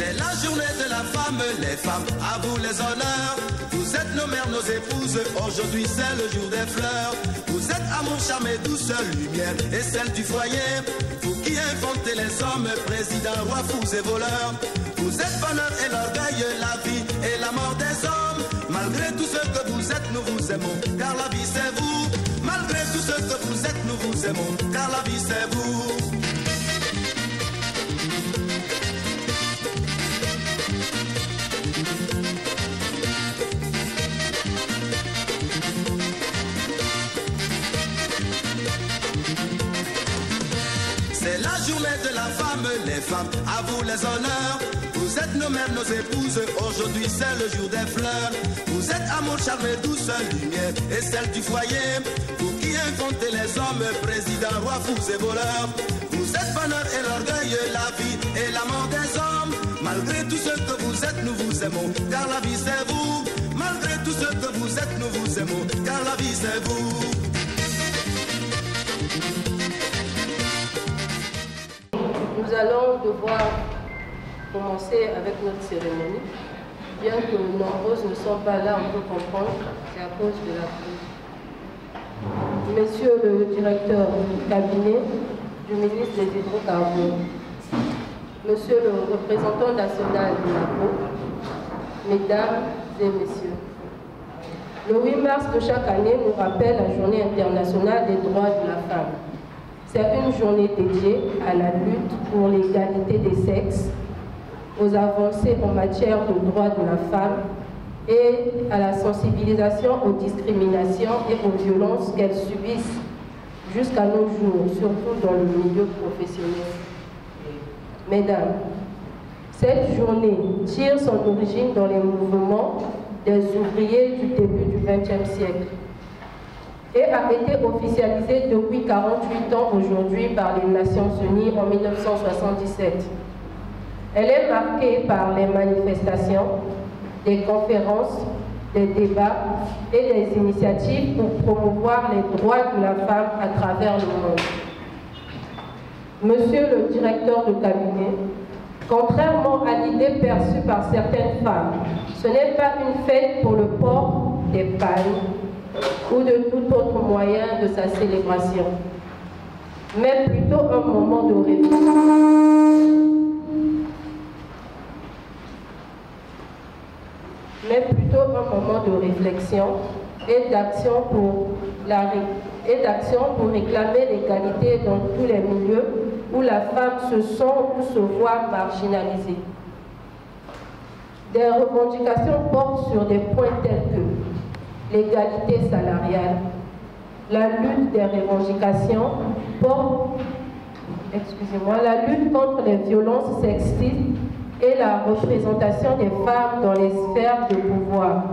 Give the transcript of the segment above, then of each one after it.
C'est la journée de la femme, les femmes, à vous les honneurs. Vous êtes nos mères, nos épouses, aujourd'hui c'est le jour des fleurs. Vous êtes amour, charme et douceur, lumière et celle du foyer. Vous qui inventez les hommes, présidents, rois, fous et voleurs. Vous êtes bonheur et l'orgueil, la vie et la mort des hommes. Malgré tout ce que vous êtes, nous vous aimons, car la vie c'est vous. Malgré tout ce que vous êtes, nous vous aimons, car la vie c'est vous. C'est la journée de la femme, les femmes, à vous les honneurs. Vous êtes nos mères, nos épouses, aujourd'hui c'est le jour des fleurs. Vous êtes amour, charme et douceur, lumière et celle du foyer. Vous qui inventez les hommes, présidents, rois, fous et voleurs. Vous êtes bonheur et l'orgueil, la vie et la mort des hommes. Malgré tout ce que vous êtes, nous vous aimons, car la vie c'est vous. Malgré tout ce que vous êtes, nous vous aimons, car la vie c'est vous. Nous allons devoir commencer avec notre cérémonie. Bien que nombreuses ne sont pas là, on peut comprendre, c'est à cause de la pluie. Monsieur le directeur du cabinet du ministre des Hydrocarbures, Monsieur le représentant national de la COP, Mesdames et Messieurs, le 8 mars de chaque année nous rappelle la Journée internationale des droits de la femme. C'est une journée dédiée à la lutte pour l'égalité des sexes, aux avancées en matière de droits de la femme et à la sensibilisation aux discriminations et aux violences qu'elles subissent jusqu'à nos jours, surtout dans le milieu professionnel. Mesdames, cette journée tire son origine dans les mouvements des ouvriers du début du XXe siècle et a été officialisée depuis 48 ans aujourd'hui par les Nations Unies en 1977. Elle est marquée par les manifestations, des conférences, des débats et des initiatives pour promouvoir les droits de la femme à travers le monde. Monsieur le directeur de cabinet, contrairement à l'idée perçue par certaines femmes, ce n'est pas une fête pour le port des palmes ou de tout autre moyen de sa célébration, mais plutôt un moment de réflexion et d'action pour réclamer l'égalité dans tous les milieux où la femme se sent ou se voit marginalisée. Des revendications portent sur des points tels que l'égalité salariale, la lutte des revendications la lutte contre les violences sexistes et la représentation des femmes dans les sphères de pouvoir,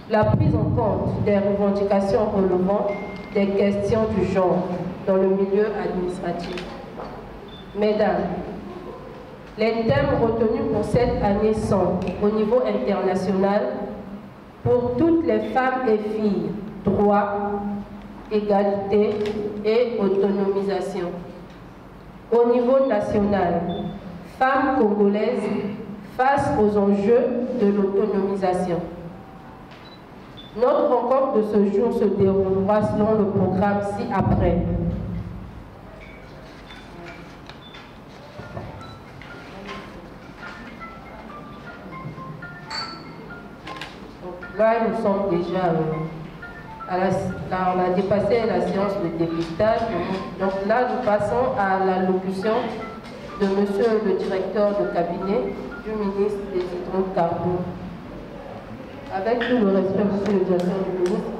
la prise en compte des revendications relevant des questions du genre dans le milieu administratif. Mesdames, les thèmes retenus pour cette année sont, au niveau international, pour toutes les femmes et filles, droit, égalité et autonomisation. Au niveau national, femmes congolaises face aux enjeux de l'autonomisation. Notre rencontre de ce jour se déroulera selon le programme ci-après. Là, nous sommes déjà on a dépassé la séance de dépistage. Donc là, nous passons à l'allocution de monsieur le directeur de cabinet du ministre des Hydrocarbures. Avec tout le respect, monsieur le directeur du ministre.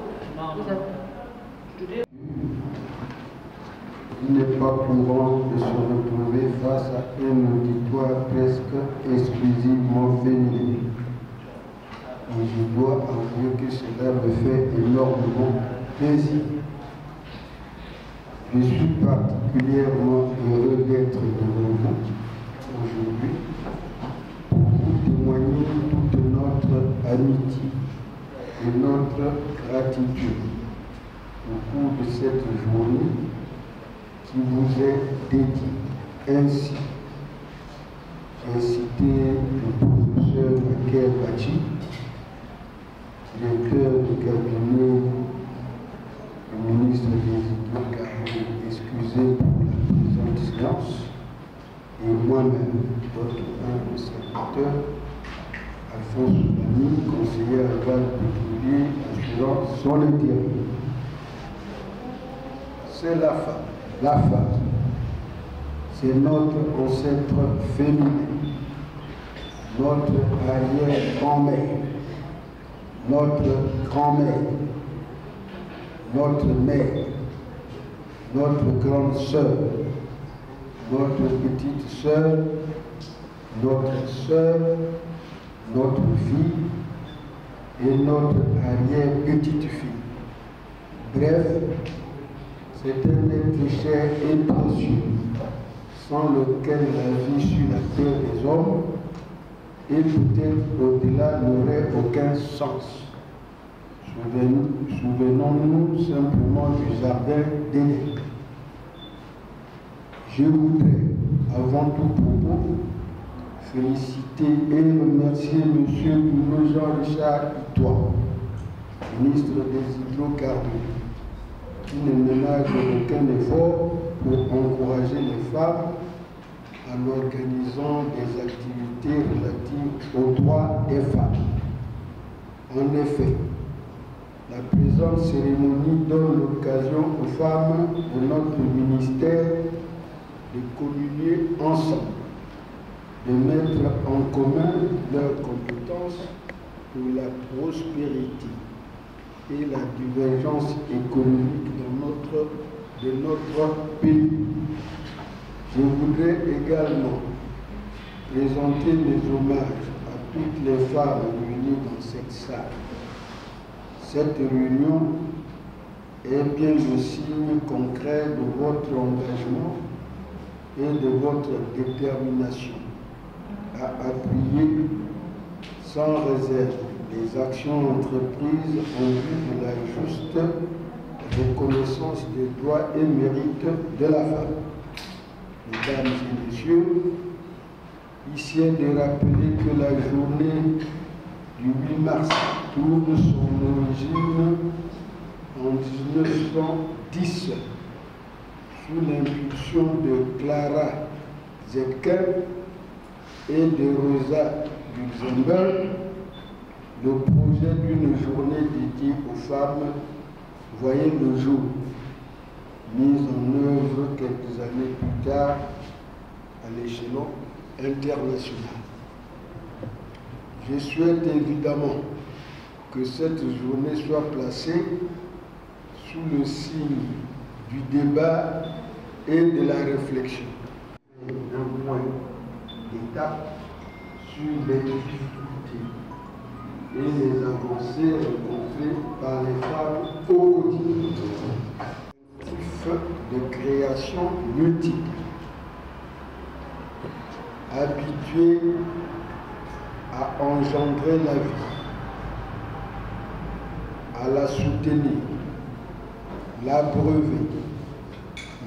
Il n'est pas courant de se retrouver face à un auditoire presque exclusivement féminin. Je dois avouer que cela me fait énormément plaisir. Je suis particulièrement heureux d'être devant vous aujourd'hui pour vous témoigner toute notre amitié et notre gratitude au cours de cette journée qui vous est dédiée. Ainsi, inciter le professeur Maker Bachi, directeur du cabinet du ministre des Hydrocarbures, excusez pour la présente séance, et moi-même, votre humble serviteur, Alphonse Soubani, conseiller à Val Pétrolier, assurant son intérêt. C'est la femme. La femme, c'est notre ancêtre féminin, notre arrière-grand-mère, notre grand-mère, notre mère, notre grande sœur, notre petite sœur, notre fille et notre arrière-petite-fille. Bref, c'est un être cher et précieux, sans lequel la vie sur la terre des hommes et peut-être au-delà n'aurait aucun sens. Souvenons-nous simplement du jardin d'Éden. Je voudrais, avant tout propos, féliciter et remercier M. Bruno Jean-Richard Itois, ministre des Hydrocarbures, qui ne ménage aucun effort pour encourager les femmes en organisant des activités relatives aux droits des femmes. En effet, la présente cérémonie donne l'occasion aux femmes de notre ministère de communier ensemble, de mettre en commun leurs compétences pour la prospérité et la divergence économique de notre pays. Je voudrais également présenter mes hommages à toutes les femmes réunies dans cette salle. Cette réunion est bien le signe concret de votre engagement et de votre détermination à appuyer sans réserve les actions entreprises en vue de la juste reconnaissance des droits et mérites de la femme. Mesdames et messieurs, ici est de rappeler que la journée du 8 mars trouve son origine en 1910 sous l'impulsion de Clara Zetkin et de Rosa Luxemburg. Le projet d'une journée dédiée aux femmes voyait le jour, mis en œuvre quelques années plus tard à l'échelon international. Je souhaite évidemment que cette journée soit placée sous le signe du débat et de la réflexion. Un point d'étape sur les difficultés et les avancées rencontrées par les femmes au quotidien. De création multiple, habituées à engendrer la vie, à la soutenir, l'abreuver,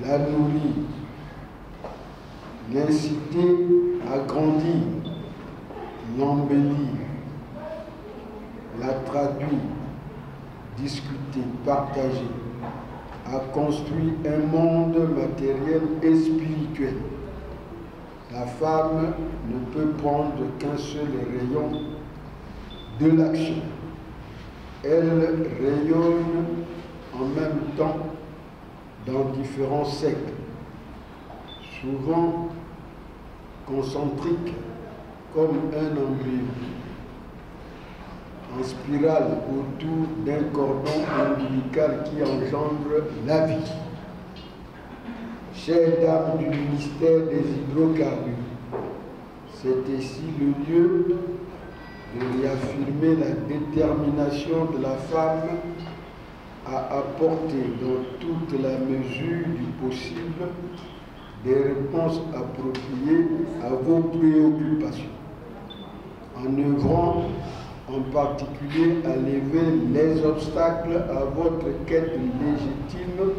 la nourrir, l'inciter à grandir, l'embellir, la traduire, discuter, partager, a construit un monde matériel et spirituel. La femme ne peut prendre qu'un seul rayon de l'action. Elle rayonne en même temps dans différents cercles, souvent concentriques comme un embryon, en spirale autour d'un cordon ombilical qui engendre la vie. Chères dames du ministère des Hydrocarbures, c'est ici le lieu de réaffirmer la détermination de la femme à apporter dans toute la mesure du possible des réponses appropriées à vos préoccupations, en œuvrant en particulier à lever les obstacles à votre quête légitime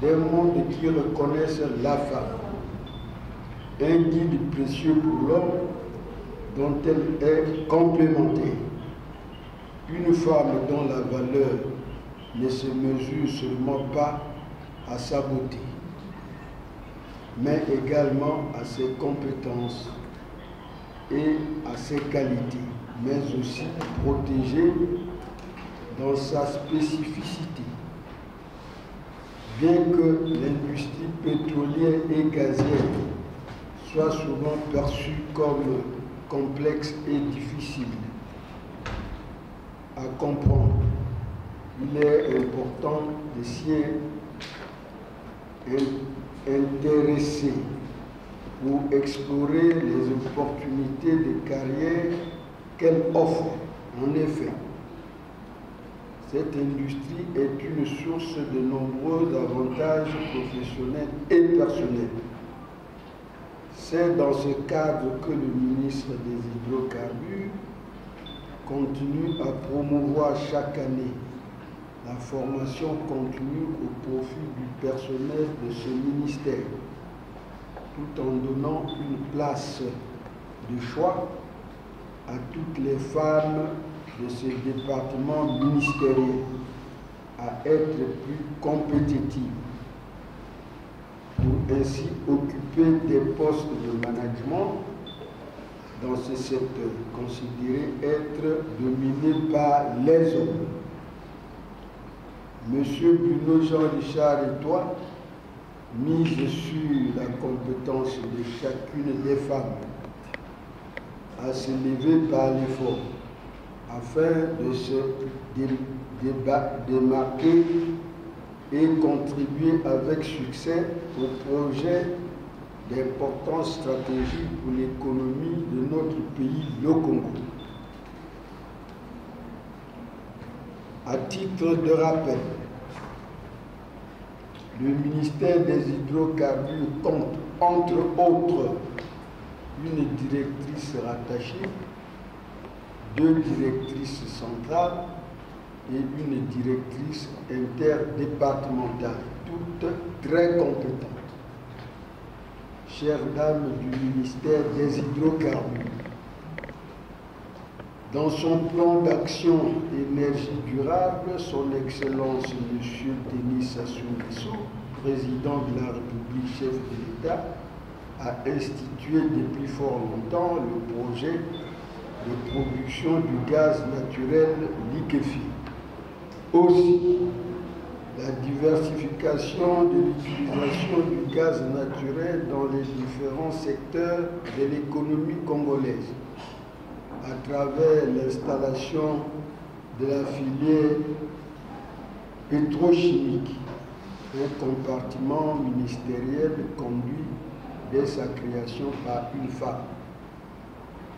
d'un monde qui reconnaisse la femme. un guide précieux pour l'homme dont elle est complémentaire. Une femme dont la valeur ne se mesure seulement pas à sa beauté, mais également à ses compétences et à ses qualités, mais aussi protégée dans sa spécificité. Bien que l'industrie pétrolière et gazière soit souvent perçue comme complexe et difficile à comprendre, il est important de s'y intéresser pour explorer les opportunités de carrière qu'elle offre. En effet, cette industrie est une source de nombreux avantages professionnels et personnels. C'est dans ce cadre que le ministre des Hydrocarbures continue à promouvoir chaque année la formation continue au profit du personnel de ce ministère, tout en donnant une place de choix à toutes les femmes de ce département ministériel à être plus compétitives pour ainsi occuper des postes de management dans ce secteur considéré être dominé par les hommes. Monsieur Bruno Jean-Richard et toi, mise sur la compétence de chacune des femmes à se lever par l'effort afin de se démarquer et contribuer avec succès au projet d'importance stratégique pour l'économie de notre pays, le Congo. À titre de rappel, le ministère des Hydrocarbures compte, entre autres, une directrice rattachée, 2 directrices centrales et une directrice interdépartementale, toutes très compétentes. Chères dames du ministère des Hydrocarbures, dans son plan d'action énergie durable, son Excellence M. Denis Sassou Nguesso, président de la République, chef de l'État, a institué depuis fort longtemps le projet de production du gaz naturel liquéfié. Aussi, la diversification de l'utilisation du gaz naturel dans les différents secteurs de l'économie congolaise, à travers l'installation de la filière pétrochimique, un compartiment ministériel conduit dès sa création par une femme.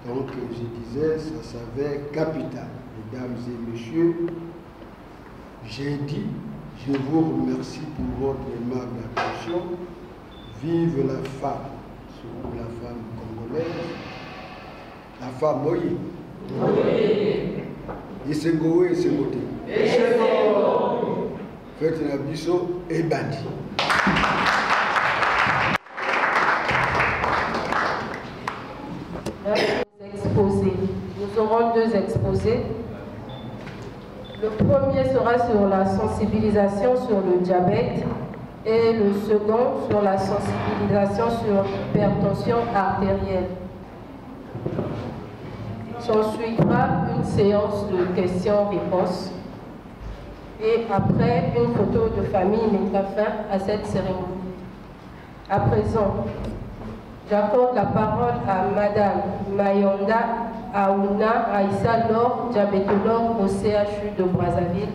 Donc, je disais, ça s'avère capital. Mesdames et messieurs, j'ai dit, je vous remercie pour votre aimable attention. Vive la femme, surtout la femme congolaise. La femme, oui. Et c'est goé, c'est beauté. Faites un abisso et bandi. Nous aurons 2 exposés. Le premier sera sur la sensibilisation sur le diabète et le second sur la sensibilisation sur l'hypertension artérielle. S'ensuivra une séance de questions-réponses et après une photo de famille mettra fin à cette cérémonie. À présent, j'accorde la parole à Madame Mayonda Aouna Aïssa Laure, diabétologue au CHU de Brazzaville,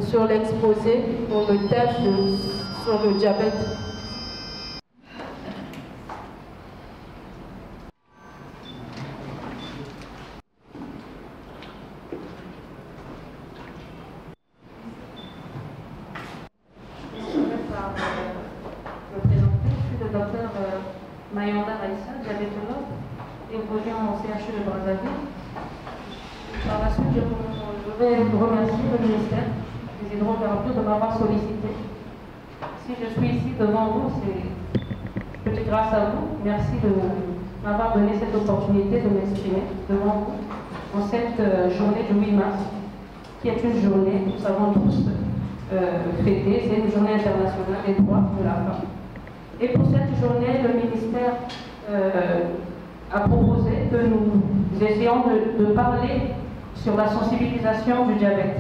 sur l'exposé pour le thème sur le diabète. Mayonda Aïssa, diabétologue, évoluant au CHU de Brazzaville. Par la suite, je vais remercier le ministère des Hydrocarbures de m'avoir sollicité. Si je suis ici devant vous, c'est Tout est grâce à vous. Merci de m'avoir donné cette opportunité de m'exprimer devant vous en cette journée du 8 mars, qui est une journée, nous savons tous, fêtée. C'est une journée internationale des droits de la femme. Et pour cette journée, le ministère a proposé que nous essayons de parler sur la sensibilisation du diabète.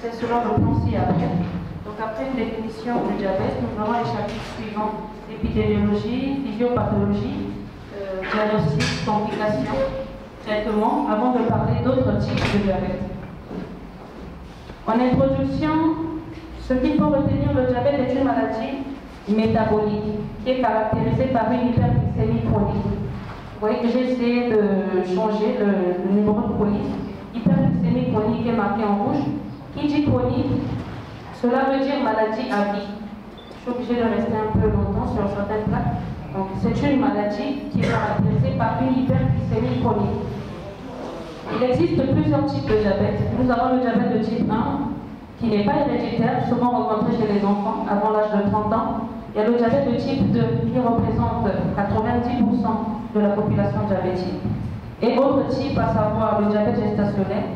C'est selon le plan ci-après. Donc après une définition du diabète, nous avons les chapitres suivants: épidémiologie, physiopathologie, diagnostic, complications, traitement, avant de parler d'autres types de diabète. En introduction, ce qu'il faut retenir, le diabète est une maladie métabolique qui est caractérisée par une hyperglycémie chronique. Vous voyez que j'ai essayé de changer le numéro de police. Hyperglycémie chronique est marqué en rouge. Qui dit chronique, cela veut dire maladie à vie. Je suis obligée de rester un peu longtemps sur certaines plaques. Donc c'est une maladie qui est caractérisée par une hyperglycémie chronique. Il existe plusieurs types de diabète. Nous avons le diabète de type 1, qui n'est pas héréditaire, souvent rencontré chez les enfants avant l'âge de 30 ans. Il y a le diabète de type 2, qui représente 90% de la population diabétique. Et autre type, à savoir le diabète gestationnel,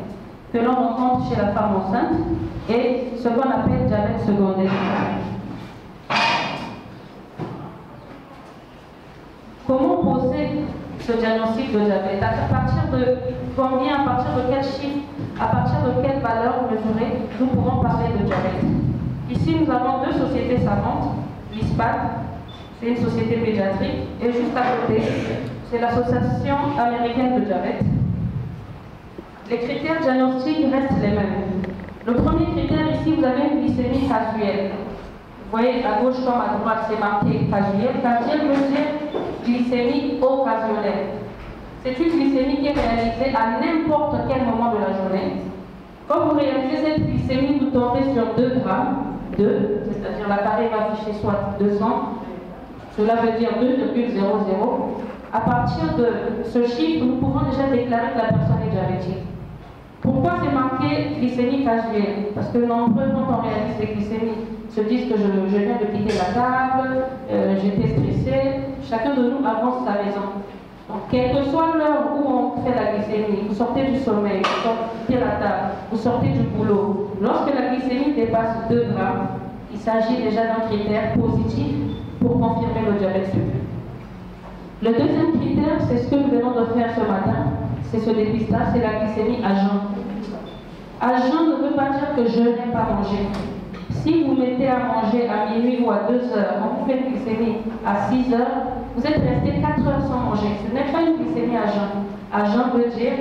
que l'on rencontre chez la femme enceinte, et ce qu'on appelle diabète secondaire. Comment poser ce diagnostic de diabète? À partir de combien, à partir de quel chiffre, à partir de quelle valeur mesurée, nous pourrons parler de diabète? Ici, nous avons deux sociétés savantes, l'ISPAD, c'est une société pédiatrique, et juste à côté, c'est l'Association américaine de diabète. Les critères diagnostiques restent les mêmes. Le premier critère ici, vous avez une glycémie casuelle. Vous voyez, à gauche comme à droite, c'est marqué casuelle. Casuelle veut dire glycémie occasionnelle. C'est une glycémie qui est réalisée à n'importe quel moment de la journée. Quand vous réalisez cette glycémie, vous tombez sur 2 grammes, c'est-à-dire l'appareil va afficher soit 200, cela veut dire 2,00. À partir de ce chiffre, nous pouvons déjà déclarer que la personne est diabétique. Pourquoi c'est marqué glycémie casuelle? Parce que nombreux, quand on réalise les glycémies, se disent que je viens de quitter la table, j'étais stressé. Chacun de nous avance sa raison. Donc, quelle que soit l'heure où on fait la glycémie, vous sortez du sommeil, vous sortez de la table, vous sortez du boulot, lorsque la glycémie dépasse 2 grammes, il s'agit déjà d'un critère positif pour confirmer le diabète subi. Le deuxième critère, c'est ce que nous venons de faire ce matin, c'est ce dépistage, c'est la glycémie à jeun. À jeun ne veut pas dire que je n'ai pas mangé. Si vous mettez à manger à minuit ou à 2 heures, on vous fait une glycémie à 6 heures, vous êtes resté 4 heures sans manger. Ce n'est pas une glycémie à jeun. À jeun veut dire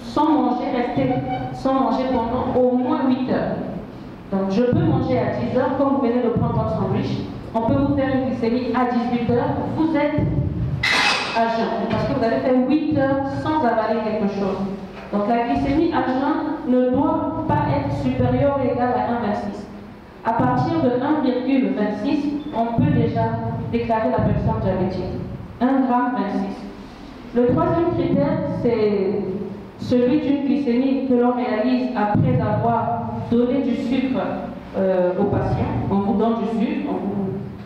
sans manger, rester sans manger pendant au moins 8 heures. Donc je peux manger à 10 heures, comme vous venez de prendre votre sandwich. On peut vous faire une glycémie à 18 heures. Vous êtes à jeun, parce que vous avez fait 8 heures sans avaler quelque chose. Donc la glycémie à jeun ne doit pas être supérieure ou égale à 1,26. À partir de 1,26, on peut déjà déclarer la personne diabétique. 1,26 g. Le troisième critère, c'est celui d'une glycémie que l'on réalise après avoir donné du sucre au patient. On vous donne du sucre,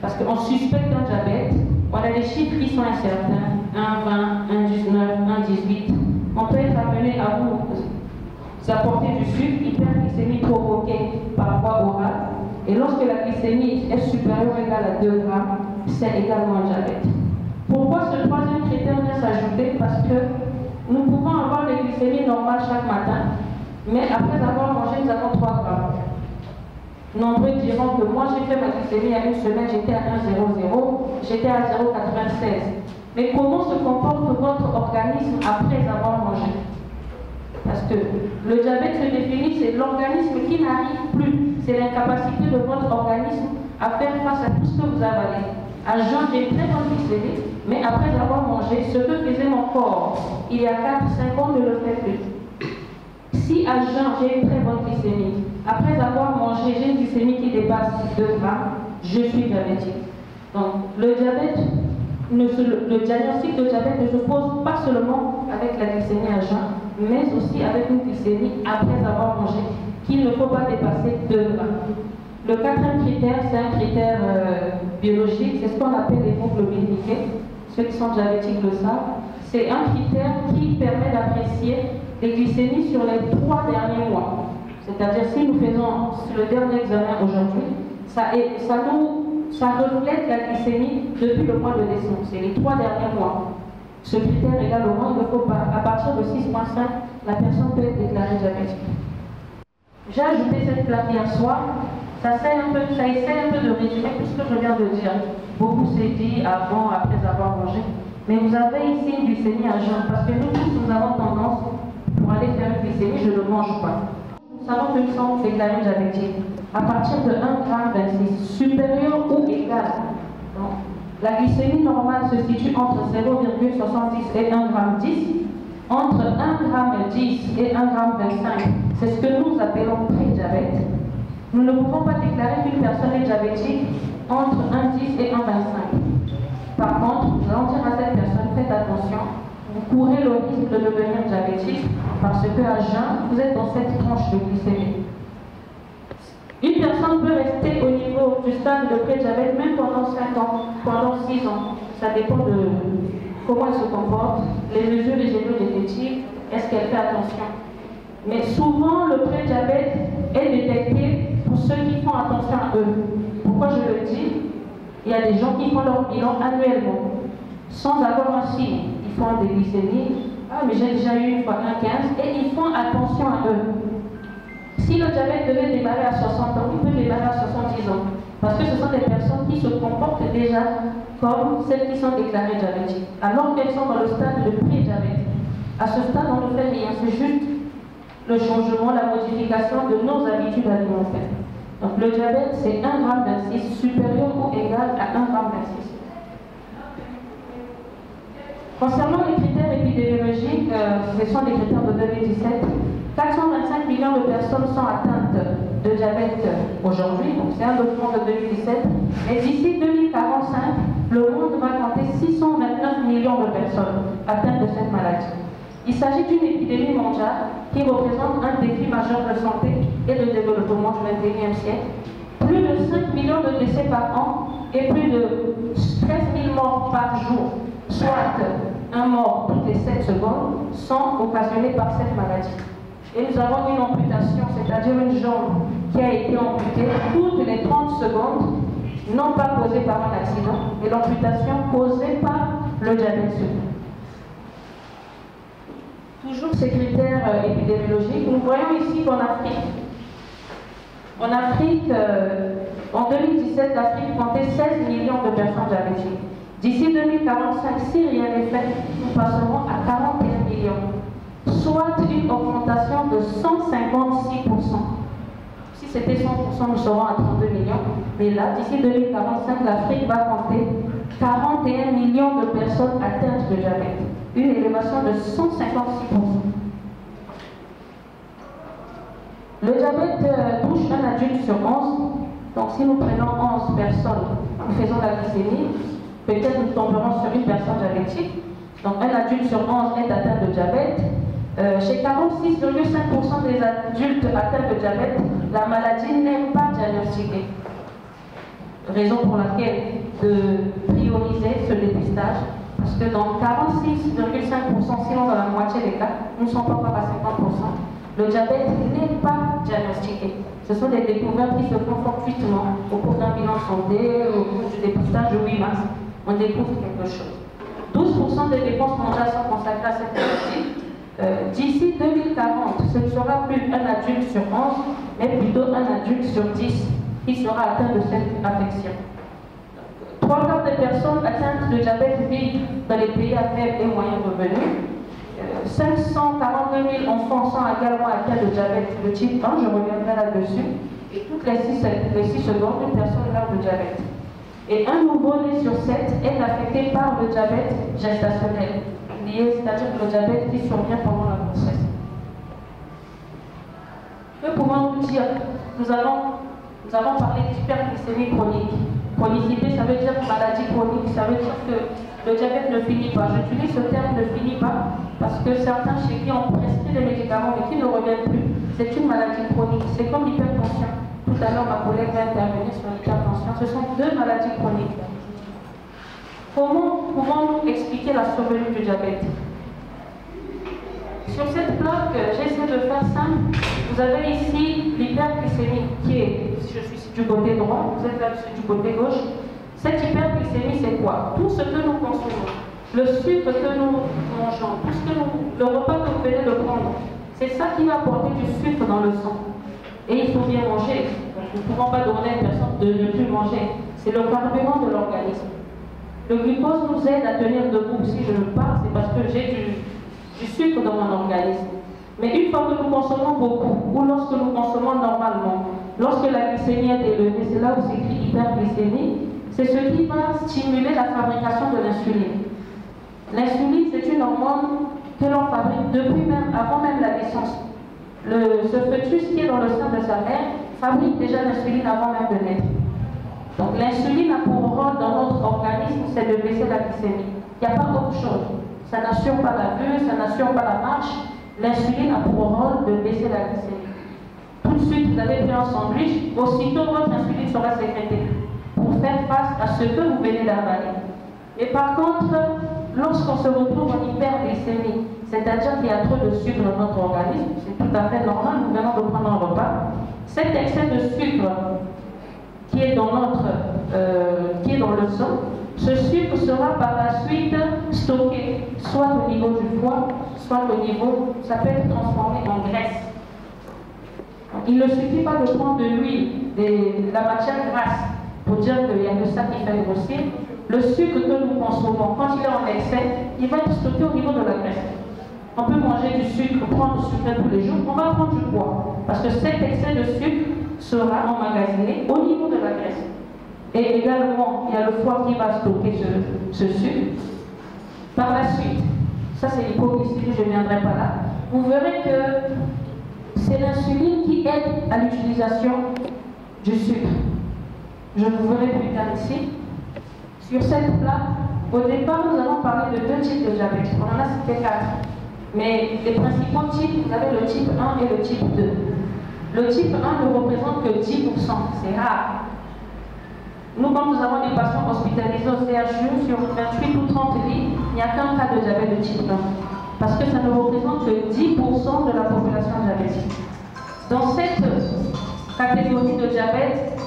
parce qu'on suspecte un diabète. On a des chiffres qui sont incertains, 1,20, 1,19, 1,18. On peut être amené à vous apporter du sucre, hyperglycémie provoquée par voie orale. Et lorsque la glycémie est supérieure ou égale à 2 grammes, c'est également un diabète. Pourquoi ce troisième critère vient s'ajouter? Parce que nous pouvons avoir des glycémies normales chaque matin, mais après avoir mangé, nous avons 3 grammes. Nombreux diront que moi j'ai fait ma glycémie il y a une semaine, j'étais à 1,00, j'étais à 0,96. Mais comment se comporte votre organisme après avoir mangé? Parce que le diabète se définit, c'est l'organisme qui n'arrive plus. C'est l'incapacité de votre organisme à faire face à tout ce que vous avalez. À jeun, j'ai une très bonne glycémie, mais après avoir mangé, ce que faisait mon corps il y a 4-5 ans ne le fait plus. Si à jeun, j'ai une très bonne glycémie, après avoir mangé, j'ai une glycémie qui dépasse 2 grammes, je suis diabétique. Donc, le diabète le diagnostic de diabète ne se pose pas seulement avec la glycémie à jeun, mais aussi avec une glycémie après avoir mangé, qu'il ne faut pas dépasser 2 grammes. Le 4e critère, c'est un critère biologique, c'est ce qu'on appelle l'hémoglobine glycée. Ceux qui sont diabétiques le savent. C'est un critère qui permet d'apprécier les glycémies sur les 3 derniers mois. C'est-à-dire, si nous faisons le dernier examen aujourd'hui, ça reflète la glycémie depuis le mois de décembre. C'est les 3 derniers mois. Ce critère également, il ne faut pas. À partir de 6,5, la personne peut être déclarée diabétique. J'ai ajouté cette plaque hier soir. Ça essaie un peu de résumer tout ce que je viens de dire. Beaucoup s'est dit avant, après avoir mangé. Mais vous avez ici une glycémie à jeun, parce que nous tous, nous avons tendance, pour aller faire une glycémie, je ne mange pas. Nous savons que nous sommes déclarés diabétiques à partir de 1,26 g, supérieur ou égal. Donc, la glycémie normale se situe entre 0,70 et 1,10 g. Entre 1,10 g et 1,25 g, c'est ce que nous appelons pré-diabète. Nous ne pouvons pas déclarer qu'une personne est diabétique entre 1,10 et 1,25. Par contre, nous allons dire à cette personne, faites attention, vous courez le risque de devenir diabétique parce qu'à jeun, vous êtes dans cette tranche de glycémie. Une personne peut rester au niveau du stade de pré-diabète même pendant 5 ans, pendant 6 ans. Ça dépend de comment elle se comporte, les mesures hygiéno-diététiques, est-ce qu'elle fait attention. Mais souvent, le pré-diabète est détecté pour ceux qui font attention à eux. Pourquoi je le dis? Il y a des gens qui font leur bilan annuellement, sans avoir un signe. Ils font des glycémies. Ah, mais j'ai déjà eu une fois 1,15 et ils font attention à eux. Si le diabète devait démarrer à 60 ans, il peut démarrer à 70 ans. Parce que ce sont des personnes qui se comportent déjà comme celles qui sont déclarées diabétiques, alors qu'elles sont dans le stade de pré-diabète. À ce stade, on ne fait rien, c'est juste le changement, la modification de nos habitudes alimentaires. Donc le diabète, c'est 1,26 g supérieur ou égal à 1,26 g. Concernant les critères épidémiologiques, ce sont des critères de 2017. 425 millions de personnes sont atteintes de diabète aujourd'hui, donc c'est un document de 2017. Et d'ici 2045, le monde va compter 629 millions de personnes atteintes de cette maladie. Il s'agit d'une épidémie mondiale qui représente un défi majeur de santé et de développement du XXIe siècle. Plus de 5 millions de décès par an et plus de 13 000 morts par jour, soit un mort toutes les 7 secondes, sont occasionnés par cette maladie. Et nous avons une amputation, c'est-à-dire une jambe qui a été amputée toutes les 30 secondes, non pas causée par un accident, mais l'amputation causée par le diabète. Toujours ces critères épidémiologiques, nous voyons ici qu'en Afrique, en 2017, l'Afrique comptait 16 millions de personnes diabétiques. D'ici 2045, si rien n'est fait, nous passerons à 41 millions, soit une augmentation de 156%. Si c'était 100%, nous serons à 32 millions. Mais là, d'ici 2045, l'Afrique va compter 41 millions de personnes atteintes de diabète. Une élévation de 156%. Le diabète touche un adulte sur 11. Donc si nous prenons 11 personnes, nous faisons la glycémie, peut-être nous tomberons sur une personne diabétique. Donc un adulte sur 11 est atteint de diabète. Chez 46,5% des adultes atteints de diabète, la maladie n'est pas diagnostiquée. Raison pour laquelle de prioriser ce dépistage, parce que dans 46,5%, sinon dans la moitié des cas, nous ne sommes pas encore à 50%, le diabète n'est pas diagnostiqué. Ce sont des découvertes qui se font fortuitement au cours d'un bilan de santé, au cours du dépistage de 8 mars. On découvre quelque chose. 12% des dépenses mondiales sont consacrées à cette maladie. D'ici 2040, ce ne sera plus un adulte sur 11, mais plutôt un adulte sur 10 qui sera atteint de cette affection. 3/4 des personnes atteintes de diabète vivent dans les pays à faible et moyen revenu. 542 000 enfants sont également atteints de diabète de type 1, je reviendrai là-dessus. Et toutes les 6 secondes, une personne meurt de diabète. Et un nouveau-né sur 7 est affecté par le diabète gestationnel, c'est-à-dire le diabète qui survient pendant la grossesse. Que pouvons-nous dire? Nous avons parlé d'hyperglycémie chronique. Chronicité, ça veut dire maladie chronique, ça veut dire que le diabète ne finit pas. J'utilise ce terme ne finit pas parce que certains chez qui on prescrit des médicaments mais qui ne reviennent plus, c'est une maladie chronique. C'est comme l'hypertension. Tout à l'heure, ma collègue va intervenir sur l'hypertension. Ce sont deux maladies chroniques. Comment pouvons-nous expliquer la survenue du diabète? Sur cette plaque, j'ai essayé de faire simple. Vous avez ici l'hyperglycémie qui est, je suis du côté droit, vous êtes là du côté gauche. Cette hyperglycémie, c'est quoi? Tout ce que nous consommons, le sucre que nous mangeons, tout ce que le repas que vous venez de prendre, c'est ça qui va apporter du sucre dans le sang. Et il faut bien manger. Nous ne pouvons pas demander à une personne de ne plus manger. C'est le carburant de l'organisme. Le glucose nous aide à tenir debout. Si je le parle, c'est parce que j'ai du sucre dans mon organisme. Mais une fois que nous consommons beaucoup, ou lorsque nous consommons normalement, lorsque la glycémie est élevée, c'est là où s'écrit hyperglycémie, c'est ce qui va stimuler la fabrication de l'insuline. L'insuline, c'est une hormone que l'on fabrique depuis même, avant même la naissance. Ce fœtus qui est dans le sein de sa mère fabrique déjà l'insuline avant même de naître. Donc l'insuline a pour rôle dans notre organisme, c'est de baisser la glycémie. Il n'y a pas autre chose. Ça n'assure pas la vue, ça n'assure pas la marche. L'insuline a pour rôle de baisser la glycémie. Tout de suite, vous avez pris un sandwich, aussitôt votre insuline sera sécrétée pour faire face à ce que vous venez d'avaler. Et par contre, lorsqu'on se retrouve en hyperglycémie, c'est-à-dire qu'il y a trop de sucre dans notre organisme, c'est tout à fait normal, nous venons de prendre un repas, cet excès de sucre qui est dans le sang, ce sucre sera par la suite stocké, soit au niveau du foie, soit au niveau, ça peut être transformé en graisse. Donc, il ne suffit pas de prendre de l'huile, de la matière grasse, pour dire qu'il y a que ça qui fait grossir. Le sucre que nous consommons, quand il est en excès, il va être stocké au niveau de la graisse. On peut manger du sucre, prendre du sucre tous les jours, on va prendre du poids. Parce que cet excès de sucre sera emmagasiné au niveau de la graisse. Et également, il y a le foie qui va stocker ce sucre. Par la suite, ça c'est l'hypoglycémie, je ne viendrai pas là, vous verrez que c'est l'insuline qui aide à l'utilisation du sucre. Je vous verrai plus tard ici. Sur cette plaque, au départ, nous avons parlé de deux types de diabète. On en a cité 4. Mais les principaux types, vous avez le type 1 et le type 2. Le type 1 ne représente que 10%, c'est rare. Nous, quand nous avons des patients hospitalisés au CHU, sur 28 ou 30 lits, il n'y a qu'un cas de diabète de type 1. Parce que ça ne représente que 10% de la population diabétique. Dans cette catégorie de diabète,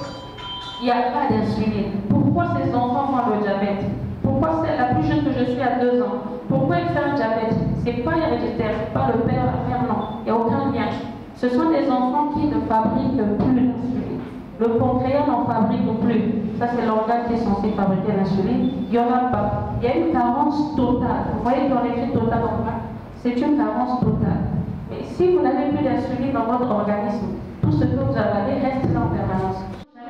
il n'y a pas d'insuline. Pourquoi ces enfants font le diabète? Pourquoi c'est la plus jeune que je suis à 2 ans? Pourquoi il fait un diabète? Ce n'est pas héréditaire, ce n'est pas le père, la mère, non. Il n'y a aucun lien. Ce sont des enfants qui ne fabriquent plus l'insuline. Le pancréas n'en fabrique plus. Ça, c'est l'organe qui est censé fabriquer l'insuline. Il n'y en a pas. Il y a une carence totale. Vous voyez qu'on écrit totale en bas? C'est une carence totale. Mais si vous n'avez plus d'insuline dans votre organisme, tout ce que vous avalez reste là en permanence.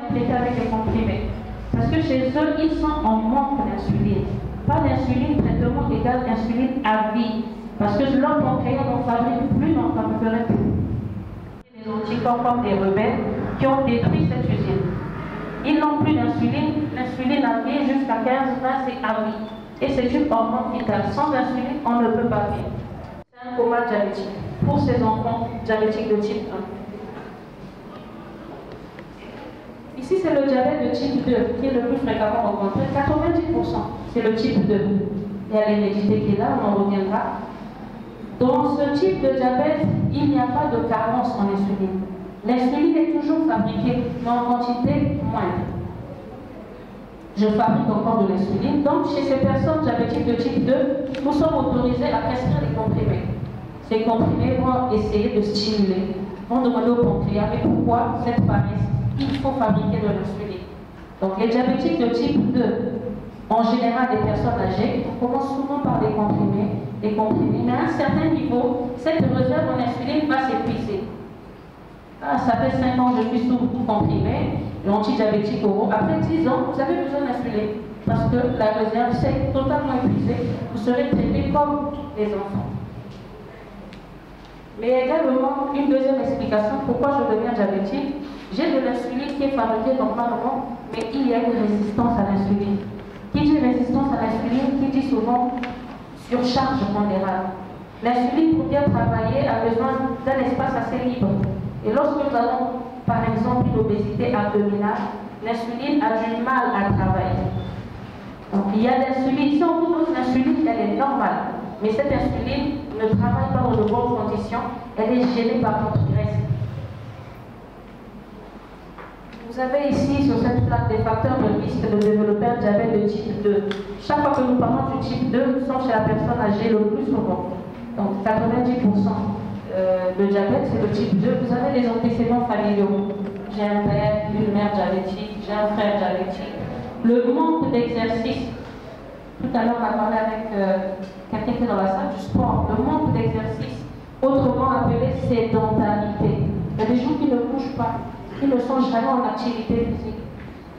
Jamais avec les comprimés. Parce que chez eux, ils sont en manque d'insuline. Pas d'insuline, traitement égal insuline à vie. Parce que leur pancréas n'en fabrique plus, n'en fabriquerait plus. Des anticorps comme des rebelles qui ont détruit cette usine. Ils n'ont plus d'insuline. L'insuline à vie jusqu'à 15-20, c'est à vie. Et c'est une hormone vitale. Sans insuline, on ne peut pas vivre. C'est un coma diabétique pour ces enfants diabétiques de type 1. Ici, c'est le diabète de type 2 qui est le plus fréquemment rencontré. 90%, c'est le type 2. Il y a l'hérédité qui est là, on en reviendra. Dans ce type de diabète, il n'y a pas de carence en insuline. L'insuline est toujours fabriquée, mais en quantité moindre. Je fabrique encore de l'insuline. Donc, chez ces personnes diabétiques de type 2, nous sommes autorisés à prescrire des comprimés. Ces comprimés vont essayer de stimuler, vont demander au pancréas, mais pourquoi cette paresse? Il faut fabriquer de l'insuline. Donc, les diabétiques de type 2, en général des personnes âgées, on commence souvent par des comprimés, mais à un certain niveau, cette réserve en insuline va s'épuiser. Ah, ça fait 5 ans que je suis sous comprimé, l'antidiabétique oraux. Après 10 ans, vous avez besoin d'insuline parce que la réserve s'est totalement épuisée. Vous serez traité comme les enfants. Mais également, une deuxième explication pourquoi je deviens diabétique. J'ai de l'insuline qui est fabriquée normalement, mais il y a une résistance à l'insuline qui Qui dit résistance à l'insuline, qui dit souvent surcharge pondérale. L'insuline, pour bien travailler, a besoin d'un espace assez libre. Et lorsque nous avons, par exemple, une obésité abdominale, l'insuline a du mal à travailler. Donc, il y a l'insuline. Si on vous donne l'insuline, elle est normale. Mais cette insuline ne travaille pas dans de bonnes conditions. Elle est gênée par notre graisse. Vous avez ici, sur cette plaque, des facteurs de risque de développer un diabète de type 2. Chaque fois que nous parlons du type 2, nous sommes chez la personne âgée le plus souvent. Donc 90% de diabète, c'est le type 2. Vous avez des antécédents familiaux. J'ai un père, une mère diabétique, j'ai un frère diabétique. Le manque d'exercice. Tout à l'heure, on a parlé avec quelqu'un qui est dans la salle du sport. Le manque d'exercice, autrement appelé sédentarité. Il y a des gens qui ne bougent pas, qui ne sont jamais en activité physique.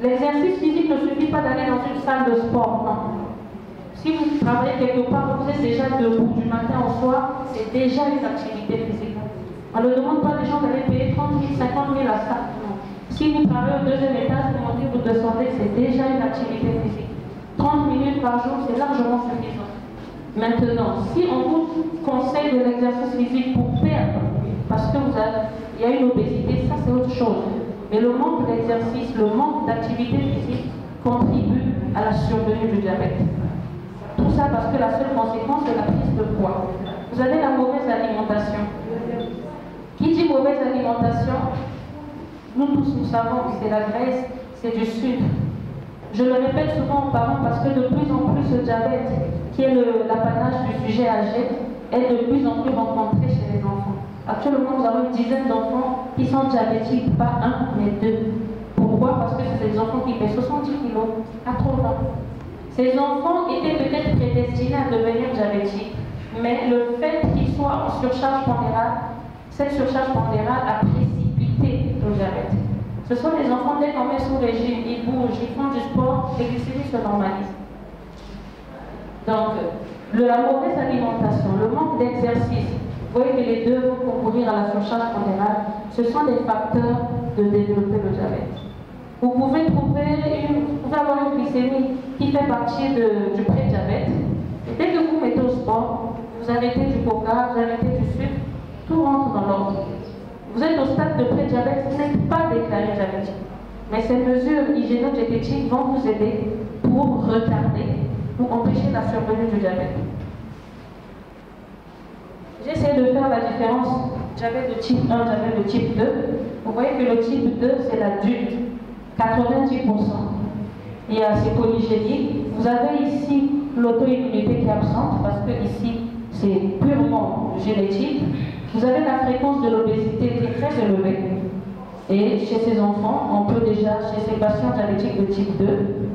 L'exercice physique ne suffit pas d'aller dans une salle de sport, non. Si vous travaillez quelque part, vous êtes déjà debout du matin au soir, c'est déjà une activité physique. On ne demande pas aux gens d'aller payer 30 000, 50 000 à ça. Non. Si vous travaillez au deuxième étage, vous montez, vous descendez, c'est déjà une activité physique. 30 minutes par jour, c'est largement suffisant. Maintenant, si on vous conseille de l'exercice physique pour perdre, parce qu'il y a une obésité, ça c'est autre chose. Mais le manque d'exercice, le manque d'activité physique contribue à la survenue du diabète. Tout ça parce que la seule conséquence est la prise de poids. Vous avez la mauvaise alimentation. Qui dit mauvaise alimentation, nous tous nous savons que c'est la graisse, c'est du sucre. Je le répète souvent aux parents parce que de plus en plus ce diabète, qui est l'apanage du sujet âgé, est de plus en plus rencontré chez les enfants. Actuellement, nous avons une dizaine d'enfants qui sont diabétiques, pas un, mais deux. Pourquoi? Parce que c'est des enfants qui pèsent 70 kg, 80. Ces enfants étaient peut-être prédestinés à devenir diabétiques, mais le fait qu'ils soient en surcharge pondérale, cette surcharge pondérale a précipité le diabète. Ce sont des enfants, dès qu'on met sous régime, ils bougent, ils font du sport, les glycémies se normalisent. Donc, la mauvaise alimentation, le manque d'exercice, vous voyez que les deux vont concourir à la surcharge pondérale, ce sont des facteurs de développer le diabète. Vous pouvez avoir une glycémie qui fait partie du pré-diabète. Et dès que vous mettez au sport, vous arrêtez du coca, vous arrêtez du sucre, tout rentre dans l'ordre. Vous êtes au stade de pré-diabète, vous n'êtes pas déclaré diabétique. Mais ces mesures hygiéno-diététiques vont vous aider pour retarder, pour empêcher la survenue du diabète. J'essaie de faire la différence diabète de type 1, diabète de type 2. Vous voyez que le type 2, c'est l'adulte. 90%. C'est polygénique. Vous avez ici l'auto-immunité qui est absente parce que ici, c'est purement génétique. Vous avez la fréquence de l'obésité qui est très élevée. Et chez ces enfants, on peut déjà, chez ces patients diabétiques de type 2,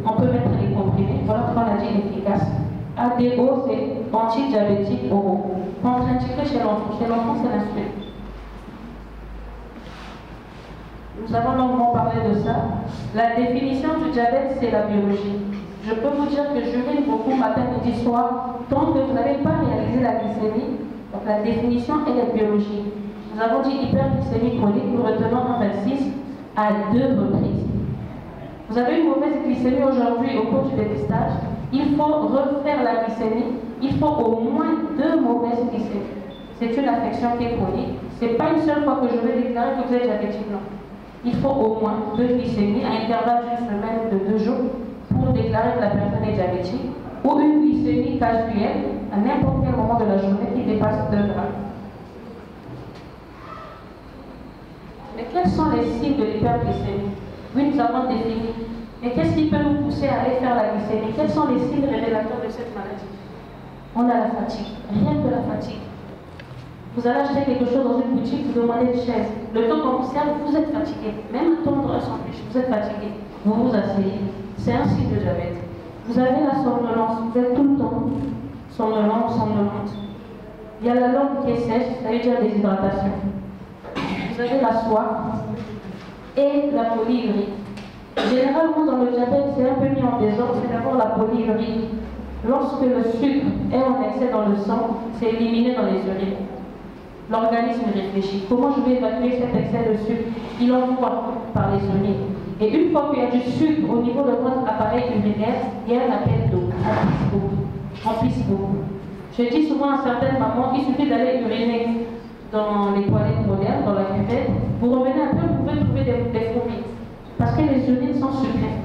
on peut mettre les comprimés. Voilà pourquoi on a dit efficace. ADO, c'est antidiabétique oraux. Contre-indiqué chez l'enfant. Chez l'enfant, c'est l'insuline. Nous avons longuement parlé de ça. La définition du diabète, c'est la biologie. Je peux vous dire que j'urine beaucoup matin, midi, soir, tant que vous n'avez pas réalisé la glycémie. Donc la définition est la biologie. Nous avons dit hyperglycémie chronique, nous retenons en 26 à 2 reprises. Vous avez une mauvaise glycémie aujourd'hui au cours du dépistage. Il faut refaire la glycémie. Il faut au moins 2 mauvaises glycémies. C'est une affection qui est chronique. Ce n'est pas une seule fois que je vais déclarer que vous êtes diabétique, non. Il faut au moins 2 glycémies à intervalle d'une semaine de 2 jours pour déclarer que la personne est diabétique, ou une glycémie casuelle à n'importe quel moment de la journée qui dépasse 2 grammes. Mais quels sont les signes de l'hyperglycémie? Oui, nous avons défini. Mais qu'est-ce qui peut nous pousser à aller faire la glycémie? Quels sont les signes révélateurs de cette maladie? On a la fatigue, rien que la fatigue. Vous allez acheter quelque chose dans une boutique, vous demandez une chaise. Le temps qu'on vous serve, vous êtes fatigué. Même attendre un sandwich, vous êtes fatigué. Vous vous asseyez. C'est un signe de diabète. Vous avez la somnolence, vous êtes tout le temps somnolent, somnolente. Il y a la langue qui est sèche, ça veut dire déshydratation. Vous avez la soif et la polyurie. Généralement, dans le diabète, c'est un peu mis en désordre, c'est d'abord la polyurie. Lorsque le sucre est en excès dans le sang, c'est éliminé dans les urines. L'organisme réfléchit. Comment je vais évacuer cet excès de sucre? Il envoie par les urines. Et une fois qu'il y a du sucre au niveau de votre appareil urinaire, il y a un appel d'eau. On pisse beaucoup. Je dis souvent à certaines mamans, il suffit d'aller uriner dans les toilettes modernes, dans la cuvette. Vous revenez un peu, vous pouvez trouver des fourmis. Parce que les urines sont sucrées.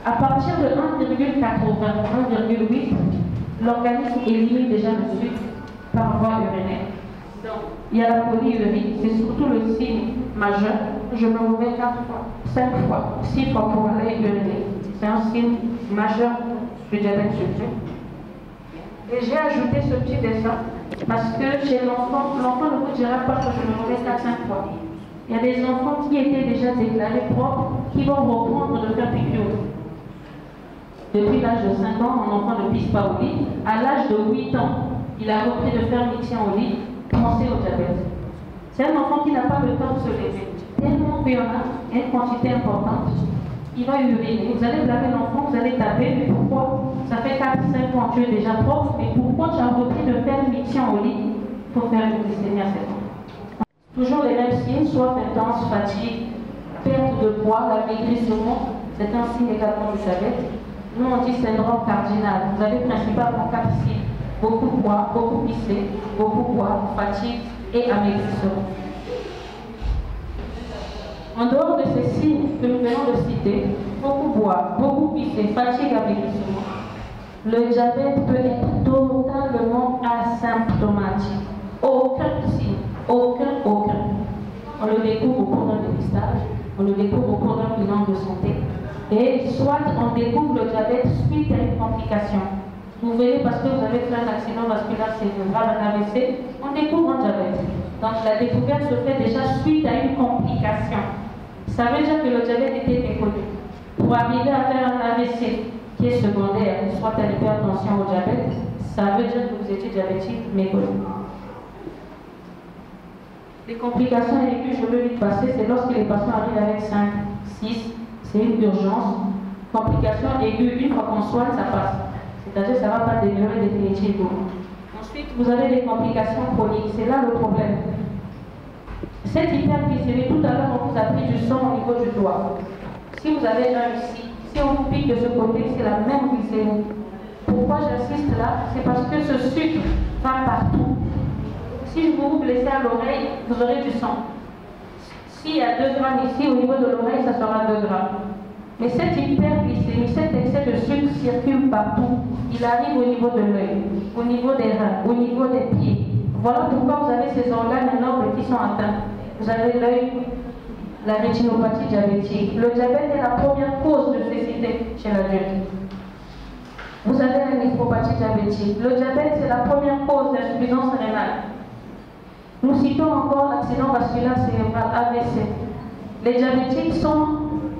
À partir de 1,80, 1,8, l'organisme élimine déjà le sucre par voie urinaire. Donc, il y a la polyurie, c'est surtout le signe majeur. Je me mouvais 4 fois, 5 fois, 6 fois pour aller uriner. C'est un signe majeur du diabète sucré. Et j'ai ajouté ce petit dessin parce que chez l'enfant ne vous dira pas que je me mouvais 4-5 fois. Il y a des enfants qui étaient déjà déclarés propres qui vont reprendre de faire piqûre. Depuis l'âge de 5 ans, mon enfant ne pisse pas au lit. À l'âge de 8 ans, il a repris de faire miction au lit, pensez au diabète. C'est un enfant qui n'a pas le temps de se lever. Tellement qu'il y en a une quantité importante, il va uriner. Vous allez blâmer l'enfant, vous allez taper, mais pourquoi? Ça fait 4-5 ans que tu es déjà propre, mais pourquoi tu as repris de faire miction au lit? Il faut faire une glycémie à cet enfant. Toujours les mêmes signes, soif intense, fatigue, perte de poids, l'amaigrissement, c'est un signe également du diabète. Nous on dit syndrome cardinal. Vous avez principalement 4 signes. Beaucoup de poids, beaucoup pisser, beaucoup boire, fatigue et amaigrissement. En dehors de ces signes que nous venons de citer, beaucoup boire, beaucoup pisser, fatigue, amaigrissement, le diabète peut être totalement asymptomatique. Aucun signe, aucun. On le découvre au cours d'un dépistage, on le découvre au cours d'un bilan de santé, et soit on découvre le diabète suite à une complication. Vous verrez, parce que vous avez fait un accident vasculaire cérébral, un AVC, on découvre un diabète. Donc la découverte se fait déjà suite à une complication. Ça veut dire que le diabète était méconnu. Pour arriver à faire un AVC qui est secondaire, soit à l'hypertension au diabète, ça veut dire que vous étiez diabétique méconnu. Les complications aiguës, je veux vite passer, c'est lorsque les patients arrivent avec 5, 6, c'est une urgence. Complications aiguës, une fois qu'on soigne, ça passe. C'est-à-dire que ça ne va pas demeurer définitivement. Ensuite, vous avez des complications chroniques. C'est là le problème. Cette hyperglycémie, tout à l'heure, on vous a pris du sang au niveau du doigt. Si vous avez un ici, si on vous pique de ce côté, c'est la même glycémie. Pourquoi j'insiste là? C'est parce que ce sucre va partout. Si vous vous blessez à l'oreille, vous aurez du sang. S'il y a 2 grammes ici, au niveau de l'oreille, ça sera 2 grammes. Mais cette hyperglycémie, cet excès de sucre circule partout. Il arrive au niveau de l'œil, au niveau des reins, au niveau des pieds. Voilà pourquoi vous avez ces organes nobles qui sont atteints. Vous avez l'œil, la rétinopathie diabétique. Le diabète est la première cause de cécité chez l'adulte. Vous avez la néphropathie diabétique. Le diabète, c'est la première cause d'insuffisance rénale. Nous citons encore l'accident vasculaire cérébral, AVC. Les diabétiques sont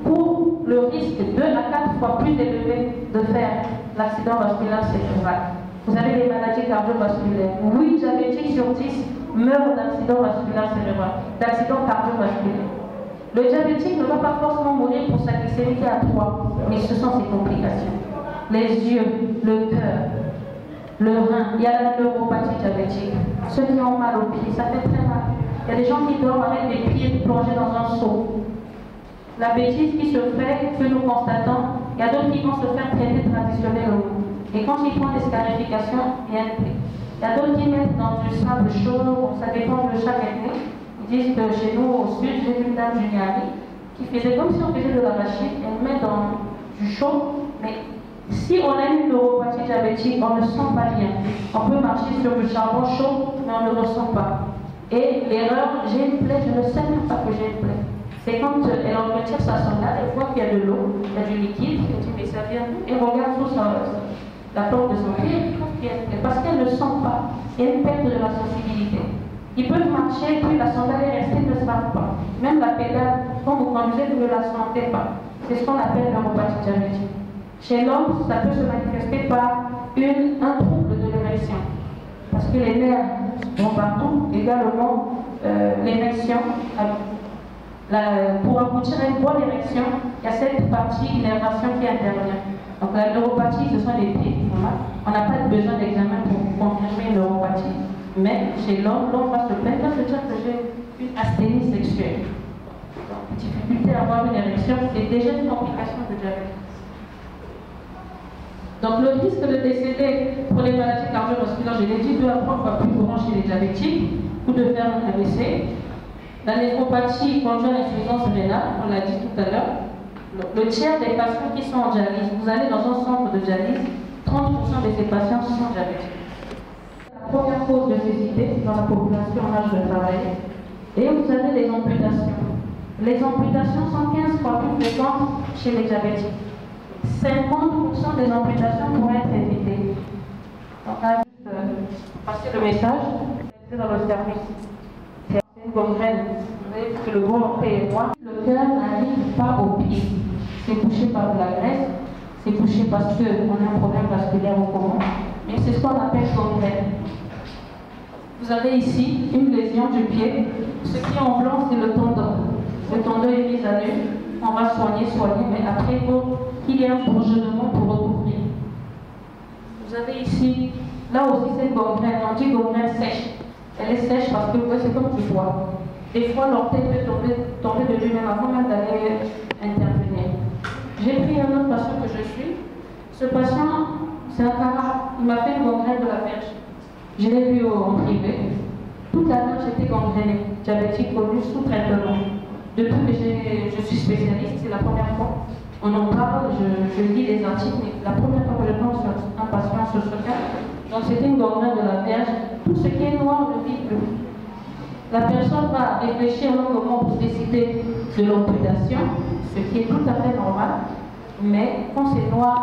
pour le risque 2 à 4 fois plus élevé de faire l'accident vasculaire cérébral. Vous avez les maladies cardiovasculaires. 8 diabétiques sur 10 meurent d'accident vasculaire cérébral, d'accident cardiovasculaire. Le diabétique ne va pas forcément mourir pour sa glycémie à 3, mais ce sont ses complications. Les yeux, le cœur, le rein, il y a la neuropathie diabétique. Ceux qui ont mal aux pieds, ça fait très mal. Il y a des gens qui dorment avec des pieds plongés dans un seau. La bêtise qui se fait, que nous constatons, il y a d'autres qui vont se faire traiter traditionnellement. Et quand ils font des scarifications, il y a une plaie. Il y a d'autres qui mettent dans du sable chaud, ça dépend de chaque ethnie. Ils disent que chez nous, au sud, j'ai vu une dame du Niari qui faisait comme si on faisait de l'arachide, elle met dans du chaud, mais si on a une neuropathie diabétique, on ne sent pas bien. On peut marcher sur du charbon chaud, mais on ne le ressent pas. Et l'erreur, j'ai une plaie, je ne sais même pas que j'ai une plaie. C'est quand elle en retire sa sondage, elle voit qu'il y a de l'eau, il y a du liquide, elle dit mais ça vient d'où? Elle regarde sur la plante de son pied, parce qu'elle ne sent pas. Il y a une perte de la sensibilité. Ils peuvent marcher, puis la sandale est restée, ne savent pas. Même la pédale, quand vous conduisez, vous ne la sentez pas. C'est ce qu'on appelle neuropathie diabétique. Chez l'homme, ça peut se manifester par un trouble de l'érection. Parce que les nerfs vont partout, également l'érection. Pour aboutir à une bonne érection, il y a cette partie innervation qui intervient. Donc la neuropathie, ce sont les pieds. On n'a pas besoin d'examen pour confirmer une neuropathie. Mais chez l'homme, l'homme va se plaindre, va se dire que j'ai une asthénie sexuelle. Donc, difficulté à avoir une érection, c'est déjà une complication de diabète. Donc le risque de décéder pour les maladies cardiovasculaires, je l'ai dit, 2 à 3 fois plus grand chez les diabétiques ou de faire un AVC. La néphropathie conduit à l'insuffisance rénale, on l'a dit tout à l'heure. Le tiers des patients qui sont en dialyse, vous allez dans un centre de dialyse, 30% de ces patients sont diabétiques. La première cause de cécité dans la population en âge de travailler. Et vous avez les amputations. Les amputations sont 15 fois plus fréquentes chez les diabétiques. 50% des amputations pourraient être évitées. Donc, on a juste passer le message, c'est dans le service. C'est une gangrène. Vous voyez que le gros est moi. Le cœur n'arrive pas au pied. C'est touché par de la graisse, c'est touché parce qu'on a un problème vasculaire au poumon, mais c'est ce qu'on appelle gangrène. Vous avez ici une lésion du pied. Ce qui est en blanc, c'est le tendon. Le tendon est mis à nu. On va soigner, mais après, il faut qu'il y ait un bourgeonnement pour recouvrir. Vous avez ici, là aussi, c'est une gangrène. On dit gangrène sèche. Elle est sèche parce que c'est comme du bois. Des fois, l'orteil peut tomber de lui-même avant même d'aller intervenir. J'ai pris un autre patient que je suis. Ce patient, c'est un cara. Il m'a fait une gangrène de la verge. Je l'ai vu en privé. Toute la verge était gangrénée, diabétique connue sous traitement. Depuis que je suis spécialiste, c'est la première fois. On en parle, je lis des articles, mais la première fois que je tombe sur un patient sur ce cas, donc c'était une gangrène de la verge. Tout ce qui est noir ne vit plus. La personne va réfléchir longuement pour décider de l'amputation, ce qui est tout à fait normal, mais quand c'est noir,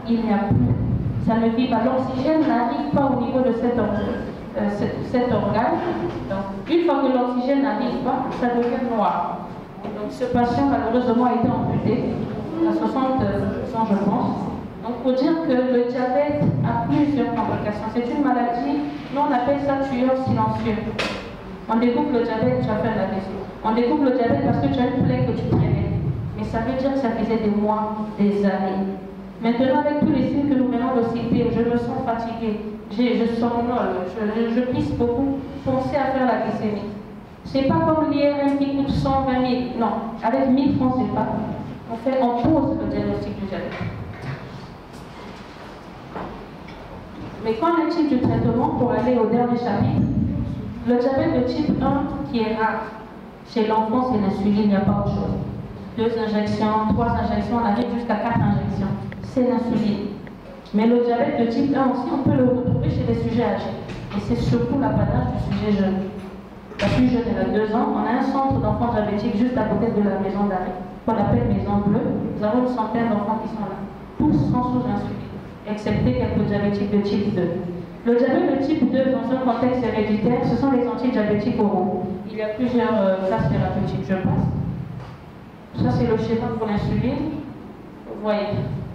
il n'y a plus. Ça ne vit pas. L'oxygène n'arrive pas au niveau de cet organe. Donc, une fois que l'oxygène n'arrive pas, ça devient noir. Donc, ce patient, malheureusement, a été amputé à 60 ans, je pense. Donc, il faut dire que le diabète a plusieurs complications. C'est une maladie, nous on appelle ça tueur silencieux. On découvre le diabète, tu as fait la question. On découvre le diabète parce que tu as une plaie que tu traînais. Mais ça veut dire que ça faisait des mois, des années. Maintenant, avec tous les signes que nous venons de citer, je me sens fatiguée, je somnole, je pisse beaucoup, pensez à faire la glycémie. C'est pas comme l'IRM qui coûte 120 000. Non, avec 1000 francs, c'est pas. On pose le diagnostic du diabète. Mais qu'en est-il du traitement pour aller au dernier chapitre? Le diabète de type 1 qui est rare. Chez l'enfant, c'est l'insuline, il n'y a pas autre chose. 2 injections, 3 injections, on arrive jusqu'à 4 injections. C'est l'insuline. Mais le diabète de type 1 aussi, on peut le retrouver chez les sujets âgés. Et c'est surtout l'apanage du sujet jeune. La plus jeune, elle a 2 ans. On a un centre d'enfants diabétiques juste à côté de la maison d'arrêt, qu'on appelle Maison Bleue. Nous avons une centaine d'enfants qui sont là. Tous sont sous insuline, excepté quelques diabétiques de type 2. Le diabète de type 2, dans un contexte héréditaire, ce sont les antidiabétiques oraux. Il y a plusieurs classes thérapeutiques, je pense. Ça, c'est le schéma pour l'insuline. Vous voyez.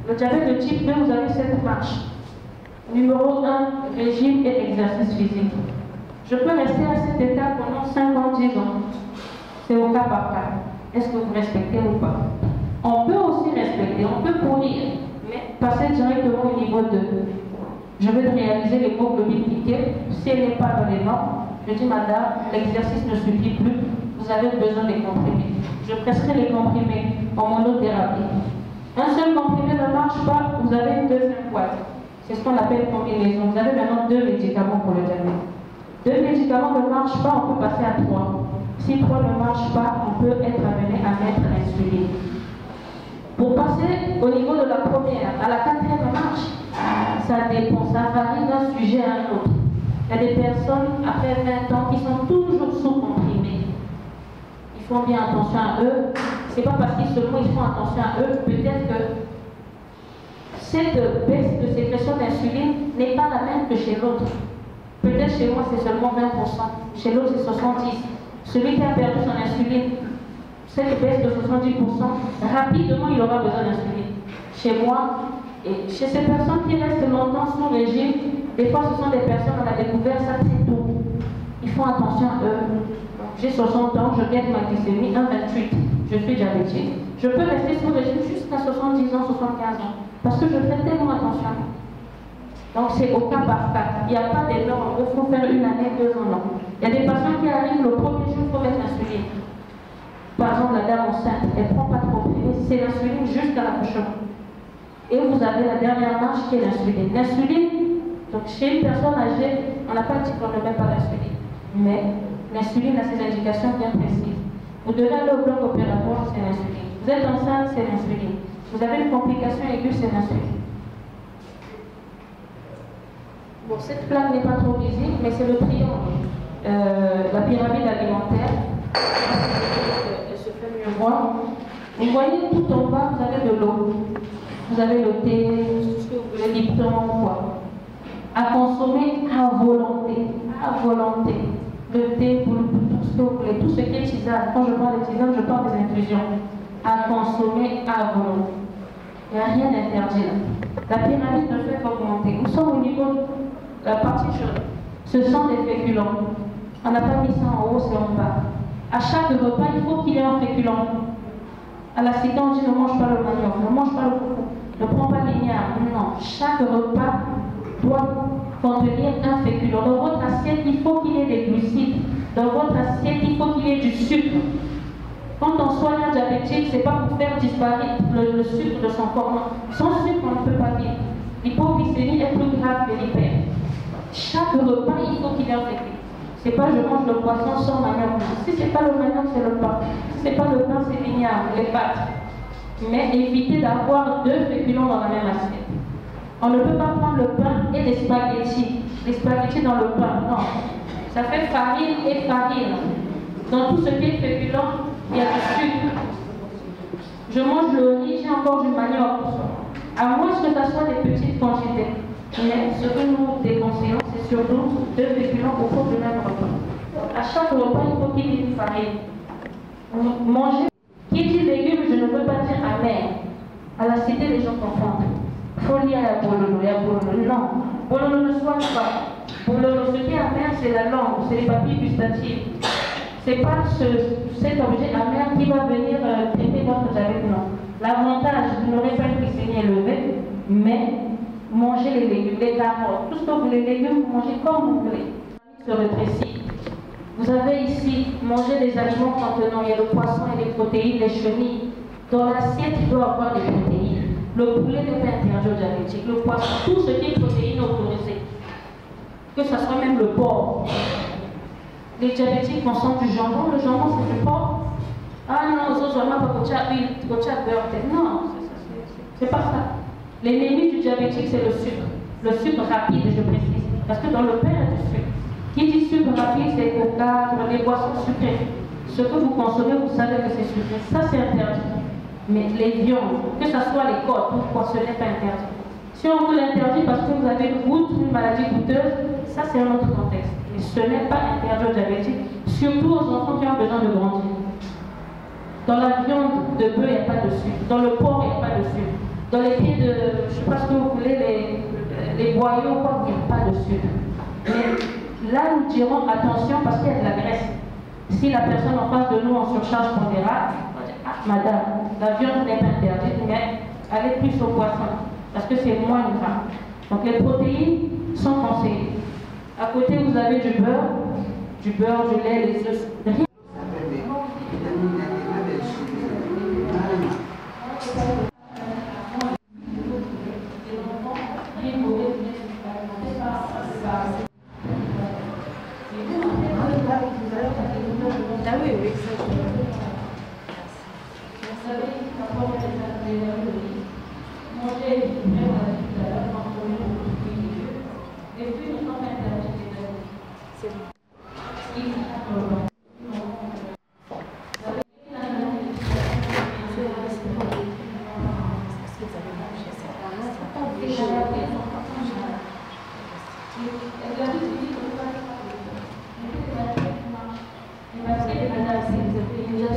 Le diabète de type 2, vous avez cette marche. Numéro 1, régime et exercice physique. Je peux rester à cet état pendant 5 ans, 10 ans. C'est au cas par cas. Est-ce que vous respectez ou pas? On peut aussi respecter, on peut pourrir, mais passer directement au niveau 2. Je veux réaliser l'hémoglobine piquée. Si elle n'est pas dans les normes, je dis madame, l'exercice ne suffit plus, vous avez besoin des comprimés. Je prescris les comprimés en monothérapie. Un seul comprimé ne marche pas, vous avez une deuxième boîte. C'est ce qu'on appelle combinaison. Vous avez maintenant 2 médicaments pour le diabète. 2 médicaments ne marchent pas, on peut passer à 3. Si 3 ne marchent pas, on peut être amené à mettre l'insuline. Pour passer au niveau de la première, à la 4e marche, ça dépend, ça varie d'un sujet à un autre. Il y a des personnes, après 20 ans, qui sont toujours sous-comprimées. Ils font bien attention à eux. C'est pas parce qu'ils seulement ils font attention à eux, peut-être que cette baisse de sécrétion d'insuline n'est pas la même que chez l'autre. Peut-être chez moi c'est seulement 20%, chez l'autre c'est 70%. Celui qui a perdu son insuline, cette baisse de 70%, rapidement il aura besoin d'insuline. Chez moi, et chez ces personnes qui restent longtemps sous régime, des fois ce sont des personnes, on a découvert ça très tôt. Ils font attention à eux. J'ai 60 ans, je gagne ma glycémie 1,28. Je suis diabétique. Je peux rester sous régime jusqu'à 70 ans, 75 ans. Parce que je fais tellement attention. Donc c'est au cas par cas. Il n'y a pas des normes. Il faut faire 1 année, 2 ans, non. Il y a des patients qui arrivent le premier jour, il faut mettre l'insuline. Par exemple, la dame enceinte, elle ne prend pas de comprimés, c'est l'insuline jusqu'à l'accouchement. Et vous avez la dernière marche qui est l'insuline. L'insuline, donc chez une personne âgée, on n'a pas dit qu'on ne met pas l'insuline. Mais l'insuline a ses indications bien précises. Vous devez aller au bloc opératoire, c'est l'insuline. Vous êtes enceinte, c'est l'insuline. Vous avez une complication aiguë, c'est l'insuline. Bon, cette plaque n'est pas trop visible, mais c'est le triangle, la pyramide alimentaire. Elle se fait mieux voir. Vous voyez tout en bas, vous avez de l'eau. Vous avez le thé, le lipton, quoi. À consommer à volonté. À volonté. Le thé, tout ce que vous voulez, tout ce qui est tisane. Quand je parle de tisane, je parle des infusions. À consommer à volonté. Il n'y a rien d'interdit là. La pyramide ne fait qu'augmenter. Nous sommes au niveau de la partie chaude. Ce sont des féculents. On n'a pas mis ça en haut, c'est en bas. À chaque repas, il faut qu'il y ait un féculent. À la cité, on dit ne mange pas le manioc, ne mange pas le coco, ne prends pas l'igname. Non, chaque repas doit contenir un féculent. Dans votre assiette, il faut qu'il y ait des glucides. Dans votre assiette, il faut qu'il y ait du sucre. Quand on soigne un diabétique, ce n'est pas pour faire disparaître le sucre de son corps. Non. Sans sucre, on ne peut pas vivre. L'hypoglycémie est plus grave que l'hyper. Chaque repas, il faut qu'il y ait un féculent. Ce n'est pas je mange le poisson sans manioc. Si ce n'est pas le manioc, c'est le pain. Si ce n'est pas le pain, c'est l'igname, les pâtes. Mais évitez d'avoir deux féculents dans la même assiette. On ne peut pas prendre le pain et des spaghettis. Les spaghettis dans le pain, non. Ça fait farine et farine. Dans tout ce qui est féculent, il y a du sucre. Je mange le riz, j'ai encore du manioc. À moins que ça soit des petites quantités. Mais ce que nous déconseillons, c'est surtout deux féculents au cours du même repas. À chaque repas, il faut qu'il y ait une farine. Manger, qui dit légumes, je ne veux pas dire amer. À la cité, les gens confondent. Folie à bololo, il y a bololo. Non, bololo ne soigne pas. Bololo, ce qui est amer, c'est la langue, c'est les papilles gustatives. C'est pas cet objet amer qui va venir traiter votre diabète, non. L'avantage, vous n'aurez pas une glycémie élevée, mais mangez les légumes, les carottes, tout ce que vous voulez, les légumes, vous mangez comme vous voulez. Se rétrécit. Vous avez ici mangé des aliments contenant, il y a le poisson et les protéines, les chenilles. Dans l'assiette, il doit y avoir des protéines. Le poulet n'est pas interdit aux diabétiques. Le poisson, tout ce qui est protéines autorisées. Que ce soit même le porc. Les diabétiques consomment du jambon. Le jambon, c'est du porc. Ah non, aux autres, pas beurre. Non, c'est pas ça. L'ennemi du diabétique, c'est le sucre. Le sucre rapide, je précise. Parce que dans le pain, il y a du sucre. Qui dit sucre rapide, c'est coca, les boissons sucrées. Ce que vous consommez, vous savez que c'est sucré. Ça, c'est interdit. Mais les viandes, que ce soit les côtes, pourquoi ce n'est pas interdit. Si on vous l'interdit parce que vous avez une goutte, une maladie goûteuse, ça, c'est un autre contexte. Mais ce n'est pas interdit aux diabétiques, surtout aux enfants qui ont besoin de grandir. Dans la viande de bœuf, il n'y a pas de sucre. Dans le porc, il n'y a pas de sucre. Dans les pieds de, je ne sais pas ce que vous voulez, les boyaux, quoi, il n'y a pas de sucre. Mais là, nous dirons attention parce qu'il y a de la graisse. Si la personne en face de nous en surcharge pondérale, on va dire, ah, madame, la viande n'est pas interdite, mais allez plus au poisson, parce que c'est moins gras. Donc les protéines sont conseillées. À côté, vous avez du beurre, du lait, les œufs. Ah oui, oui, ça.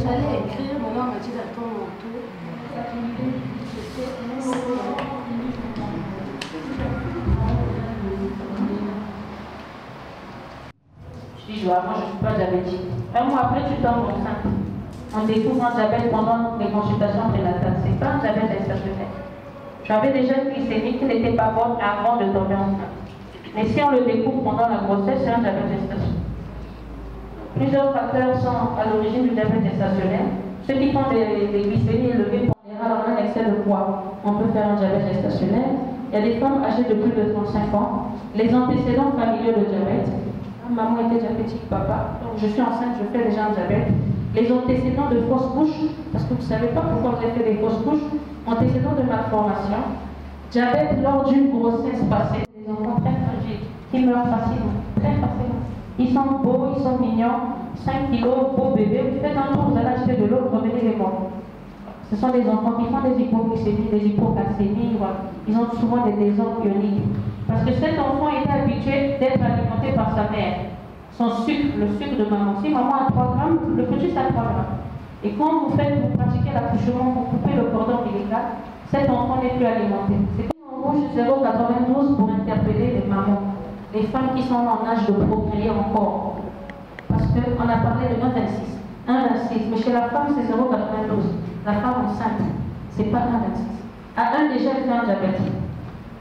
J'allais écrire, mais là on m'a dit d'attendre mon tour. Je dis, moi je ne suis pas diabétique. Un mois après, tu tombes enceinte. On découvre un diabète pendant les consultations prénatales. Ce n'est pas un diabète gestationnel. J'avais déjà une glycémie qui n'était pas bonne avant de tomber enceinte. Mais si on le découvre pendant la grossesse, c'est un diabète gestationnel. Plusieurs facteurs sont à l'origine du diabète gestationnel. Ceux qui font des glycémies élevées pondérales en un excès de poids, on peut faire un diabète gestationnel. Il y a des femmes âgées de plus de 35 ans, les antécédents familiaux de diabète. Maman était diabétique, papa, donc je suis enceinte, je fais déjà un diabète. Les antécédents de fausses couches, parce que vous ne savez pas pourquoi vous avez fait des fausses couches, antécédents de malformation, diabète lors d'une grossesse passée, des enfants très fragiles, qui meurent facilement, très facilement. Ils sont beaux, ils sont mignons, 5 kilos, beau bébé, vous faites un tour, vous allez acheter de l'eau, revenez les voir. Ce sont des enfants qui font des hypoglycémies, des hypocalcémies, voilà. Ils ont souvent des désordres ioniques. Parce que cet enfant est habitué d'être alimenté par sa mère. Son sucre, le sucre de maman. Si maman a 3 grammes, le petit a 3 grammes. Et quand vous pratiquez l'accouchement, vous coupez le cordon ombilical, cet enfant n'est plus alimenté. C'est en rouge 0,92 pour interpeller les mamans, les femmes qui sont en âge de procréer encore. Parce qu'on a parlé de 1,26. 1,26, mais chez la femme c'est 0,92. La femme enceinte, c'est pas 1,26. À 1 déjà, elle fait un diabète.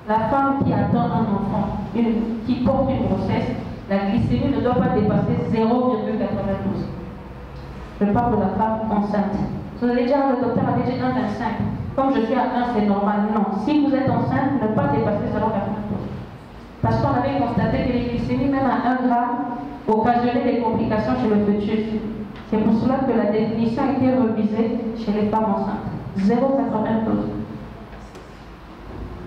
La femme qui attend un enfant, qui porte une grossesse, la glycémie ne doit pas dépasser 0,92. Je parle de la femme enceinte. Vous allez dire, le docteur avait dit 1,25. Comme je suis à 1, c'est normal. Non. Si vous êtes enceinte, ne pas dépasser 0,92. Parce qu'on avait constaté que les glycémies, même à 1 gramme, occasionnaient des complications chez le fœtus. C'est pour cela que la définition a été revisée chez les femmes enceintes. 0,92.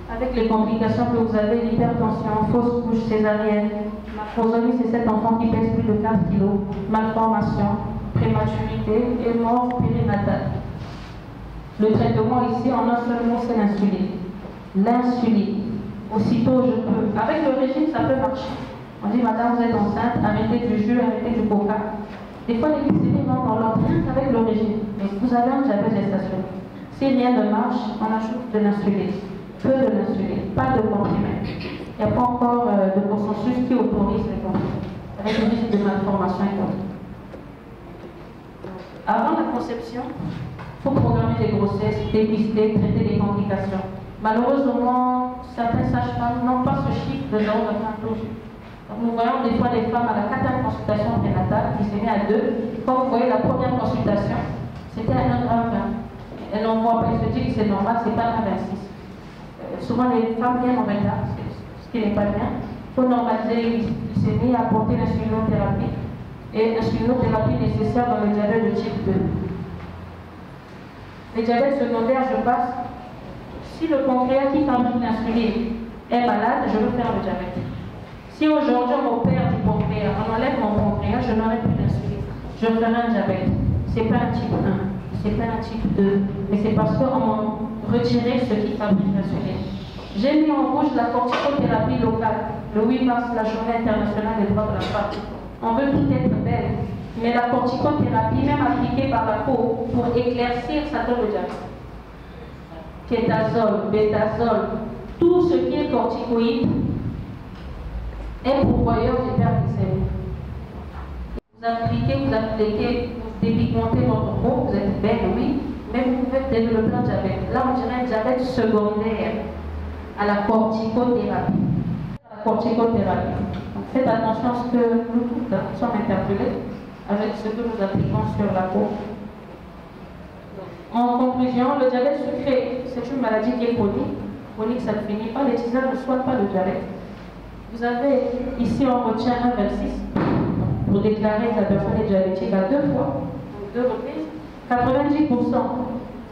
Avec les complications que vous avez, l'hypertension, fausse couche césarienne, macrosomie, c'est cet enfant qui pèse plus de 4 kg, malformation, prématurité et mort périnatale. Le traitement ici, en un seul mot, c'est l'insuline. L'insuline. Aussitôt je peux. Avec le régime, ça peut marcher. On dit, madame, vous êtes enceinte, arrêtez du jus, arrêtez du coca. Des fois, les glycémies vont dans l'ordre avec le régime. Mais vous avez un diabète gestationnel. Si rien ne marche, on ajoute de l'insuline. Peu de l'insuline, pas de comprimés. Il n'y a pas encore de consensus qui autorise les comprimés, avec le risque de malformation et tout. Avant la conception, il faut programmer des grossesses, dépister, traiter des complications. Malheureusement, certaines sages-femmes n'ont pas ce chiffre de 0,92. Nous voyons des fois des femmes à la 4e consultation prénatale qui s'est mise à 2. Comme vous voyez, la première consultation, c'était à 1,20 g. Elle n'en voit pas, elle se dit que c'est normal, c'est pas 1,26. Souvent les femmes viennent en retard, ce qui n'est pas bien. Il faut normaliser glycémie, apporter l'insulinothérapie et l'insulinothérapie nécessaire dans le diabète de type 2. Les diabètes secondaires, je passe. Si le pancréas qui fabrique l'insuline est malade, je veux faire le diabète. Si aujourd'hui on opère du pancréas, on enlève mon pancréas, je n'aurai plus d'insuline. Je ferai un diabète. Ce n'est pas un type 1, ce n'est pas un type 2, mais c'est parce qu'on m'a retiré ce qui fabrique l'insuline. J'ai mis en rouge la corticothérapie locale, le 8 mars, la journée internationale des droits de la femme. On veut tout être belle, mais la corticothérapie, même appliquée par la peau, pour éclaircir, ça donne le diabète. Kétasol, bétasol, tout ce qui est corticoïde est pourvoyeur d'hyperglycémie. Vous appliquez, vous dépigmentez votre peau, vous êtes belle, oui, mais vous pouvez développer un diabète. Là, on dirait un diabète secondaire à la corticothérapie. Donc, faites attention à ce que nous tous sommes interpellés avec ce que nous appliquons sur la peau. En conclusion, le diabète sucré, c'est une maladie qui est chronique. Chronique, ça ne finit pas. Les tisanes ne soignent pas le diabète. Vous avez, ici, on retient 1,26 pour déclarer que la personne est diabétique à 2 fois, 2 reprises. 90%,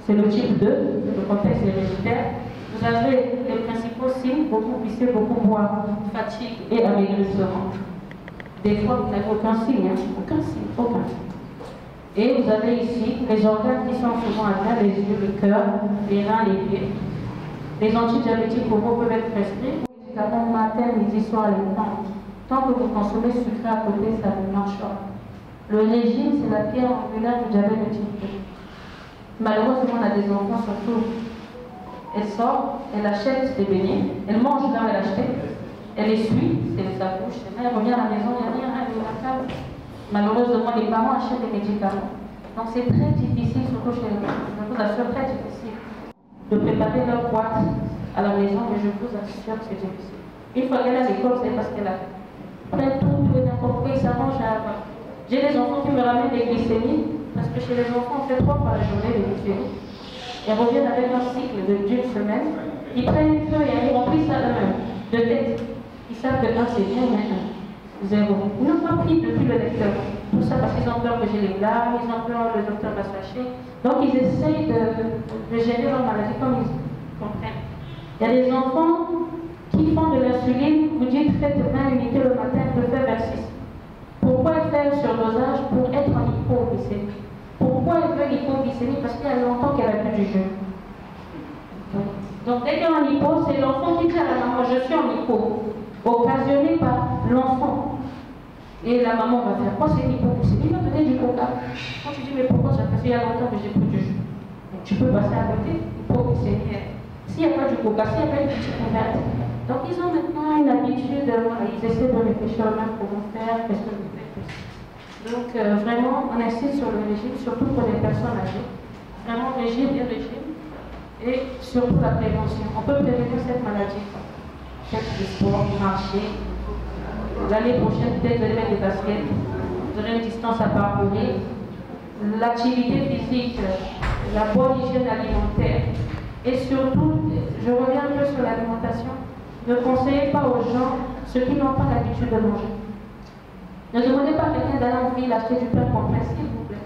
c'est le type 2, le contexte héréditaire. Vous avez les principaux signes, beaucoup pisser, beaucoup boire, fatigue et amaigrissement. Des fois, vous n'avez aucun signe, aucun signe, aucun signe. Et vous avez ici les organes qui sont souvent atteints, les yeux, le cœur, les reins, les pieds. Les antidiabétiques oraux peuvent être prescrits. Les médicaments matin, midi, soir, les temps. Tant que vous consommez sucré à côté, ça ne marche pas. Le régime, c'est la pierre angulaire du diabète de type 2. Malheureusement, on a des enfants surtout. Elle sort, elle achète des beignets, elle mange là où elle a acheté, elle essuie, c'est sa bouche, elle revient à la maison, il n'y a rien, elle est à la table. Malheureusement, les parents achètent des médicaments. Donc c'est très difficile, surtout chez les enfants. Je vous assure, très difficile de préparer leur boîte à la maison, mais je vous assure que c'est difficile. Une fois qu'elle est à l'école, c'est parce qu'elle a fait tout et n'importe quoi, et ça mange à... J'ai des enfants qui me ramènent des glycémies parce parce que chez les enfants, on fait 3 fois la journée de glycémie. Ils reviennent avec un cycle d'une semaine. Ils prennent une feuille et ils remplissent ça eux-mêmes, de tête. Ils savent que 1 c'est bien, mais 0. Ils n'ont pas pris depuis le lecteur. Tout ça parce qu'ils ont peur que j'ai les larmes, ils ont peur que le docteur va se fâcher. Donc ils essayent de gérer leur maladie comme ils comprennent. Il y a des enfants qui font de l'insuline, vous dites faites 20 unités le matin, je le fais 26. Pourquoi elle fait un surdosage? Pour être en hypoglycémie. Pourquoi elle fait l'hypoglycémie? Parce qu'il y a longtemps qu'elle a bu du jeu. Donc dès qu'elle est en hypo, c'est l'enfant qui dit à la maman, je suis en hypo, occasionné par l'enfant. Et la maman va faire quoi? C'est l'hypoglycémie, il va donner du coca. Quand tu dis mais pourquoi ça fait? Il y a longtemps que j'ai pris du jus. Donc tu peux passer à côté, hypoglycémie. S'il n'y a pas du coca, s'il n'y a pas une petite couverte. Donc ils ont maintenant une habitude, ils essaient de réfléchir même comment faire, qu'est-ce que vous faites. Donc vraiment, on insiste sur le régime, surtout pour les personnes âgées. Vraiment régime et régime. Et surtout la prévention. On peut prévenir cette maladie. Faites du sport, marcher. L'année prochaine, peut-être vous allez mettre des baskets. Vous aurez une distance à parcourir. L'activité physique, la bonne hygiène alimentaire. Et surtout, je reviens un peu sur l'alimentation. Ne conseillez pas aux gens ceux qui n'ont pas l'habitude de manger. Ne demandez pas à quelqu'un d'aller en ville acheter du pain complet, s'il vous plaît.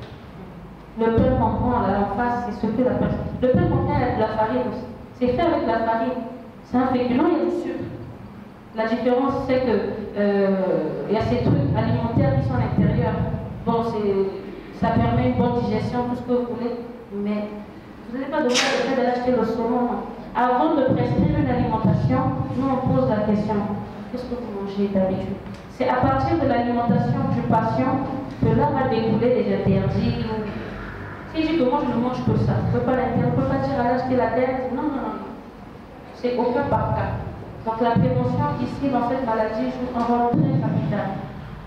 Le pain qu'on prend là en face, c'est ce que la personne. Le pain contient de la farine aussi. C'est fait avec de la farine. C'est un féculent, il y a du sucre. La différence, c'est que il y a ces trucs alimentaires qui sont à l'intérieur. Bon, ça permet une bonne digestion, tout ce que vous voulez, mais vous n'allez pas demander à quelqu'un d'aller acheter le saumon. Avant de prescrire une alimentation, nous on pose la question, qu'est-ce que vous mangez d'habitude? C'est à partir de l'alimentation du patient que là va découler des interdits. Si je dis que moi je ne mange que ça, je ne peux pas l'interdire, je ne peux pas dire à l'acheter la tête. Non, non, non. C'est au cas par cas. Donc la prévention ici dans cette maladie joue un rôle très capital.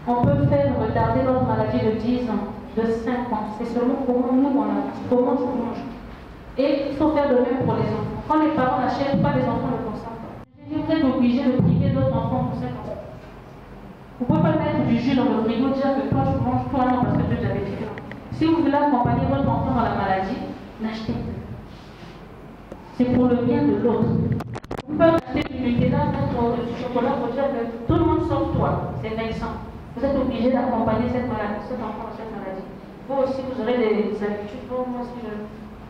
On peut faire retarder notre maladie de 10 ans, de 5 ans. C'est selon comment nous on a, comment je mange. Et il faut faire le même pour les enfants. Quand les parents n'achètent pas, les enfants ne consomment pas. Vous êtes obligé de priver d'autres enfants pour 5 ans. Vous ne pouvez pas mettre du jus dans le frigo, dire que toi tu manges, toi non, parce que tu es diabétique. Si vous voulez accompagner votre enfant dans la maladie, n'achetez plus. C'est pour le bien de l'autre. Vous pouvez acheter du Nutella, mettre du chocolat pour dire que tout le monde sauf toi. C'est vexant. Vous êtes obligé d'accompagner cet enfant dans cette maladie. Vous aussi, vous aurez des habitudes. Moi,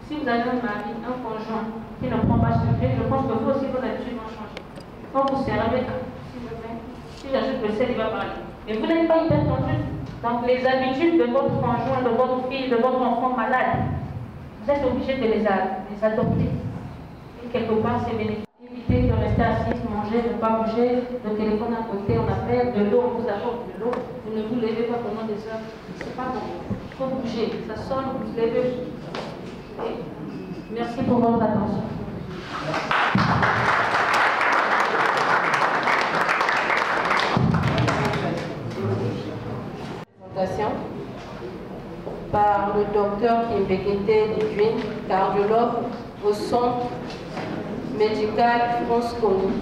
si vous avez un mari, un conjoint qui ne prend pas ce sucré, je pense que vous aussi, vos habitudes vont changer. Quand vous servez, si j'ajoute le sel, il va parler. Mais vous n'êtes pas hypertendu. Donc les habitudes de votre conjoint, de votre fille, de votre enfant malade, vous êtes obligé de les adopter. Et quelque part, c'est bénéfique. Évitez de rester assis, manger, ne pas bouger, le téléphone à côté, on appelle, de l'eau, on vous apporte de l'eau, vous ne vous levez pas pendant des heures. C'est pas bon. Il faut bouger. Ça sonne, vous vous levez. Et merci pour votre attention. Par le docteur Kimbekete Lidwin, cardiologue au centre médical France Connu.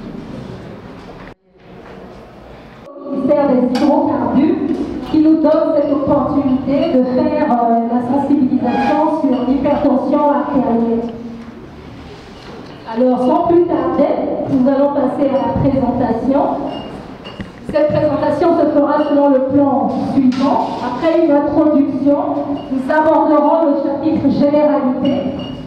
Le ministère des hydrocarbures qui nous donne cette opportunité de faire la sensibilisation sur l'hypertension artérielle. Alors sans plus tarder, nous allons passer à la présentation. Cette présentation se fera selon le plan suivant. Après une introduction, nous aborderons le chapitre généralité.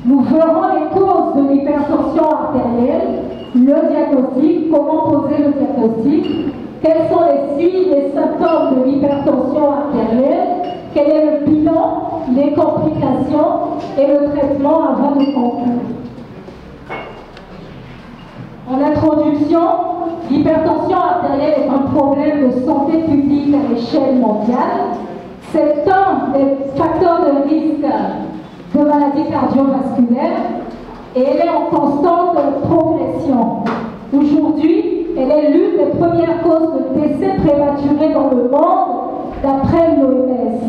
Nous verrons les causes de l'hypertension artérielle, le diagnostic, comment poser le diagnostic, quels sont les signes et symptômes de l'hypertension artérielle, quel est le bilan, les complications et le traitement avant de conclure. En introduction, l'hypertension artérielle est un problème de santé publique à l'échelle mondiale. C'est un des facteurs de risque de maladies cardiovasculaires et elle est en constante progression. Aujourd'hui, elle est l'une des premières causes de décès prématurés dans le monde, d'après l'OMS.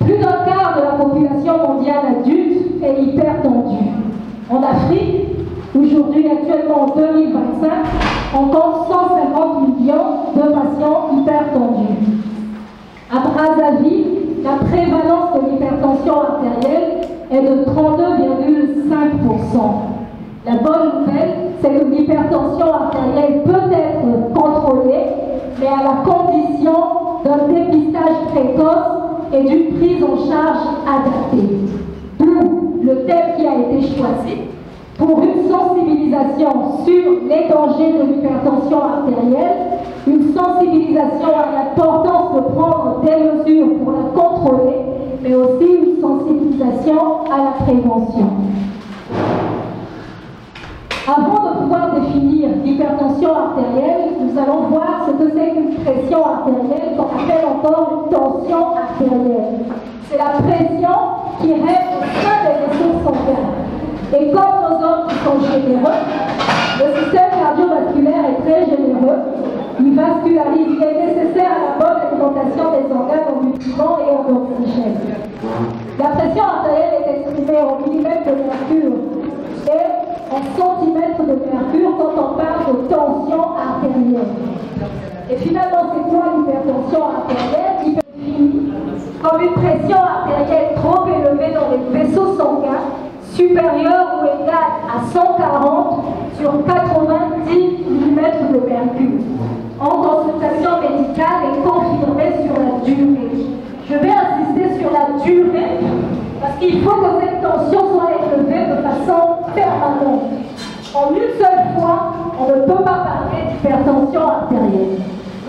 Plus d'un quart de la population mondiale adulte est hypertendue. En Afrique, aujourd'hui, actuellement en 2025, on compte 150 millions de patients hypertendus. À Brazzaville, la prévalence de l'hypertension est de 32,5%. La bonne nouvelle, c'est que l'hypertension artérielle peut être contrôlée, mais à la condition d'un dépistage précoce et d'une prise en charge adaptée. D'où le thème qui a été choisi pour une sensibilisation sur les dangers de l'hypertension artérielle, une sensibilisation à l'importance de prendre des mesures pour la contrôler, mais aussi une sensibilisation à la prévention. Avant de pouvoir définir l'hypertension artérielle, nous allons voir ce que c'est qu'une pression artérielle, qu'on appelle encore une tension artérielle. C'est la pression qui reste au sein des vaisseaux sanguins. Et comme nos hommes qui sont généreux, le système cardiovasculaire est très généreux. Il vascularise, il est nécessaire à la bonne alimentation des organes en nutriments et en oxygène. La pression artérielle est exprimée en millimètres de mercure et en centimètres de mercure quand on parle de tension artérielle. Et finalement, c'est quoi l'hypertension artérielle? Comme une pression artérielle trop élevée dans les vaisseaux sanguins, supérieure ou égale à 140 sur 90 mm de mercure. En consultation médicale et confirmée sur la durée. Je vais insister sur la durée parce qu'il faut que cette tension soit élevée de façon permanente. En une seule fois, on ne peut pas parler d'hypertension artérielle.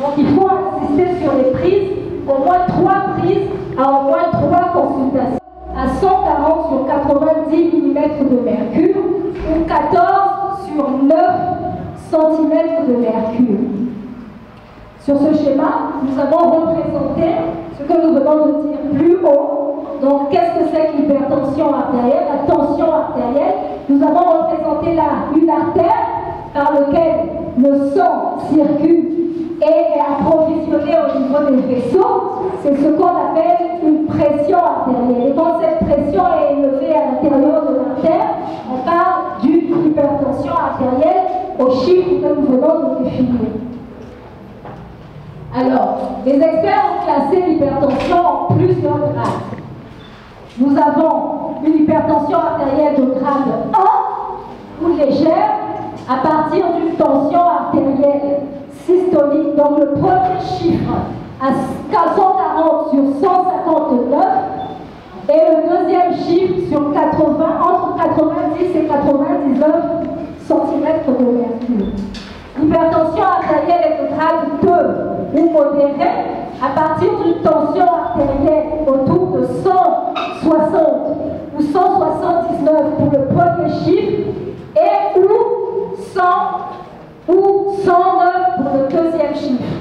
Donc il faut insister sur les prises, au moins 3 prises à au moins 3 consultations. À 140 sur 90 mm de mercure ou 14 sur 9 cm de mercure. Sur ce schéma, nous avons représenté ce que nous venons de dire plus haut. Donc, qu'est-ce que c'est que l'hypertension artérielle? La tension artérielle. Nous avons représenté là une artère par laquelle le sang circule et est approvisionné au niveau des vaisseaux. C'est ce qu'on appelle une pression artérielle. Et quand cette pression est élevée à l'intérieur de l'artère, on parle d'une hypertension artérielle au chiffre que nous venons de définir. Alors, les experts ont classé l'hypertension en plusieurs grades. Nous avons une hypertension artérielle de grade 1 ou légère à partir d'une tension artérielle systolique. Donc le premier chiffre à 140 sur 159 et le deuxième chiffre sur 80, entre 90 et 99 cm de mercure. L'hypertension artérielle est de grade 2 ou modérée à partir d'une tension artérielle autour de 160 ou 179 pour le premier chiffre et ou 100 ou 109 pour le deuxième chiffre.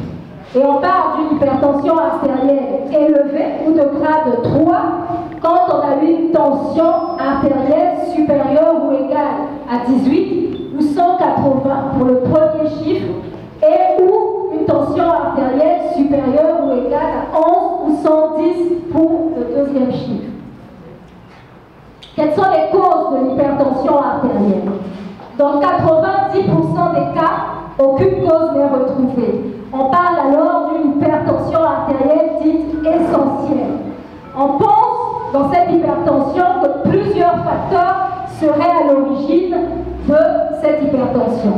Et on parle d'une hypertension artérielle élevée ou de grade 3 quand on a une tension artérielle supérieure ou égale à 18 ou 180 pour le premier chiffre et ou une tension artérielle supérieure ou égale à 11 ou 110 pour le deuxième chiffre. Quelles sont les causes de l'hypertension artérielle? Dans 90% des cas, aucune cause n'est retrouvée. On parle alors d'une hypertension artérielle dite essentielle. On pense dans cette hypertension que plusieurs facteurs seraient à l'origine de cette hypertension.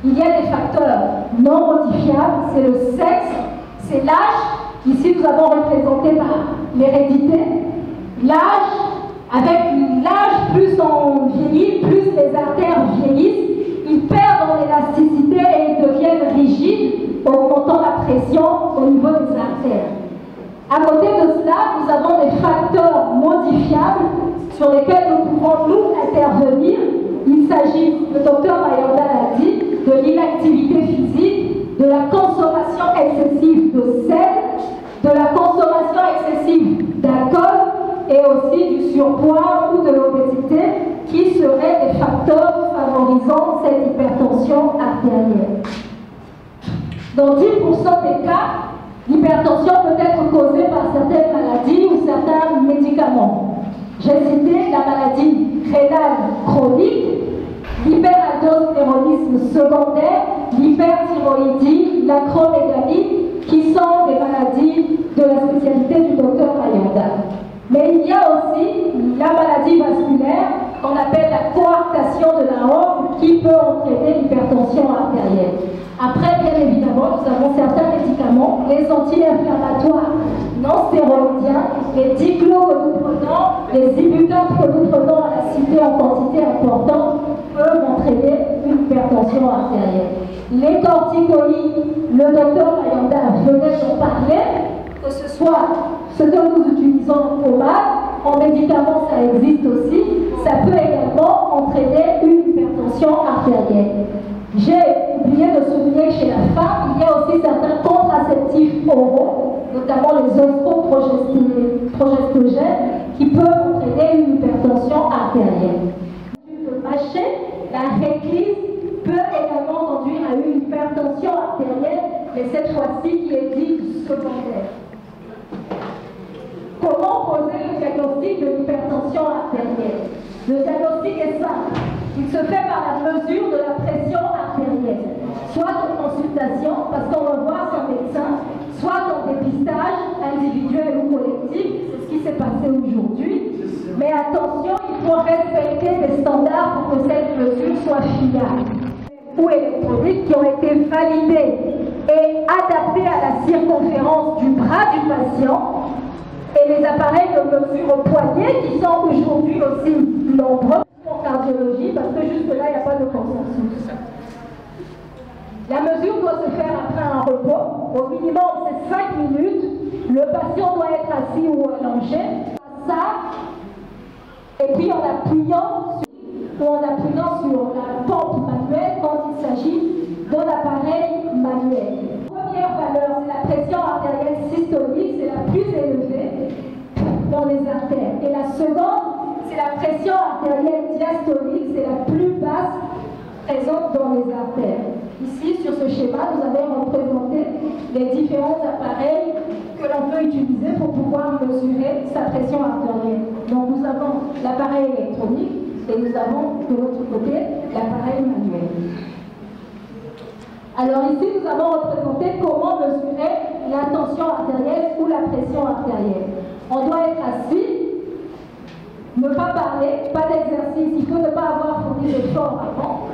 Il y a des facteurs non modifiables, c'est le sexe, c'est l'âge. Ici, nous avons représenté par l'hérédité. L'âge, avec l'âge, plus on vieillit, plus les artères vieillissent, ils perdent en élasticité et ils deviennent rigides, augmentant la pression au niveau des artères. À côté de cela, nous avons des facteurs modifiables sur lesquels nous pouvons nous intervenir. Il s'agit, le docteur Mayanda l'a dit, de l'inactivité physique, de la consommation excessive de sel, de la consommation excessive d'alcool et aussi du surpoids ou de l'obésité qui seraient des facteurs favorisant cette hypertension artérielle. Dans 10% des cas, l'hypertension peut être causée par certaines maladies ou certains médicaments. J'ai cité la maladie rénale chronique, l'hyperaldostéronisme secondaire, l'hyperthyroïdie, l'acromégalie, qui sont des maladies de la spécialité du docteur Mayanda. Mais il y a aussi la maladie vasculaire qu'on appelle la coarctation de la aorte qui peut entraîner l'hypertension artérielle. Après, bien évidemment, nous avons certains médicaments, les anti-inflammatoires non stéroïdiens, les diclos que nous prenons, les ibuprofen que nous prenons à la cité en quantité importante, peuvent entraîner une hypertension artérielle. Les corticoïdes, le docteur Mayanda venait d'en parler, que ce soit ce que nous utilisons en pommade, en médicaments ça existe aussi, ça peut également entraîner une hypertension artérielle. J'ai oublié de souligner que chez la femme, il y a aussi certains contraceptifs oraux, notamment les oestroprogestogènes, qui peuvent entraîner une hypertension artérielle. Le mâcher, la réclise, peut également conduire à une hypertension artérielle, mais cette fois-ci qui est dite secondaire. Comment poser le diagnostic de l'hypertension artérielle? Le diagnostic est simple. Il se fait par la mesure de la pression artérielle, soit en consultation, parce qu'on va voir son médecin, soit en dépistage individuel ou collectif, c'est ce qui s'est passé aujourd'hui. Mais attention, il faut respecter les standards pour que cette mesure soit fiable. Ou électroniques qui ont été validés et adaptés à la circonférence du bras du patient, et les appareils de mesure au poignet qui sont aujourd'hui aussi nombreux en cardiologie, parce que jusque-là, il n'y a pas de consensus. La mesure doit se faire après un repos. Au minimum, c'est 5 minutes. Le patient doit être assis ou allongé. Ça, et puis en appuyant sur la pompe manuelle quand il s'agit d'un appareil manuel. La première valeur, c'est la pression artérielle systolique, c'est la plus élevée dans les artères. Et la seconde, c'est la pression artérielle diastolique, c'est la plus basse présente dans les artères. Ici, sur ce schéma, nous avons représenté les différents appareils que l'on peut utiliser pour pouvoir mesurer sa pression artérielle. Donc nous avons l'appareil électronique et nous avons de l'autre côté l'appareil manuel. Alors ici, nous avons représenté comment mesurer la tension artérielle ou la pression artérielle. On doit être assis, ne pas parler, pas d'exercice, il faut ne pas avoir fourni d'effort avant.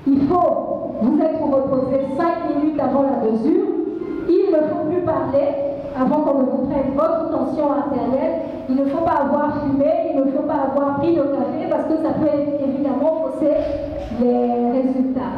Il faut vous être reposé 5 minutes avant la mesure. Il ne faut plus parler avant qu'on ne vous prenne votre tension artérielle. Il ne faut pas avoir fumé, il ne faut pas avoir pris de café parce que ça peut évidemment fausser les résultats.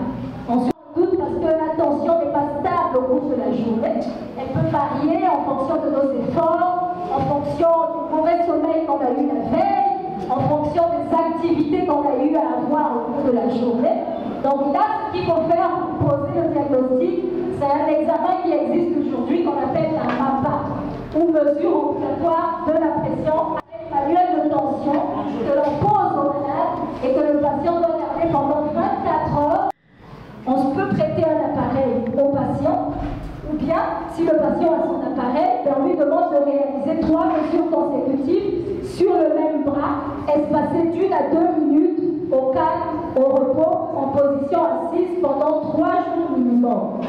Ensuite, doute parce que la tension n'est pas stable au cours de la journée. Elle peut varier en fonction de nos efforts, en fonction du mauvais sommeil qu'on a eu la veille, en fonction des activités qu'on a eu à avoir au cours de la journée. Donc là, ce qu'il faut faire pour poser le diagnostic, c'est un examen qui existe aujourd'hui qu'on appelle un MAPA, ou mesure ambulatoire de la pression manuelle de tension, que l'on pose au malade et que le patient doit garder pendant 24 heures. On peut prêter un appareil au patient, ou bien, si le patient a son appareil, on lui demande de réaliser 3 mesures consécutives sur le même bras, espacées d'1 à 2 minutes, au calme, au repos, en position assise pendant 3 jours minimum.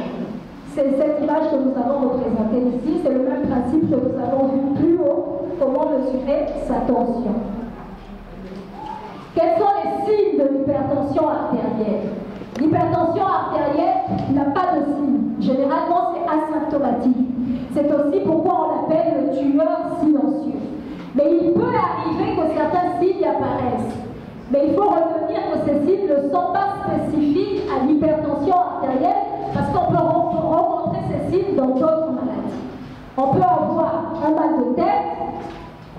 C'est cette image que nous avons représentée ici, c'est le même principe que nous avons vu plus haut, comment mesurer sa tension. Quels sont les signes de l'hypertension artérielle? L'hypertension artérielle n'a pas de signes. Généralement, c'est asymptomatique. C'est aussi pourquoi on l'appelle le tueur silencieux. Mais il peut arriver que certains signes apparaissent. Mais il faut retenir que ces signes ne sont pas spécifiques à l'hypertension artérielle parce qu'on peut rencontrer ces signes dans d'autres maladies. On peut avoir un mal de tête,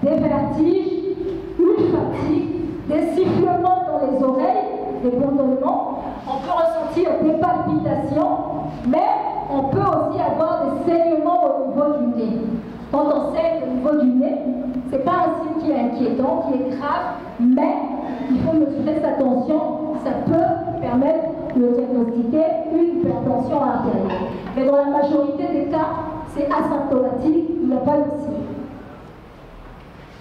des vertiges, une fatigue, des sifflements dans les oreilles, des bourdonnements. On peut ressentir des palpitations, mais on peut aussi avoir des saignements au niveau du nez. Quand on saigne au niveau du nez, ce n'est pas un signe qui est inquiétant, qui est grave, mais il faut mesurer sa tension. Ça peut permettre de diagnostiquer une hypertension artérielle. Mais dans la majorité des cas, c'est asymptomatique, il n'y a pas de signe.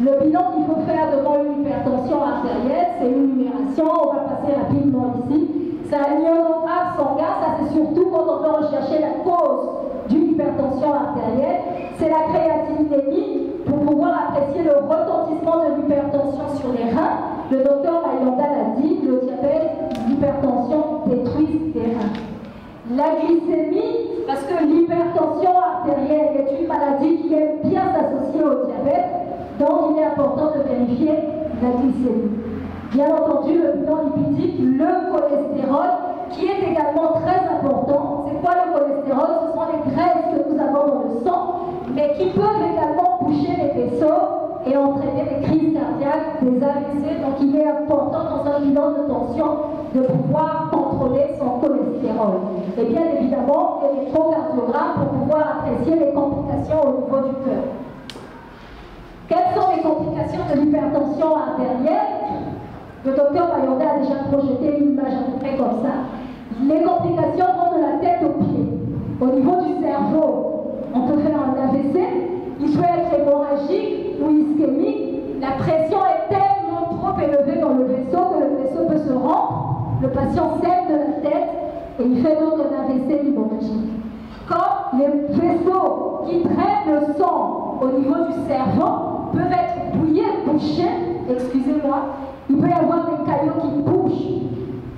Le bilan qu'il faut faire devant une hypertension artérielle, c'est une numération. On va passer rapidement ici. C'est un ionographe sanguin, ça c'est surtout quand on veut rechercher la cause d'une hypertension artérielle. C'est la créatinémie pour pouvoir apprécier le retentissement ralentissements de l'hypertension sur les reins. Le docteur Mayanda l'a dit, le diabète, l'hypertension détruisent les reins. La glycémie, parce que l'hypertension artérielle est une maladie qui est bien associée au diabète, donc il est important de vérifier la glycémie. Bien entendu, le bilan lipidique, le cholestérol, qui est également très important. C'est quoi le cholestérol? Ce sont les graisses que nous avons dans le sang, mais qui peuvent également boucher les vaisseaux et entraîner des crises cardiaques, des AVC. Donc il est important dans un bilan de tension de pouvoir contrôler son cholestérol. Et bien évidemment, l'électrocardiogramme pour pouvoir apprécier les complications au niveau du cœur. Quelles sont les complications de l'hypertension artérielle? Le docteur Mayanda a déjà projeté une image à peu près comme ça. Les complications vont de la tête aux pieds. Au niveau du cerveau, on peut faire un AVC, il peut être hémorragique ou ischémique. La pression est tellement trop élevée dans le vaisseau que le vaisseau peut se rompre. Le patient saigne de la tête et il fait donc un AVC hémorragique. Comme les vaisseaux qui traînent le sang au niveau du cerveau peuvent être bouchés, excusez-moi, il peut y avoir des caillots qui bouchent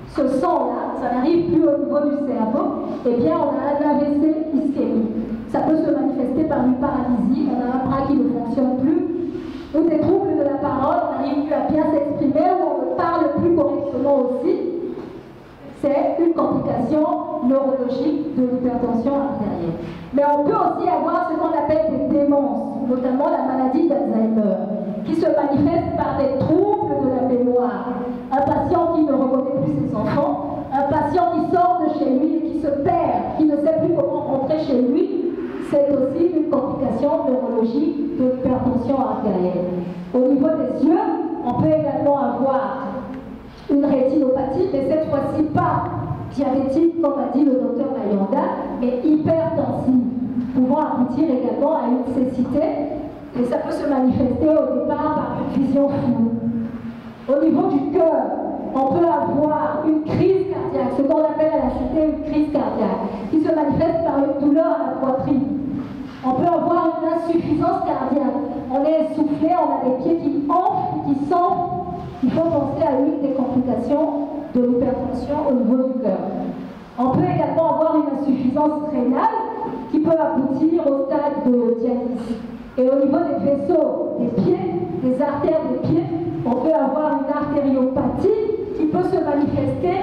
ce sang-là, ça n'arrive plus au niveau du cerveau, eh bien on a un AVC ischémique. Ça peut se manifester par une paralysie, on a un bras qui ne fonctionne plus, ou des troubles de la parole, on n'arrive plus à bien s'exprimer, ou on ne parle plus correctement aussi. C'est une complication neurologique de l'hypertension artérielle. Mais on peut aussi avoir ce qu'on appelle des démences, notamment la maladie d'Alzheimer, qui se manifeste par des troubles de la mémoire. Un patient qui ne reconnaît plus ses enfants, un patient qui sort de chez lui et qui se perd, qui ne sait plus comment rentrer chez lui, c'est aussi une complication neurologique de l'hypertension artérielle. Au niveau des yeux, on peut également avoir une rétinopathie, mais cette fois-ci pas diabétique, comme a dit le docteur Mayanda, mais hypertensive, pouvant aboutir également à une cécité, et ça peut se manifester au départ par une vision floue. Au niveau du cœur, on peut avoir une crise cardiaque, ce qu'on appelle à la cité une crise cardiaque, qui se manifeste par une douleur à la poitrine. On peut avoir une insuffisance cardiaque. On est essoufflé, on a des pieds qui enflent, qui s'enflent. Il faut penser à une des complications de l'hypertension au niveau du cœur. On peut également avoir une insuffisance rénale qui peut aboutir au stade de dialyse. Et au niveau des vaisseaux des pieds, des artères des pieds, on peut avoir une artériopathie qui peut se manifester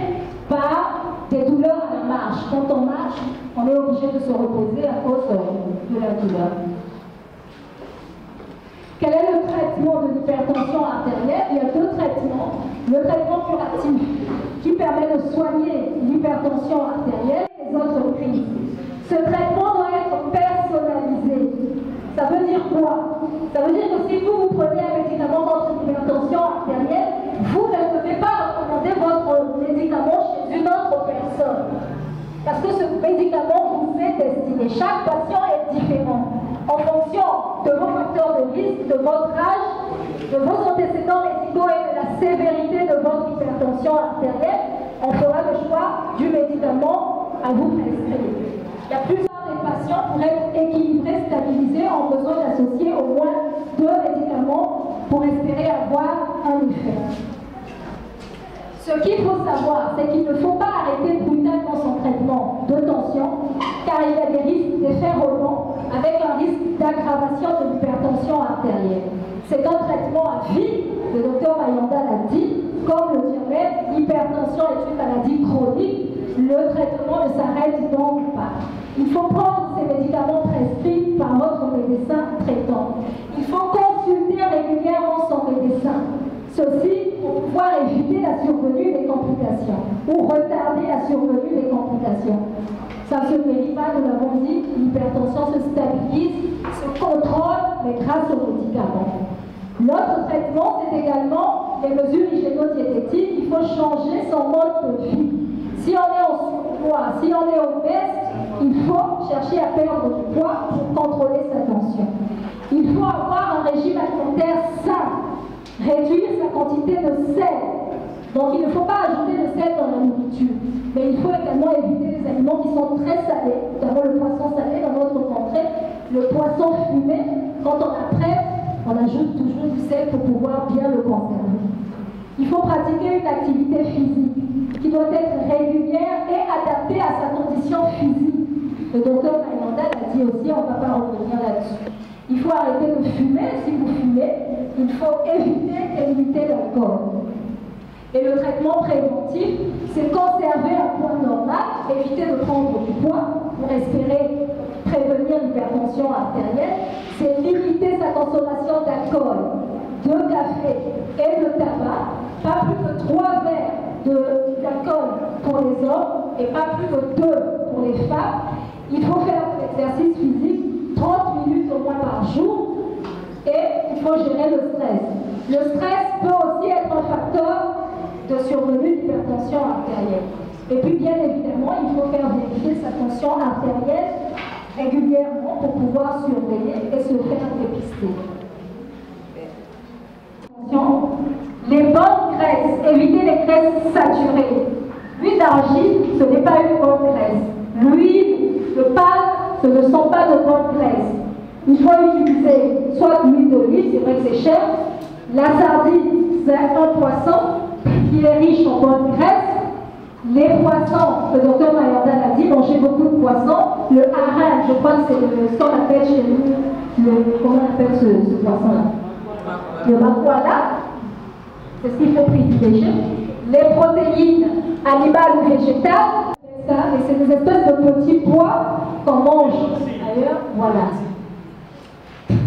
par des douleurs à la marche. Quand on marche, on est obligé de se reposer à cause de la douleur. Quel est le traitement de l'hypertension artérielle? Il y a deux traitements. Le traitement curatif qui permet de soigner l'hypertension artérielle et les autres crises. Ce traitement doit être personnalisé. Ça veut dire quoi? Ça veut dire que si vous prenez un médicament contre l'hypertension artérielle, vous ne devez pas recommander votre médicament chez une autre personne. Parce que ce médicament vous est destiné. Chaque patient est différent. En fonction de vos facteurs de risque, de votre âge, de vos antécédents médicaux et de la sévérité de votre hypertension artérielle, on fera le choix du médicament à vous prescrire. Il y a plusieurs des patients pour être équilibrés, stabilisés, ont besoin d'associer au moins 2 médicaments pour espérer avoir un effet. Ce qu'il faut savoir, c'est qu'il ne faut pas arrêter brutalement son traitement de tension, car il y a des risques d'effet rebond avec un risque d'aggravation de l'hypertension artérielle. C'est un traitement à vie, le docteur Mayanda l'a dit, comme le diabète, l'hypertension est une maladie chronique, le traitement ne s'arrête donc pas. Il faut prendre ces médicaments prescrits par votre médecin traitant. Il faut consulter régulièrement son médecin. Ceci pour pouvoir éviter la survenue des complications ou retarder la survenue des complications. Ça ne se mérite pas, nous l'avons dit, l'hypertension se stabilise, se contrôle, mais grâce aux médicaments. L'autre traitement, c'est également les mesures hygiéno-diététiques. Il faut changer son mode de vie. Si on est en surpoids, si on est obèse, il faut chercher à perdre du poids pour contrôler sa tension. Il faut avoir un régime alimentaire sain. Réduire sa quantité de sel. Donc il ne faut pas ajouter de sel dans la nourriture. Mais il faut également éviter les aliments qui sont très salés, notamment le poisson salé dans notre contrée, le poisson fumé. Quand on apprête, On ajoute toujours du sel pour pouvoir bien le conserver. Il faut pratiquer une activité physique qui doit être régulière et adaptée à sa condition physique. Le docteur Mayanda l'a dit aussi, on ne va pas revenir là-dessus. Il faut arrêter de fumer. Si vous fumez, il faut éviter et limiter l'alcool. Et le traitement préventif, c'est conserver un poids normal, éviter de prendre du poids pour espérer prévenir l'hypertension artérielle, c'est limiter sa consommation d'alcool, de café et de tabac, pas plus de 3 verres d'alcool pour les hommes et pas plus de 2 pour les femmes. Il faut faire de l'exercice physique 30 minutes au moins par jour et il faut gérer le stress. Le stress peut aussi être un facteur de survenue d'hypertension artérielle. Et puis bien évidemment, il faut faire vérifier sa tension artérielle régulièrement pour pouvoir surveiller et se faire dépister. Attention, les bonnes graisses, éviter les graisses saturées. L'huile d'argile, ce n'est pas une bonne graisse. L'huile de palme, ce ne sont pas de bonnes graisses. Il faut utiliser soit l'huile d'olive, c'est vrai que c'est cher. La sardine, c'est un poisson qui est riche en bonnes graisses. Les poissons, le docteur Mayanda l'a dit, mangez beaucoup de poissons. Le hareng, je crois que c'est ce qu'on appelle chez nous, comment on appelle ce poisson-là? Le makwala, c'est ce qu'il faut privilégier. Les protéines animales ou végétales, et c'est des espèces de petits pois qu'on mange ailleurs, voilà.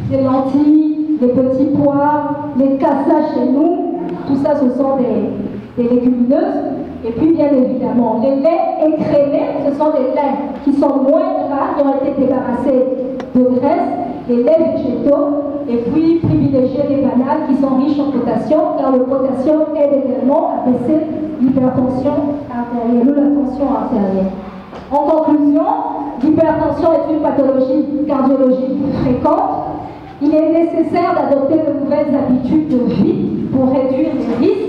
Les lentilles, les petits pois, les cassas chez nous, tout ça ce sont des légumineuses. Et puis bien évidemment, les laits écrémés, ce sont des laits qui sont moins gras, qui ont été débarrassés de graisse, les laits végétaux, et puis privilégier les bananes qui sont riches en potassium, car le potassium aide également à baisser l'hypertension artérielle ou la tension artérielle. En conclusion, l'hypertension est une pathologie cardiologique fréquente. Il est nécessaire d'adopter de nouvelles habitudes de vie pour réduire les risques.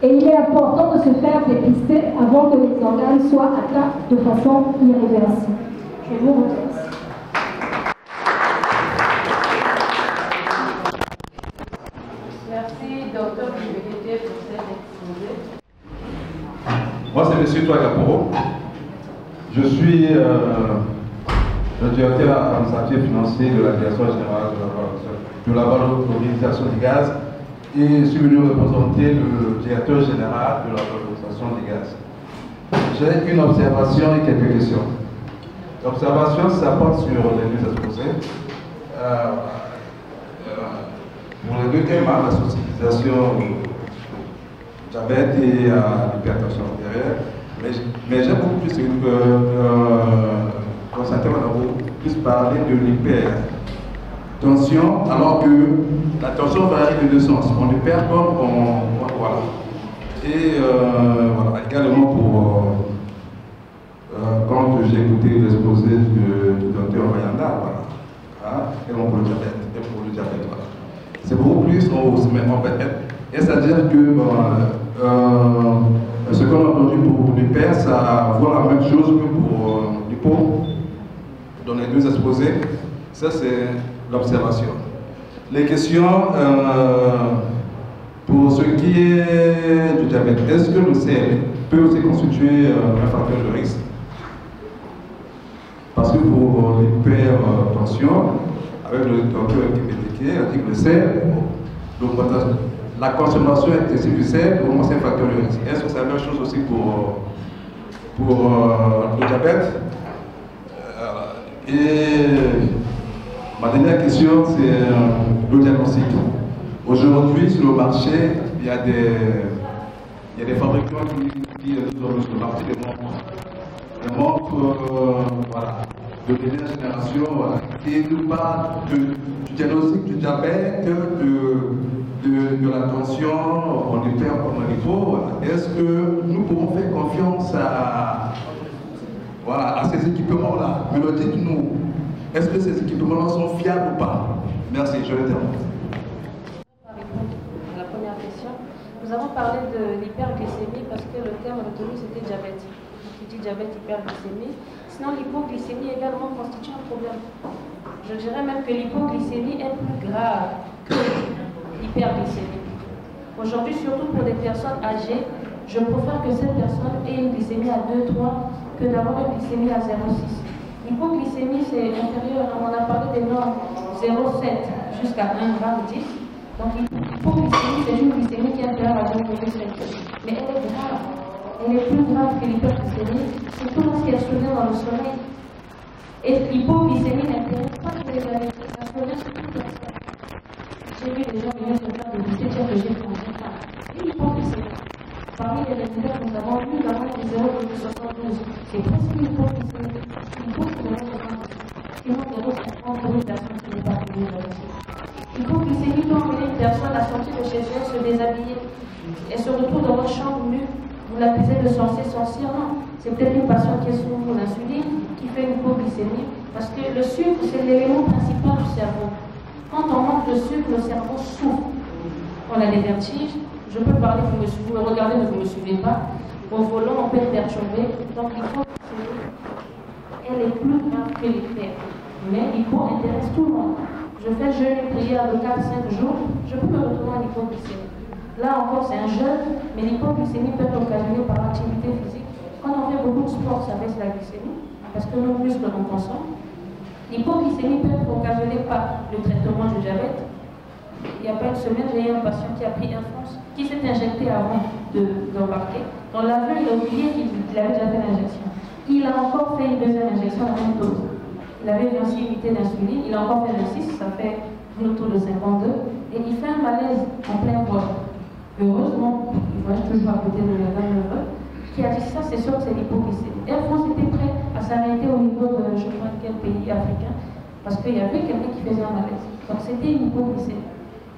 Et il est important de se faire dépister avant que les organes soient atteints de façon irréversible. Je vous remercie. Merci, docteur Kibekété, pour cette exposé. Moi, c'est M. Touagaporo. Je suis le directeur administratif financier de la direction générale de la valorisation du gaz. Et je suis venu représenter le directeur général de la valorisation des gaz. J'ai une observation et quelques questions. L'observation, ça porte sur les deux exposés. Pour les deux thèmes, la sensibilisation au diabète et à l'hypertension artérielle. Mais j'ai beaucoup plus concentré plus parler de l'hypertension, alors que la tension varie de deux sens. On le perd comme on voilà. Et voilà, également pour quand j'ai écouté l'exposé du docteur Mayanda, voilà, hein, également pour le diabète, voilà. C'est beaucoup plus, et c'est-à-dire que ce qu'on a entendu pour l'hyper, ça vaut la même chose que pour l'hypo, dans les deux exposés. Ça, c'est l'observation. Les questions pour ce qui est du diabète, est-ce que le sel peut aussi constituer un facteur de risque? Parce que pour l'hypertension, avec le docteur Kibekété, a dit que le sel, la consommation excessive du sel, pour moi, c'est un facteur de risque. Est-ce que c'est la même chose aussi pour le diabète? Et ma dernière question, c'est le diagnostic. Aujourd'hui, sur le marché, il y a des fabricants qui nous ont sur le marché des montres voilà, de dernière génération qui nous parlent du diagnostic du diabète, de la tension, on est fait comme il faut. Est-ce que nous pouvons faire confiance à ces équipements-là? Mais dites-nous, est-ce que ces équipements-là sont fiables ou pas? Merci, je vais terminer. La première question, nous avons parlé de l'hyperglycémie parce que le terme retenu c'était diabète. Donc il dit diabète, hyperglycémie. Sinon l'hypoglycémie également constitue un problème. Je dirais même que l'hypoglycémie est plus grave que l'hyperglycémie. Aujourd'hui, surtout pour des personnes âgées, je préfère que cette personne ait une glycémie à 2,3 que d'avoir une glycémie à 0,6. L'hypoglycémie, c'est inférieur, on a parlé des normes 0,7 jusqu'à 1,10 g. Donc l'hypoglycémie, c'est une glycémie qui est inférieure à 0,7. Mais elle est grave. Elle est plus grave que l'hyperglycémie, surtout lorsqu'elle survient dans le sommeil. Et l'hypoglycémie n'intéresse pas que les allergiques, ça survient surtout dans le sommeil. J'ai vu des gens venir se faire des lycées, dire que j'ai changé. Et l'hypoglycémie. Parmi les résultats que nous avons vus, nous avons des 0,72. C'est presque une hypoglycémie. Il faut que nous avons sinon 0,50 pour une personne qui n'est pas venue dans le lycée. L'hypoglycémie peut emmener une personne à sortir de chez elle, se déshabiller. Elle se retrouve dans votre chambre nue. Vous l'accusez de sorcier, non. C'est peut-être une patiente qui est sous l'insuline, qui fait une hypoglycémie. Parce que le sucre, c'est l'élément principal du cerveau. Quand on manque de sucre, le cerveau souffre. On a des vertiges. Je peux parler, vous me regardez, mais vous ne me suivez pas. Au volant, on peut être perturbé. Donc l'hypoglycémie, elle est plus grave que l'hyper. Mais l'hypo intéresse tout le monde. Je fais jeûne et prière de 4-5 jours, je peux me retrouver en hypoglycémie. Là encore, c'est un jeûne, mais l'hypoglycémie peut être occasionnée par l'activité physique. Quand on fait beaucoup de sport, ça baisse la glycémie, parce que nos muscles en consomment. L'hypoglycémie peut être occasionnée par le traitement du diabète. Il n'y a pas une semaine, j'ai eu un patient qui a pris un France, qui s'est injecté avant d'embarquer. Dans l'avion, il a oublié qu'il avait déjà fait l'injection. Il a encore fait une deuxième injection à la même dose. Il avait une unité d'insuline, il a encore fait le 6, ça fait une autour de 52, et il fait un malaise en plein vol. Heureusement, il voyage toujours à côté de la dame qui a dit ça, c'est sûr que c'est l'hypoglycémie. Air France était prêt à s'arrêter au niveau de je ne sais pas quel pays africain, parce qu'il y avait quelqu'un qui faisait un malaise. Donc c'était une hypoglycémie.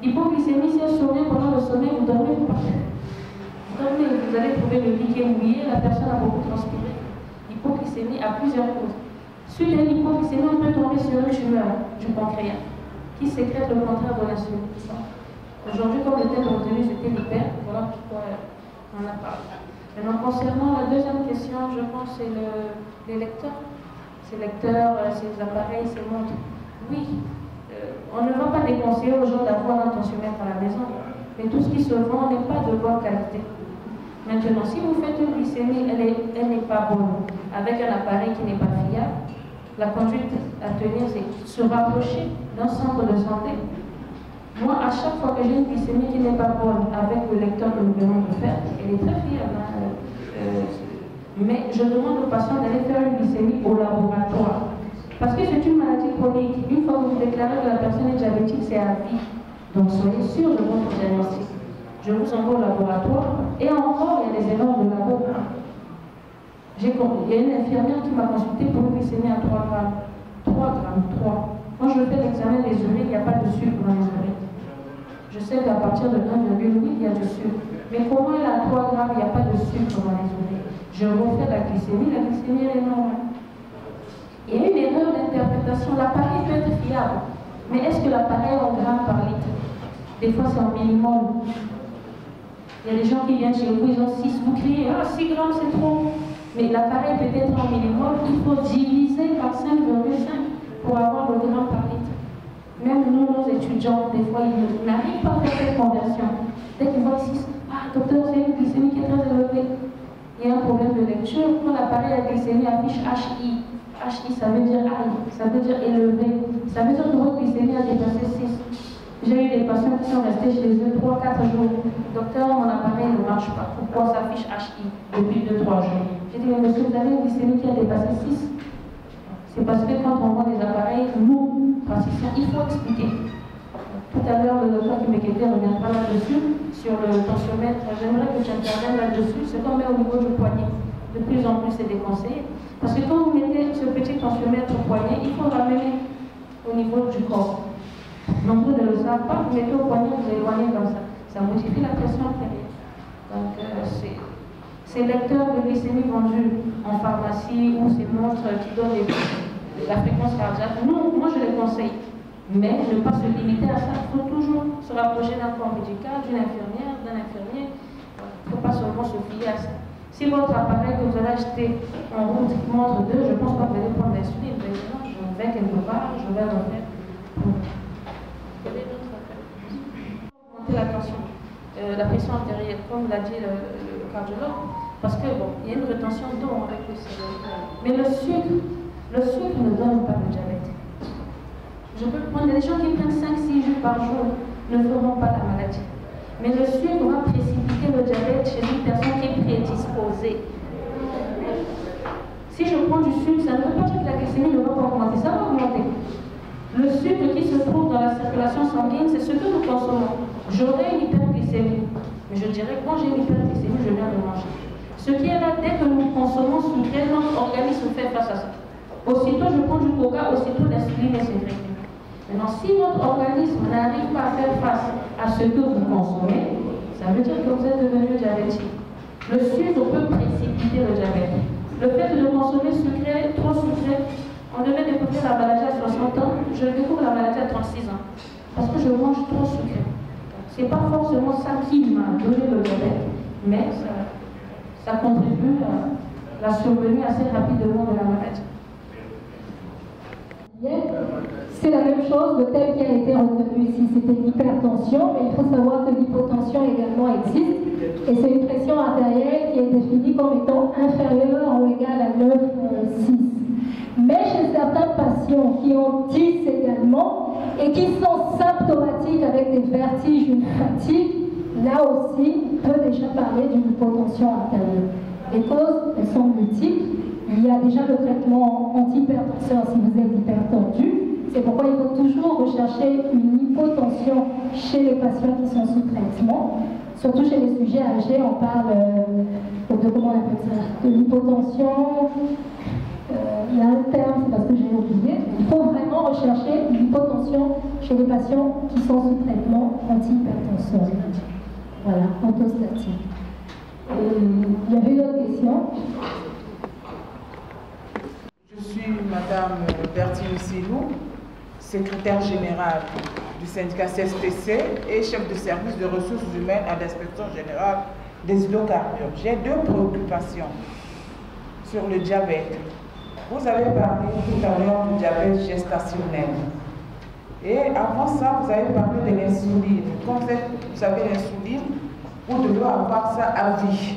L'hypoglycémie, si elle survient pendant le sommeil, vous dormez, vous partez. Vous dormez, vous allez trouver le lit qui est mouillé, la personne a beaucoup transpiré. L'hypoglycémie a plusieurs causes. Suite à l'hypoglycémie, on peut tomber sur une tumeur du pancréas qui sécrète le contraire de l'insuline. Aujourd'hui, comme le thème retenu, c'était l'hyper, voilà pourquoi on en a parlé. Maintenant, concernant la deuxième question, je pense que c'est les lecteurs. Ces lecteurs, ces appareils, ces montres. Oui, on ne va pas déconseiller aux gens d'avoir un tensiomètre à la maison, mais tout ce qui se vend n'est pas de bonne qualité. Maintenant, si vous faites une glycémie, elle n'est pas bonne, avec un appareil qui n'est pas fiable, la conduite à tenir, c'est se rapprocher d'un centre de santé. Moi, à chaque fois que j'ai une glycémie qui n'est pas bonne avec le lecteur que nous venons de faire, elle est très fiable. Mais je demande aux patients d'aller faire une glycémie au laboratoire. Parce que c'est une maladie chronique. Une fois que vous déclarez que la personne est diabétique, c'est à vie. Donc soyez sûr de votre diagnostic. Je vous envoie au laboratoire. Et encore, il y a des erreurs de labo. Il y a une infirmière qui m'a consulté pour une glycémie à 3 grammes. 3 grammes, 3. Quand je fais l'examen des urines, il n'y a pas de sucre dans les urines. Je sais qu'à partir de 1,8, il y a du sucre. Mais comment elle a 3 grammes, il n'y a pas de sucre dans les urines? Je refais la glycémie elle est normale. Il y a une erreur d'interprétation. L'appareil peut être fiable, mais est-ce que l'appareil est en grammes par litre? Des fois, c'est en millimol. Il y a des gens qui viennent chez vous, ils ont 6, vous criez, ah, 6 grammes, c'est trop. Mais l'appareil peut être en millimol, il faut diviser par 5,5 pour avoir le gramme par litre. Même nous, nos étudiants, des fois, ils n'arrivent pas à faire cette conversion. Dès qu'ils voient 6, ah, docteur, c'est une glycémie qui est très élevée. Il y a un problème de lecture. Quand l'appareil à glycémie affiche HI, HI, ça veut dire high, ça veut dire élevé. Ça veut dire que votre glycémie a dépassé 6. J'ai eu des patients qui sont restés chez eux 3-4 jours. Docteur, mon appareil ne marche pas. Pourquoi ça affiche HI depuis 2-3 jours? J'ai dit, mais monsieur, vous avez une glycémie qui a dépassé 6. C'est parce que quand on voit des appareils, nous, praticiens, il faut expliquer. Tout à l'heure, le docteur qui m'équétait reviendra là-dessus, sur le tensiomètre. J'aimerais que tu interviennes là-dessus. C'est comme au niveau du poignet. De plus en plus, c'est déconseillé. Parce que quand vous mettez ce petit tensiomètre au poignet, il faut ramener au niveau du corps. Nombreux ne le savent pas, vous mettez au poignet, vous éloignez comme ça. Ça modifie la pression artérielle. Donc, ces lecteurs de glycémie vendus en pharmacie ou ces montres qui donnent la fréquence cardiaque, non, moi je les conseille. Mais ne pas se limiter à ça. Il faut toujours se rapprocher d'un corps médical, d'une infirmière, d'un infirmier. Il ne faut pas seulement se fier à ça. Si votre appareil que vous allez acheter en route montre 2, je ne pense pas que vous allez prendre l'insuline. Vous allez dire non, je vais quelque part, je vais refaire. Quel est notre appel? tension, la pression artérielle, comme l'a dit le cardiologue, parce que bon, il y a une rétention d'eau avec le céréal. Mais le sucre ne donne pas le diabète. Je peux prendre des gens qui prennent 5-6 jus par jour, ne feront pas la maladie. Mais le sucre va précipiter le diabète chez une personne qui est prédisposée. Si je prends du sucre, ça ne veut pas dire que la glycémie ne va pas augmenter, ça va augmenter. Le sucre qui se trouve dans la circulation sanguine, c'est ce que nous consommons. J'aurai une hyperglycémie, mais je dirais que quand j'ai une hyperglycémie, je viens de manger. Ce qui est là, dès que nous consommons sucré, notre organisme fait face à ça. Aussitôt je prends du coca, aussitôt l'insuline est sécrétée. Maintenant, si votre organisme n'arrive pas à faire face à ce que vous consommez, ça veut dire que vous êtes devenu diabétique. Le sucre peut précipiter le diabète. Le fait de consommer sucré, trop sucré, on devait découvrir la maladie à 60 ans, je découvre la maladie à 36 ans. Parce que je mange trop sucré. Ce n'est pas forcément ça qui m'a donné le diabète, mais ça contribue à la survenue assez rapidement de la maladie. C'est la même chose, le thème qui a été retenu ici, c'était l'hypertension, mais il faut savoir que l'hypotension également existe, et c'est une pression artérielle qui est définie comme étant inférieure ou égale à 9,6. Mais chez certains patients qui ont 10 également, et qui sont symptomatiques avec des vertiges, une fatigue, là aussi, on peut déjà parler d'une hypotension artérielle. Les causes, elles sont multiples. Il y a déjà le traitement antihypertenseur si vous êtes hypertendu. C'est pourquoi il faut toujours rechercher une hypotension chez les patients qui sont sous traitement. Surtout chez les sujets âgés, on parle de comment on appelle ça, de l'hypotension. Il y a un terme, c'est parce que j'ai oublié. Il faut vraiment rechercher une hypotension chez les patients qui sont sous traitement antihypertenseur. Voilà, orthostatique. Il y avait une autre question. Je suis Madame Bertine Silou, secrétaire générale du syndicat CSPC et chef de service de ressources humaines à l'inspection générale des hydrocarbures. J'ai deux préoccupations sur le diabète. Vous avez parlé tout à l'heure du diabète gestationnel. Et avant ça, vous avez parlé de l'insuline. Comme vous savez, l'insuline, vous devez avoir ça à vie.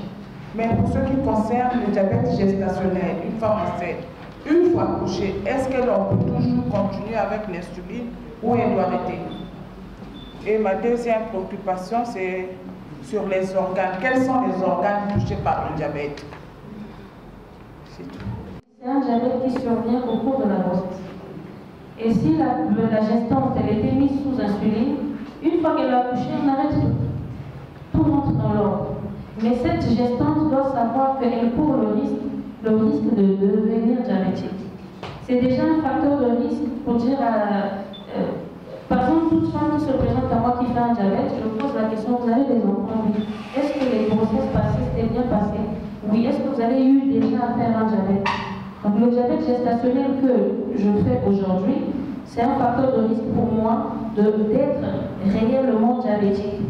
Mais pour ce qui concerne le diabète gestationnel, une femme enceinte, une fois couchée, est-ce qu'elle peut toujours continuer avec l'insuline ou elle doit arrêter? Et ma deuxième préoccupation, c'est sur les organes. Quels sont les organes touchés par le diabète? C'est tout. C'est un diabète qui survient au cours de la grossesse. Et si la gestante elle était mise sous insuline, une fois qu'elle a accouché, on arrête tout. Tout rentre dans l'ordre. Mais cette gestante doit savoir qu'elle court le risque de devenir diabétique. C'est déjà un facteur de risque pour dire par exemple, toute femme qui se présente à moi qui fait un diabète, je pose la question, vous avez des enfants? Oui. Est-ce que les grossesses passées s'étaient bien passées? Oui. Est-ce que vous avez eu déjà à faire un diabète? Donc le diabète gestationnel que je fais aujourd'hui, c'est un facteur de risque pour moi d'être réellement diabétique.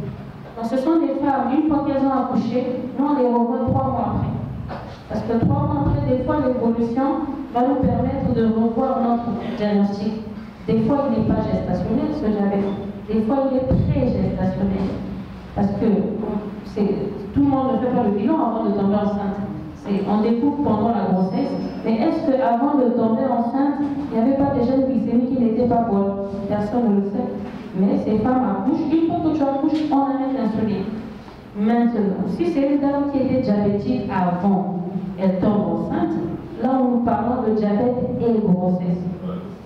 Donc ce sont des femmes, une fois qu'elles ont accouché, nous on les revoit 3 mois après. Parce que 3 mois après, des fois l'évolution va nous permettre de revoir notre diagnostic. Des fois il n'est pas gestationnel ce diabète, des fois il est pré-gestationnel. Parce que tout le monde ne fait pas le bilan avant de tomber enceinte. On découvre pendant la grossesse, mais est-ce qu'avant de tomber enceinte, il n'y avait pas déjà une glycémie qui n'était pas bonne? Personne ne le sait. Mais ces femmes accouchent, une fois que tu accouches, on arrête l'insuline. Maintenant, si c'est une dame qui était diabétique avant, elle tombe enceinte, là nous parlons de diabète et grossesse.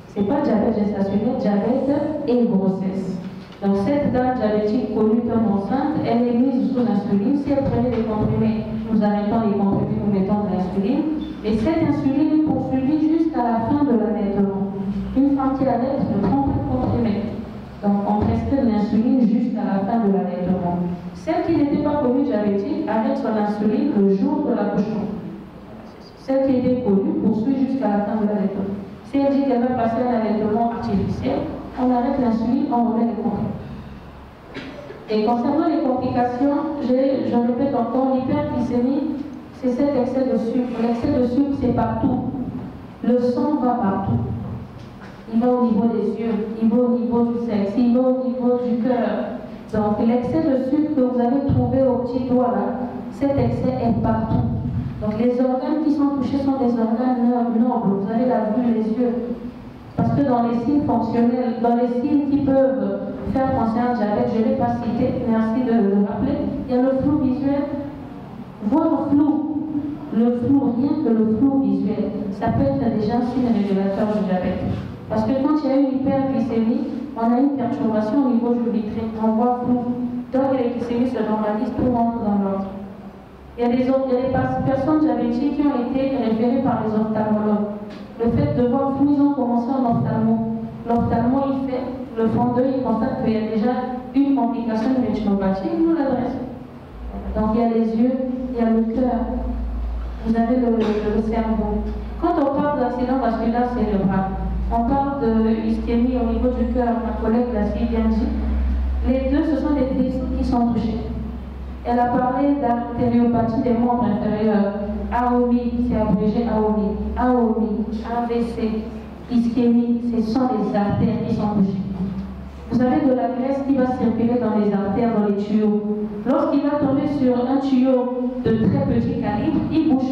Ce n'est pas diabète gestationnel, diabète et grossesse. Donc cette dame diabétique connue tombe enceinte, elle est mise sous insuline. Si elle prenait des comprimés, nous arrêtons les comprimés, nous mettons de l'insuline. Et cette insuline est poursuivie jusqu'à la fin de l'allaitement. Une femme qui allaite ne prend pas de comprimés. Donc on prescrit de l'insuline jusqu'à la fin de l'allaitement. Celle qui n'était pas connue diabétique arrête son insuline le jour de l'accouchement. Celle qui était connue poursuit jusqu'à la fin de l'allaitement. Si elle dit qu'elle va passer un allaitement artificiel, on arrête l'insuline, on remet les comprimés. Et concernant les complications, je répète encore, l'hyperglycémie, c'est cet excès de sucre. L'excès de sucre, c'est partout. Le sang va partout. Il va au niveau des yeux, il va au niveau du sexe, il va au niveau du cœur. Donc l'excès de sucre que vous avez trouvé au petit doigt là, cet excès est partout. Donc les organes qui sont touchés sont des organes nobles, vous avez la vue, les yeux. Parce que dans les signes fonctionnels, dans les signes qui peuvent faire penser à un diabète, je ne l'ai pas cité, merci de le rappeler, il y a le flou visuel, voir flou. Le flou, rien que le flou visuel, ça peut être déjà un signe révélateur du diabète. Parce que quand il y a une hyperglycémie, on a une perturbation au niveau du vitrine, on voit flou. Donc les glycémies se normalisent, tout rentre dans l'ordre. Il y a des personnes diabétiques qui ont été référées par les ophtalmologues. Le fait de voir flou, ils ont commencé en ophtalmo. L'ophtalmo, il fait le fond d'œil, il constate qu'il y a déjà une complication de rétinopathie, il nous l'adresse. Donc il y a les yeux, il y a le cœur, vous avez le cerveau. Quand on parle d'accident vasculaire cérébral, on parle de ischémie au niveau du cœur, ma collègue l'a si bien dit. Les deux, ce sont des tissus qui sont touchés. Elle a parlé d'artériopathie des membres inférieurs. AOMI, c'est abrégé AOMI. AOMI, AVC, ischémie, ce sont les artères qui sont touchées. Vous avez de la graisse qui va circuler dans les artères, dans les tuyaux. Lorsqu'il va tomber sur un tuyau de très petit calibre, il bouge.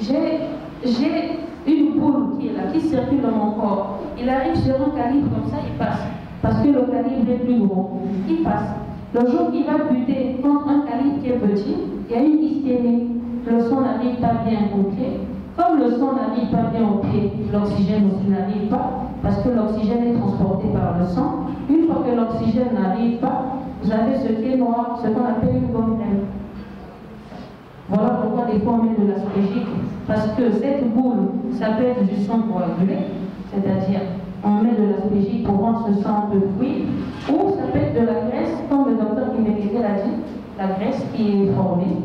J'ai une boule qui est là, qui circule dans mon corps. Il arrive sur un calibre comme ça, il passe. Parce que le calibre est plus gros. Il passe. Le jour qu'il va buter contre un calibre qui est petit, il y a une ischémie. Le sang n'arrive pas bien au pied. Comme le sang n'arrive pas bien au pied, l'oxygène aussi n'arrive pas, parce que l'oxygène est transporté par le sang. Une fois que l'oxygène n'arrive pas, vous avez ce qui est noir, ce qu'on appelle une gangrène. Voilà pourquoi des fois on met de l'aspégique, parce que cette boule, ça peut être du sang coagulé, c'est-à-dire on met de l'aspégique pour rendre ce sang un peu fluide, ou ça peut être de la graisse, comme le docteur Kiménégué l'a dit, la graisse qui est formée.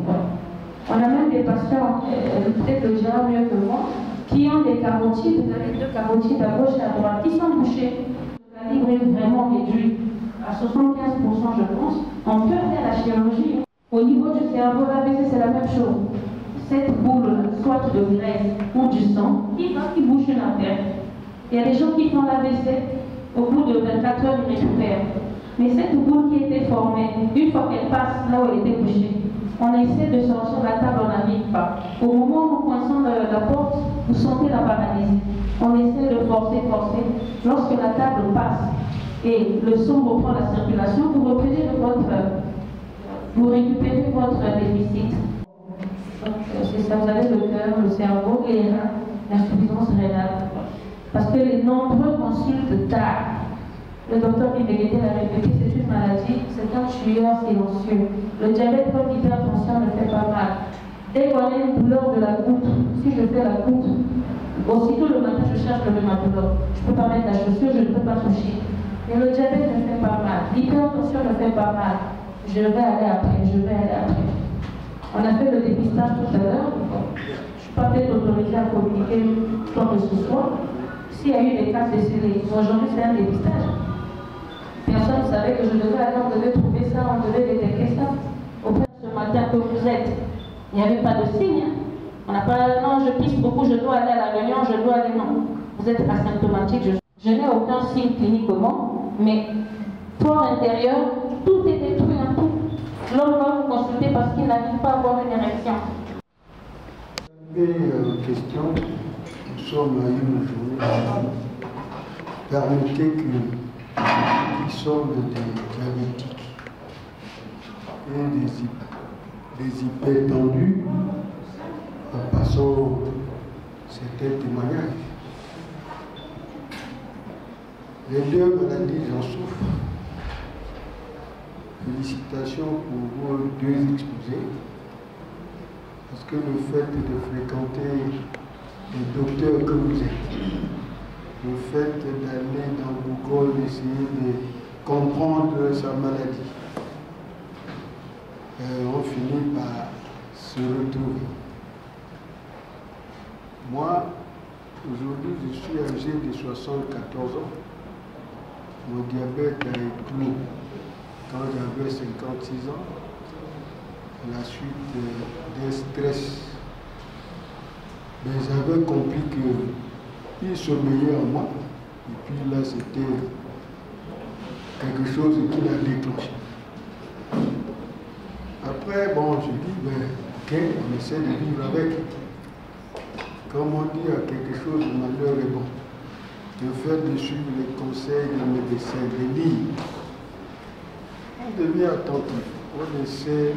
On a même des patients, peut-être le dira mieux que moi, qui ont des carotides, vous avez deux carotides à gauche et à droite, qui sont bouchées. Le calibre est vraiment réduit à 75%, je pense. On peut faire la chirurgie. Au niveau du cerveau, l'AVC, c'est la même chose. Cette boule, soit de graisse ou du sang, qui bouche une artère. Il y a des gens qui font l'AVC, au bout de 24 heures, ils récupèrent. Mais cette boule qui était formée, une fois qu'elle passe là où elle était bouchée, on essaie de sortir la table, on n'arrive pas. Au moment où nous coinçons la porte, vous sentez la paralysie. On essaie de forcer. Lorsque la table passe et le sang reprend la circulation, vous récupérez votre déficit. C'est ça, vous avez le cœur, le cerveau et les reins, l'insuffisance rénale. Parce que les nombreux consultent tard. Le docteur Kiménégué l'a répété, c'est une maladie, c'est un tueur silencieux. Le diabète comme l'hypertension ne fait pas mal. Dès qu'on a une douleur de la goutte, si je fais la goutte, aussitôt le matin je cherche le rhumatologue. Je ne peux pas mettre la chaussure, je ne peux pas toucher. Mais le diabète ne fait pas mal, l'hypertension ne fait pas mal. Je vais aller après. On a fait le dépistage tout à l'heure. Je ne suis pas peut-être autorisée à communiquer quoi que ce soit. S'il y a eu des cas décédés, aujourd'hui c'est un dépistage. Personne ne savait que je devais aller, on devait trouver ça, on devait détecter ça. Au fait, ce matin que vous êtes, il n'y avait pas de signe. On n'a pas, non, je pisse beaucoup, je dois aller à la réunion, je dois aller, non. Vous êtes asymptomatique, je n'ai aucun signe cliniquement, mais fort intérieur, tout est détruit, hein, tout. L'homme va vous consulter parce qu'il n'arrive pas à avoir une érection. Question, nous sommes à une journée. Permettez que qui sommes des diabétiques et des hypertendus, en passant certains témoignages. Les deux maladies en souffrent. Félicitations pour vos deux exposés, parce que le fait de fréquenter les docteurs que vous êtes, le fait d'aller dans Google, essayer de comprendre sa maladie, on finit par se retrouver. Moi, aujourd'hui, je suis âgé de 74 ans. Mon diabète a éclos quand j'avais 56 ans, à la suite d'un stress. Mais j'avais compris qu'il sommeillait en moi. Et puis là, c'était quelque chose qui l'a déclenché. Après, bon, je dis, ben, ok, on essaie de vivre avec. Comme on dit, quelque chose de malheur est bon. Le fait de suivre les conseils des médecins, de lire, on devient attentif, on essaie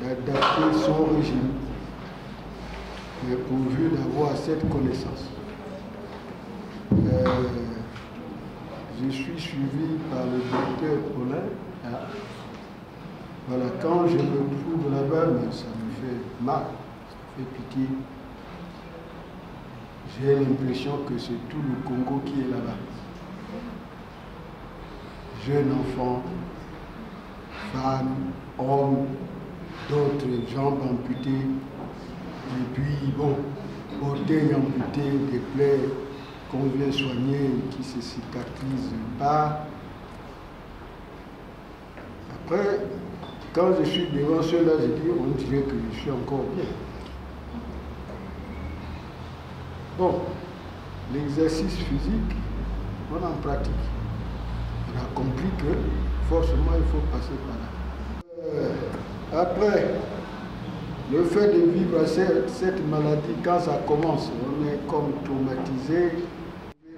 d'adapter son régime, mais pourvu d'avoir cette connaissance. Je suis suivi par le docteur Paulin. Voilà, quand je me trouve là-bas, ça me fait mal, ça me fait pitié. J'ai l'impression que c'est tout le Congo qui est là-bas. Jeunes enfants, femmes, hommes, d'autres jambes amputées, et puis bon, orteils amputés, des plaies qu'on vient soigner qui se cicatrisent pas. Après, quand je suis devant ceux-là, je dis, on dirait que je suis encore bien. Bon, l'exercice physique, on en pratique. On a compris que forcément il faut passer par là. Après, le fait de vivre cette maladie, quand ça commence, on est comme traumatisé,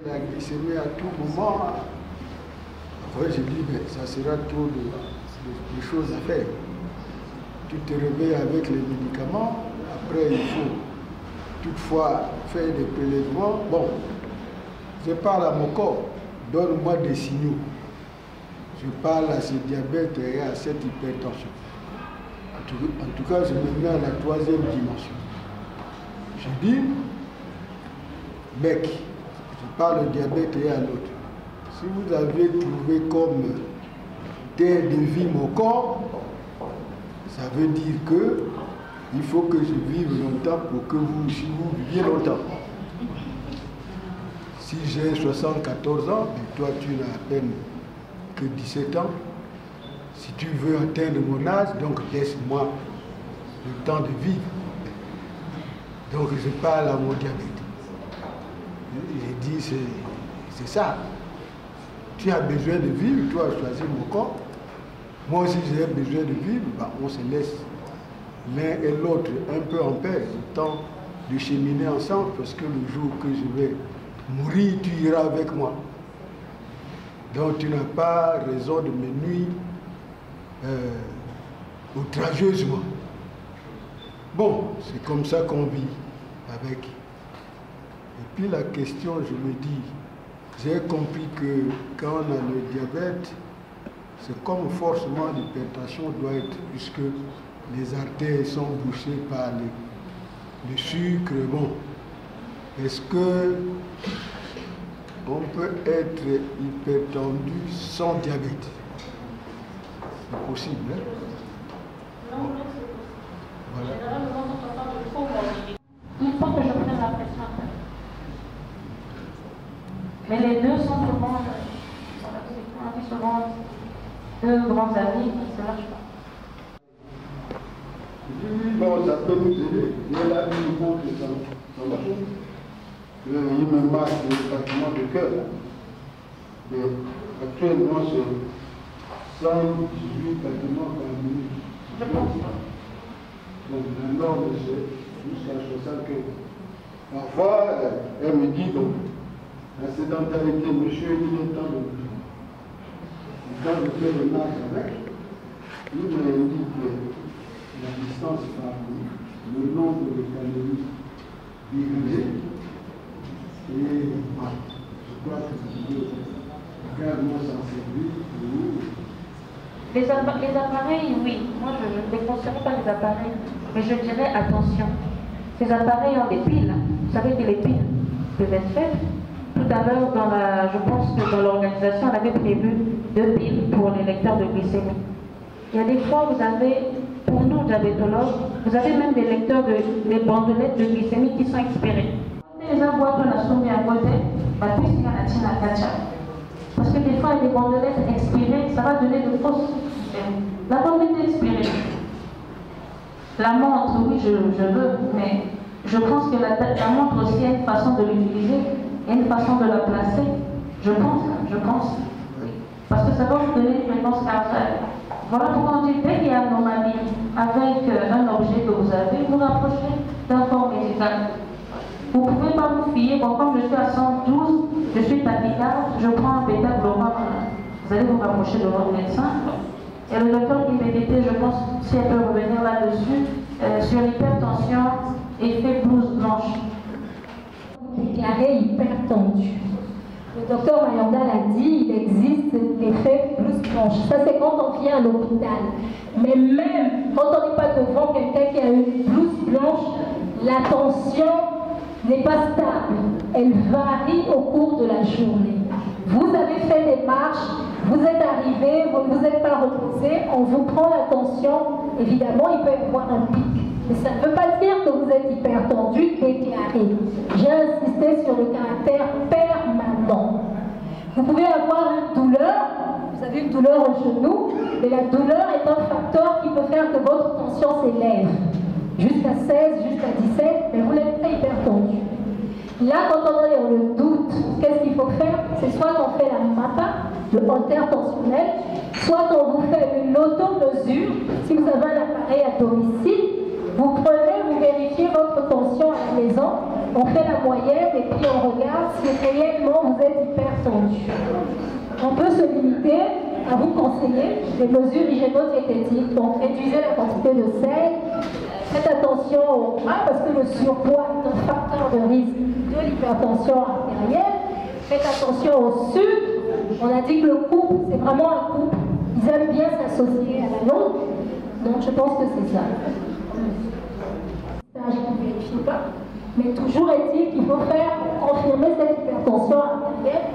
la glycémie à tout moment. Après, je dis, mais ça sera trop de choses à faire. Tu te réveilles avec les médicaments, après il faut toutefois faire des prélèvements. Bon, je parle à mon corps, donne-moi des signaux. Je parle à ce diabète et à cette hypertension. En tout cas, je me mets à la 3e dimension. Je dis, mec, je parle au diabète et à l'autre. Si vous avez trouvé comme terre de vie mon corps, ça veut dire que il faut que je vive longtemps pour que vous viviez longtemps. Si j'ai 74 ans, et toi tu n'as à peine que 17 ans, si tu veux atteindre mon âge, donc laisse-moi le temps de vivre. Donc je parle à mon diabète. J'ai dit, c'est ça. Tu as besoin de vivre, tu as choisi mon corps. Moi aussi j'ai besoin de vivre, bah, on se laisse l'un et l'autre un peu en paix, le temps de cheminer ensemble, parce que le jour que je vais mourir, tu iras avec moi. Donc tu n'as pas raison de me nuire outrageusement. Bon, c'est comme ça qu'on vit avec. Et puis la question, je me dis, j'ai compris que quand on a le diabète, c'est comme forcément l'hypertension doit être, puisque les artères sont bouchées par le sucre. Bon, est-ce que on peut être hypertendu sans diabète? C'est possible, hein? Non, Voilà. généralement, quand on parle de comorbidité, il faut que je prenne la pression. Mais les deux sont souvent, on dit souvent, deux grands amis, ça ne marche pas. Oui, bon, ça peut nous aider. Il y a là une montre que ça marche. Il me marque le battement de cœur. Mais actuellement, c'est 118 battements par minute. Je pense pas. Donc la norme, c'est jusqu'à 75. Parfois, elle me dit, donc, la sédentarité, monsieur, il est temps de quand je fais le marche avec, il me dit que la distance par le nombre de calories dégagées, et voilà, je crois que je peux également s'en servir pour Les appareils, oui. Moi, je ne déconseille pas les appareils. Mais je dirais attention. Ces appareils ont des piles. Vous savez que les piles peuvent être faites. Tout à l'heure, je pense que dans l'organisation, on avait prévu 2 piles pour les lecteurs de glycémie. Il y a des fois, vous avez, pour nous, diabétologues, vous avez même des lecteurs des bandelettes de glycémie qui sont expirées. Les abois de la soumis à côté, parce que des fois, il y a des bandelettes expirées, ça va donner de fausses. La bandelette est expirée. La montre, oui, je veux, mais je pense que la montre aussi a une façon de l'utiliser, il y a une façon de la placer. Je pense. parce que ça va vous donner une fréquence cardiaque. Voilà pourquoi on dit dès qu'il y a une anomalie avec un objet que vous avez, vous rapprochez d'un corps médical. Vous ne pouvez pas vous fier. Bon, comme je suis à 112, je suis tachycarde, je prends un bêta-glucane. Vous allez vous rapprocher de votre médecin. Et le docteur Kimbekete, je pense, si elle peut revenir là-dessus, sur l'hypertension, effet blouse blanche. Déclaré hypertendu. Le docteur Mayanda l'a dit, il existe l'effet blouse blanche. Ça, c'est quand on vient à l'hôpital. Mais même quand on n'est pas devant quelqu'un qui a une blouse blanche, la tension n'est pas stable. Elle varie au cours de la journée. Vous avez fait des marches, vous êtes arrivé, vous ne vous êtes pas reposé, on vous prend la tension. Évidemment, il peut y avoir un pic. Mais ça ne veut pas dire que vous êtes hypertendu déclaré. J'ai insisté sur le caractère permanent. Vous pouvez avoir une douleur, vous avez une douleur au genou, mais la douleur est un facteur qui peut faire que votre tension s'élève. Jusqu'à 16, jusqu'à 17, mais vous n'êtes pas hypertendu. Là, quand on est dans le doute, qu'est-ce qu'il faut faire? C'est soit qu'on fait la MAPA, le holter tensionnel, soit on vous fait une auto-mesure. Si vous avez un appareil à domicile, vous prenez, vous vérifiez votre tension à la maison, on fait la moyenne et puis on regarde si réellement vous êtes hypertendu. On peut se limiter à vous conseiller des mesures hygiéno-diététiques, donc réduisez la quantité de sel, faites attention au gras parce que le surpoids est un facteur de risque de l'hypertension artérielle, faites attention au sucre, on a dit que le couple, c'est vraiment un couple, ils aiment bien s'associer à la nôtre, donc je pense que c'est ça. Je ne vérifie pas, mais toujours est-il qu'il faut faire confirmer cette hypertension artérielle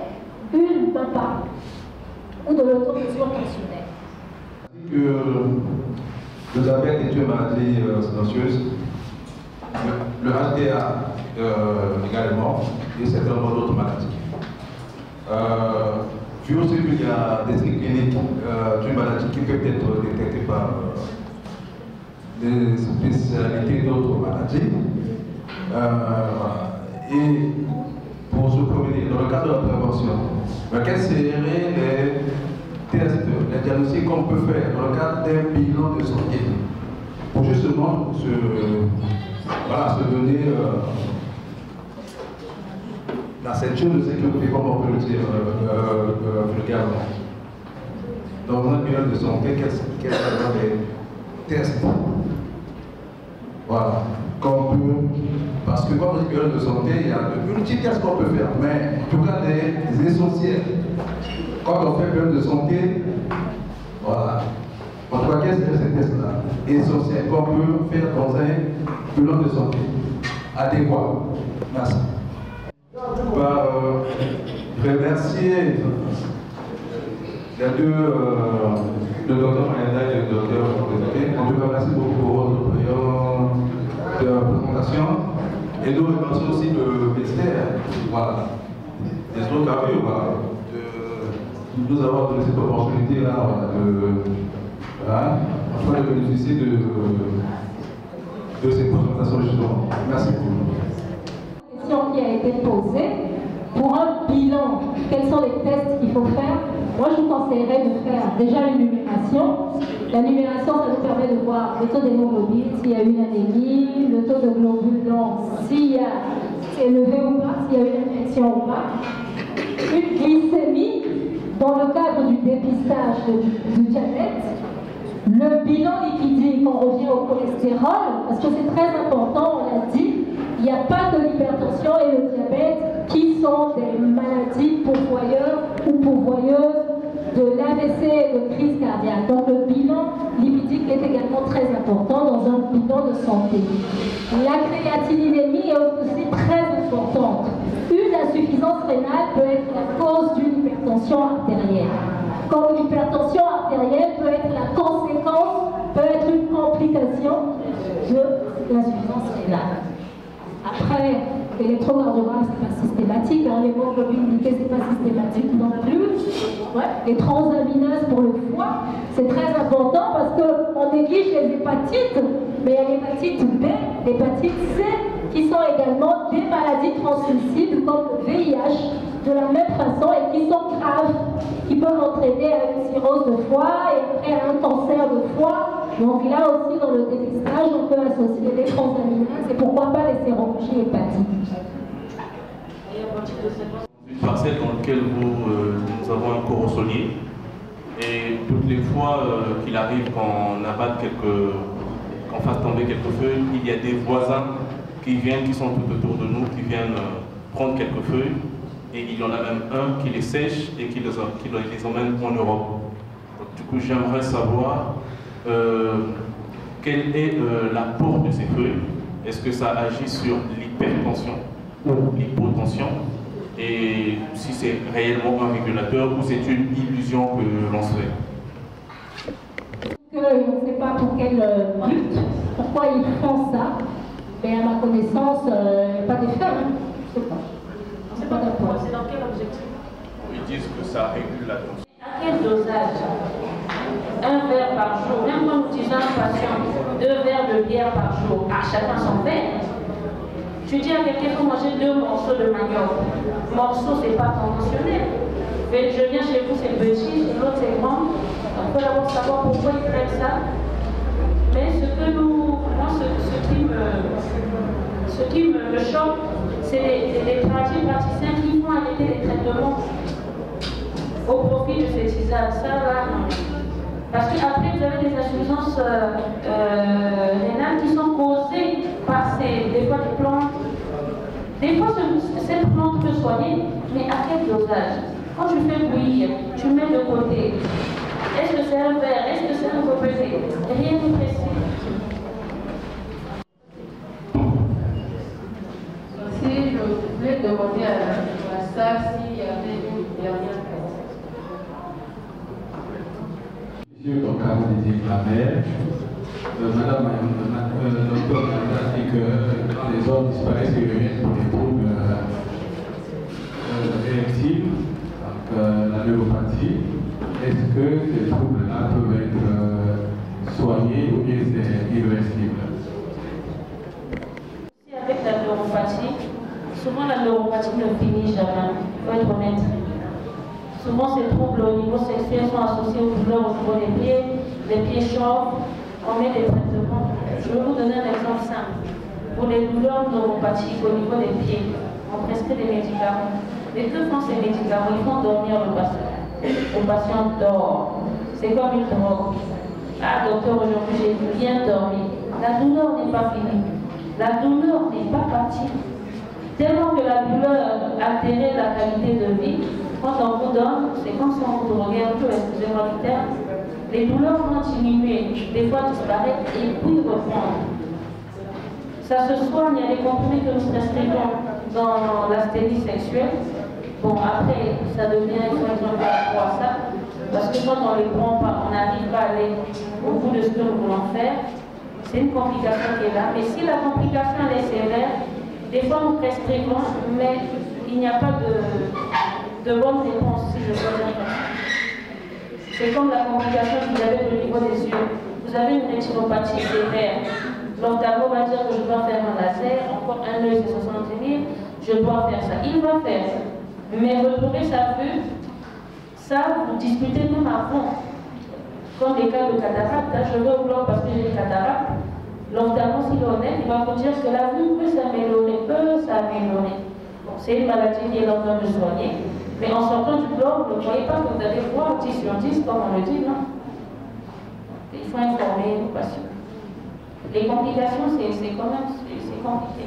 une MAPA ou de l'automesure tensionnelle. Le diabète est une maladie silencieuse, le HDA également, et certainement d'autres maladies. Vu aussi qu'il y a des signes cliniques d'une maladie qui peut être détectée par des spécialités d'autres maladies. Et pour se prévenir, dans le cadre de la prévention, quels seraient les tests, les diagnostics qu'on peut faire dans le cadre d'un bilan de santé pour justement se donner la ceinture de sécurité, comme on peut le dire vulgairement. Dans un bilan de santé, quels sont les tests? Voilà, parce que quand on dit bilan de santé, il y a de multiples tests qu'on peut faire, mais en tout cas des essentiels. Quand on fait bilan de santé, voilà. En tout cas, quels sont ces tests-là essentiels qu'on peut faire dans un bilan de santé adéquat? Merci. Remercier les deux, le docteur Mayanda et le docteur Kimbekete. On vous remercie beaucoup pour votre de présentation. Et nous remercions aussi le ministère, voilà, des hydrocarbures, voilà, de nous avoir donné cette opportunité-là, voilà, de bénéficier de cette présentation justement. Merci beaucoup. La question qui a été posée, pour un bilan, quels sont les tests qu'il faut faire? Moi, je vous conseillerais de faire déjà une numération. La numération, ça nous permet de voir le taux d'hémoglobine, s'il y a une anémie, le taux de globules blancs, s'il y a élevé ou pas, s'il y a une infection ou pas. Une glycémie, dans le cadre du dépistage du diabète. Le bilan lipidique, on revient au cholestérol, parce que c'est très important, on l'a dit, il n'y a pas que l'hypertension et le diabète qui sont des maladies pourvoyeurs ou pourvoyeuses de l'AVC et de crise cardiaque. Donc le bilan lipidique est également très important dans un bilan de santé. La créatininémie est aussi très importante. Une insuffisance rénale peut être la cause d'une hypertension artérielle. Comme l'hypertension artérielle peut être la conséquence, peut être une complication de l'insuffisance rénale. Après, l'électrocardiogramme, ce n'est pas systématique, l'hémoglobine glycée, ce n'est pas systématique non plus. Ouais. Les transaminases pour le foie, c'est très important parce qu'on néglige les hépatites, mais il y a l'hépatite B, l'hépatite C qui sont également des maladies transmissibles comme le VIH, de la même façon, et qui sont graves, qui peuvent entraîner une cirrhose de foie et après un cancer de foie. Donc là aussi, dans le dépistage, on peut associer les transaminases et pourquoi pas les sérologies hépatiques. Une parcelle dans laquelle nous avons un corosonnier, et toutes les fois qu'il arrive qu'on abatte qu'on fasse tomber quelques feuilles, il y a des voisins qui viennent, qui sont tout autour de nous, qui viennent prendre quelques feuilles, et il y en a même un qui les sèche et qui les emmène en Europe. Donc, du coup, j'aimerais savoir quel est l'apport de ces feuilles. Est-ce que ça agit sur l'hypertension, l'hypotension, et si c'est réellement un régulateur ou c'est une illusion que l'on se fait? On ne sait pas pour quel but, pourquoi ils font ça, mais à ma connaissance, il n'y a pas d'effet. Hein. Je ne sais pas. C'est pas d'accord. C'est dans quel objectif? Ils disent que ça régule la tension. À quel dosage? Un verre par jour. Même quand nous disons à un patient 2 verres de bière par jour, à chacun son verre. Tu dis à quelqu'un qu'il faut manger 2 morceaux de manioc. Morceau, c'est pas conventionnel. Je viens chez vous, c'est petit, chez l'autre, c'est grand. On peut d'abord savoir pourquoi ils prennent ça. Mais ce qui me choque, c'est les praticiens qui vont arrêter les traitements au profit de ces tisanes. Ça, là, non. Parce qu'après, vous avez des insuffisances rénales qui sont causées par des fois des plantes. Des fois, cette plante peut soigner, mais à quel dosage? Quand tu fais bouillir, tu mets de côté. Est-ce que c'est un verre? Est-ce que c'est un complété? Rien n'est précis. Si je voulais demander à ça s'il y avait une dernière question. Monsieur Tokam Dédé Blamer, Madame Docteur a dit que quand les hommes disparaissent, ils reviennent pour des troubles érectiles, donc la neuropathie. Est-ce que ces troubles-là peuvent être soignés ou bien c'est irréversible? Avec la neuropathie, souvent la neuropathie ne finit jamais, il faut être honnête. Souvent ces troubles au niveau sexuel sont associés aux douleurs au niveau des pieds, les pieds chauds, on met des traitements. Je vais vous donner un exemple simple. Pour les douleurs neuropathiques au niveau des pieds, on prescrit des médicaments. Les deux font ces médicaments, ils font dormir le patient. Le patient dort. C'est comme une drogue. Ah docteur, aujourd'hui j'ai bien dormi. La douleur n'est pas finie. La douleur n'est pas partie. Tellement que la douleur altérait la qualité de vie, quand on vous donne, c'est comme si on vous droguait un peu, excusez-moi du terme, les douleurs vont diminuer, des fois disparaître et puis reprendre. Ça se soigne, il y a des comprimés que nous prescrivons dans l'asthénie sexuelle. Bon, après, ça devient, il faut être un peu à rapport à ça, parce que quand on les prend pas, on n'arrive pas à aller au bout de ce que nous voulons faire. C'est une complication qui est là. Mais si la complication elle est sévère, des fois nous prescrivons, mais il n'y a pas de bonne réponse, si je peux dire comme ça. C'est comme la complication que vous avez au niveau des yeux. Vous avez une rétinopathie sévère. L'ophtalmo va dire que je dois faire un laser, encore un œil c'est 60 000, je dois faire ça. Il va faire ça. Mais retrouver sa vue, ça, vous discutez même avant. Comme les cas de cataracte, je vais au blanc parce que j'ai des cataractes. L'ophtalmo, s'il est honnête, il va vous dire que la vue peut s'améliorer, Bon, c'est une maladie qui est en train de soigner. Mais en sortant du blanc, vous ne voyez pas que vous allez voir 10 sur 10, comme on le dit, non? Il faut informer nos patients. Les complications, c'est quand même compliqué.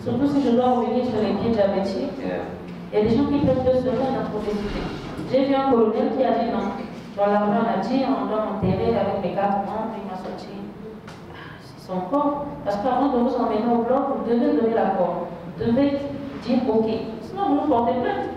Surtout si je dois revenir sur les pieds diabétiques. Il y a des gens qui prennent 2 semaines à trouver des idées. J'ai vu un colonel qui a dit non. Dans l'armée, on a dit on doit m'enterrer avec mes 4 membres, il m'a sorti son corps. Parce qu'avant de vous emmener au bloc, vous devez donner l'accord. Vous devez dire ok. Sinon, vous nous portez plainte.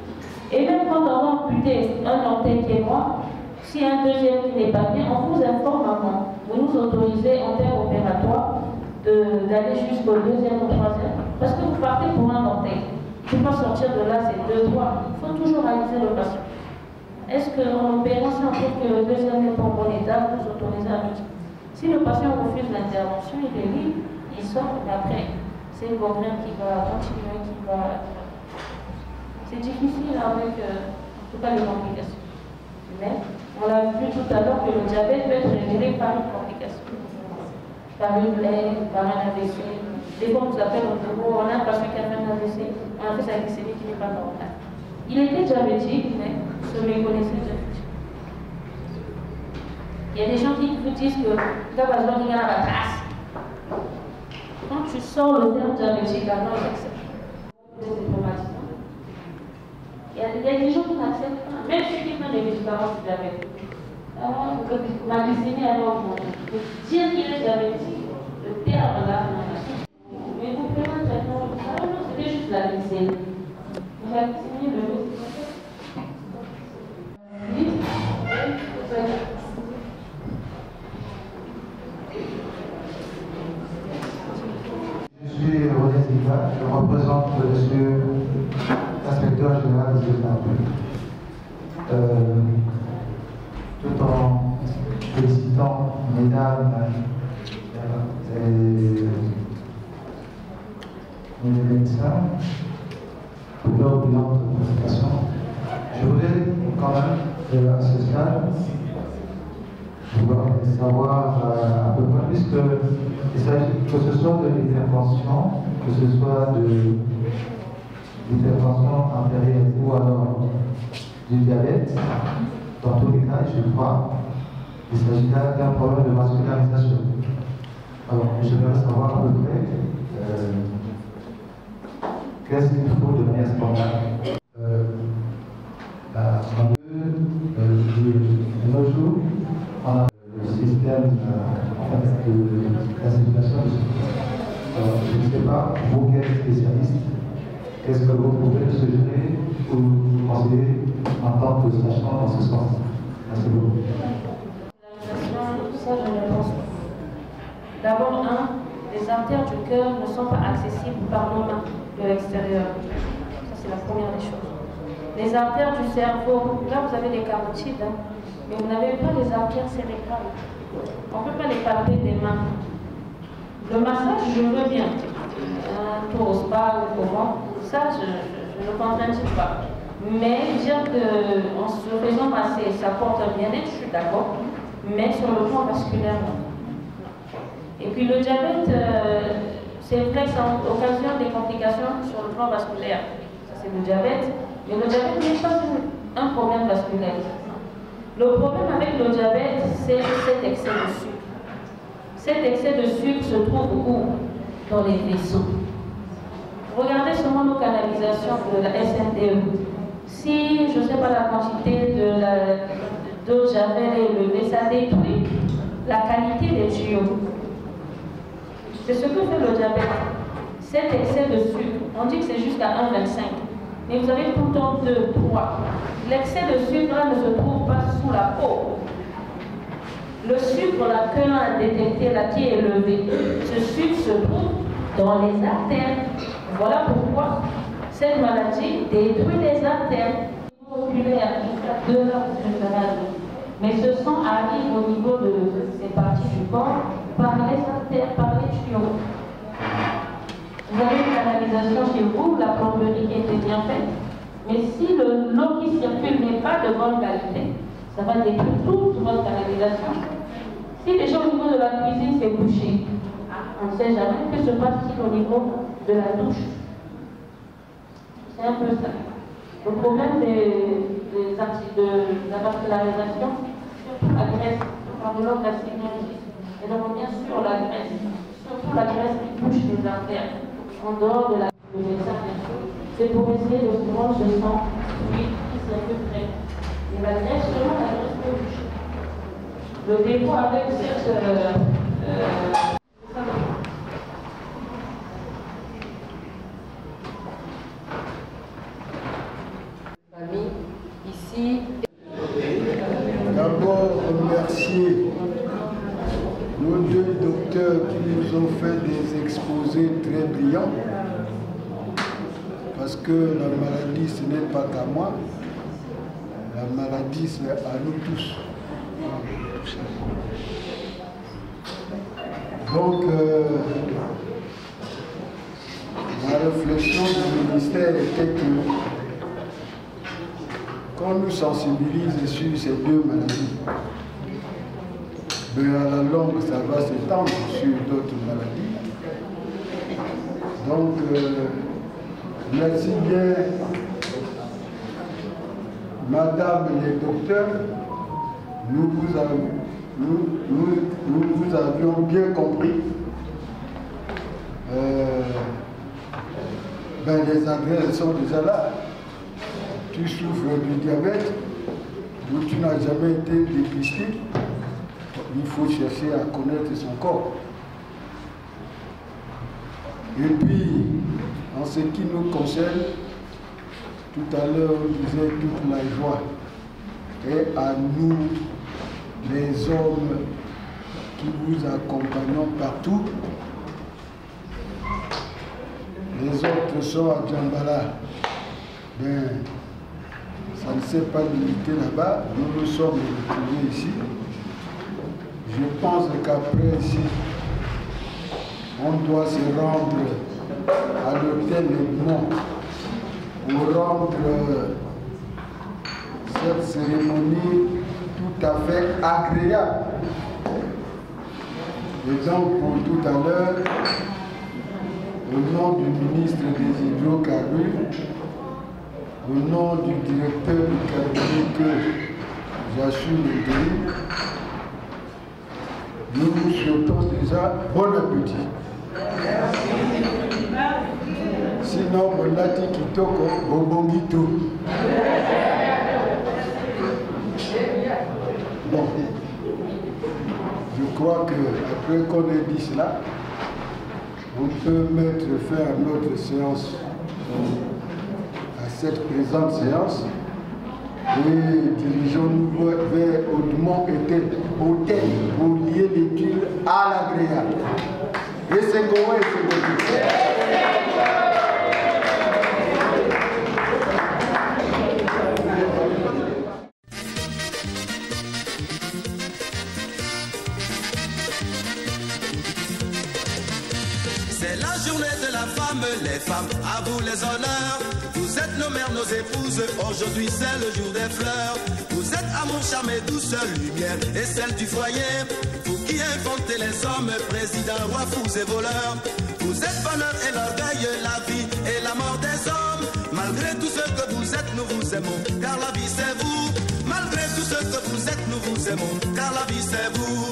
Et même quand on va amputer un orteil qui est mort, si un deuxième qui n'est pas bien, on vous informe avant. Vous nous autorisez en termes opératoires d'aller jusqu'au 2e ou 3e. Parce que vous partez pour un orteil. Il ne faut pas sortir de là, c'est 2 doigts. Il faut toujours réaliser le patient. Est-ce qu'en opérant, si on trouve que le 2e n'est pas en bon état, vous autorisez à l'autre? Si le patient refuse l'intervention, il est libre, il sort, mais après, c'est une contrainte qui va continuer, qui va... C'est difficile avec, en tout cas, les complications. Mais on l'a vu tout à l'heure que le diabète peut être révélé par une complication, par une plaie, par un AVC. Des fois, on nous appelle au bureau, on a un patient qui a fait un AVC, on a fait sa glycémie qui n'est pas normale. Il était diabétique, mais se méconnaissait diabétique. Il y a des gens qui vous disent que quand tu sors le terme diabétique, là, ils acceptent. Il y a des gens qui n'acceptent pas, même ceux qui prennent des médicaments du diabète. Alors, ma glycémie a augmenté. Dire qu'il est diabétique, le terme là, mais vous prenez un traitement, non, c'était juste la glycémie. La glycémie, le mot, Je suis René Ziva, je représente monsieur l'inspecteur général des États. Tout en félicitant mesdames et les médecins pour leur brillante présentation, je voudrais quand même, à ce stade, pouvoir savoir à peu près, puisque il s'agit que ce soit de l'intervention, que ce soit de l'intervention artérielle ou alors du diabète, dans tous les cas, je crois, il s'agit là d'un problème de vascularisation. Alors, j'aimerais savoir à peu près qu'est-ce qu'il faut de manière standard. De nos jours, on a le système d'association de secours. Je ne sais pas, vous qui êtes spécialiste, qu'est-ce que vous pouvez nous suggérer ou vous conseiller en tant que sachant dans ce sens? Merci beaucoup. Ça, je ne pense pas. D'abord, les artères du cœur ne sont pas accessibles par nos mains de l'extérieur. Ça, c'est la première des choses. Les artères du cerveau, là, vous avez des carotides, mais vous n'avez pas les artères cérébrales. On ne peut pas les palper des mains. Le massage, je veux bien. Un tour au spa ou comment, ça, je ne contredis pas. Mais dire qu'en se faisant masser, ça porte un bien-être, je suis d'accord. Mais sur le plan vasculaire, non. Et puis le diabète, c'est vrai que ça occasionne des complications sur le plan vasculaire. Ça, c'est le diabète. Mais le diabète n'est pas un problème vasculaire. Le problème avec le diabète, c'est cet excès de sucre. Cet excès de sucre se trouve où? Dans les vaisseaux. Regardez seulement nos canalisations de la SNDE. Si, je ne sais pas, la quantité d'eau de javel est élevée, ça détruit la qualité des tuyaux. C'est ce que fait le diabète. Cet excès de sucre, on dit que c'est jusqu'à 1,25. Mais vous avez tout le temps 2, 3. L'excès de sucre là, ne se trouve pas sous la peau. Le sucre là, que l'on a détecté là, qui est élevé, ce sucre se trouve dans les artères. Voilà pourquoi cette maladie détruit les artères oculaires jusqu'à 2 heures de maladie. Mais ce sang arrive au niveau de ces parties du corps par les artères, par les tuyaux. Vous avez une canalisation chez vous, la plomberie qui était bien faite, mais si l'eau qui circule n'est pas de bonne qualité, ça va détruire toute votre canalisation. Si déjà au niveau de la cuisine c'est bouché, on ne sait jamais que se passe-t-il au niveau de la douche. C'est un peu ça. Le problème de la vascularisation, surtout la graisse, quand l'eau acide, et donc bien sûr la graisse, surtout la graisse qui touche les artères. En dehors de la médecin, c'est pour essayer de prendre ce sang qui circule très. Et la graisse, seulement la graisse peut bouger. Le défaut avec cette famille ici. D'abord, remercier nos deux docteurs qui nous ont fait des exposés très brillants, parce que la maladie, ce n'est pas qu'à moi, la maladie, c'est à nous tous. Donc, direction du ministère était que qu'on nous sensibilise sur ces deux maladies, mais à la longue, ça va s'étendre sur d'autres maladies. Donc, merci bien, Madame les docteurs, nous vous avions bien compris. Les adresses sont déjà là. Tu souffres du diabète, ou tu n'as jamais été dépisté, il faut chercher à connaître son corps. Et puis, en ce qui nous concerne, tout à l'heure on disait toute la joie est à nous, les hommes qui vous accompagnons partout. Les autres sont à Djambala. Ça ne s'est pas limité là-bas. Nous nous sommes retrouvés ici. Je pense qu'après ici, on doit se rendre à l'hôtel Edmond pour rendre cette cérémonie tout à fait agréable. Et donc, pour tout à l'heure, au nom du ministre des Hydrocarbures, au nom du directeur du cabinet que j'assure l'intérim, nous vous souhaitons déjà bon appétit. Sinon, on l'a dit kitoko, bobongito. Bon, je crois qu'après qu'on ait dit cela, on peut mettre fin à notre séance, à cette présente séance, et dirigeons-nous vers Audemont Hôtel pour lier l'étude à l'agréable. Et c'est comment et c'est bon. C'est la journée de la femme, les femmes, à vous les honneurs. Vous êtes nos mères, nos épouses, aujourd'hui c'est le jour des fleurs. Vous êtes amour, charme et douceur, lumière et celle du foyer. Vous qui inventez les hommes, présidents, rois, fous et voleurs. Vous êtes bonheur et l'orgueil, la vie et la mort des hommes. Malgré tout ce que vous êtes, nous vous aimons, car la vie c'est vous. Malgré tout ce que vous êtes, nous vous aimons, car la vie c'est vous.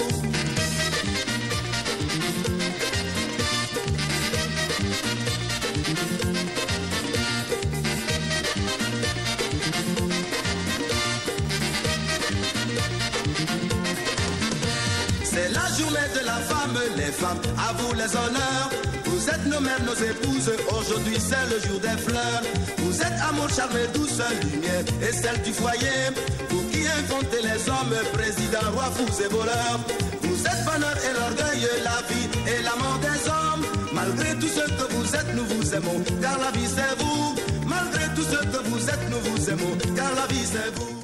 C'est la journée de la femme, les femmes, à vous les honneurs. Vous êtes nos mères, nos épouses, aujourd'hui c'est le jour des fleurs. Vous êtes amour, charme et douceur, lumière et celle du foyer. Vous qui inventez les hommes, présidents, rois, fous et voleurs. Vous êtes bonheur et l'orgueil, la vie et la mort des hommes. Malgré tout ce que vous êtes, nous vous aimons, car la vie c'est vous. Malgré tout ce que vous êtes, nous vous aimons, car la vie c'est vous.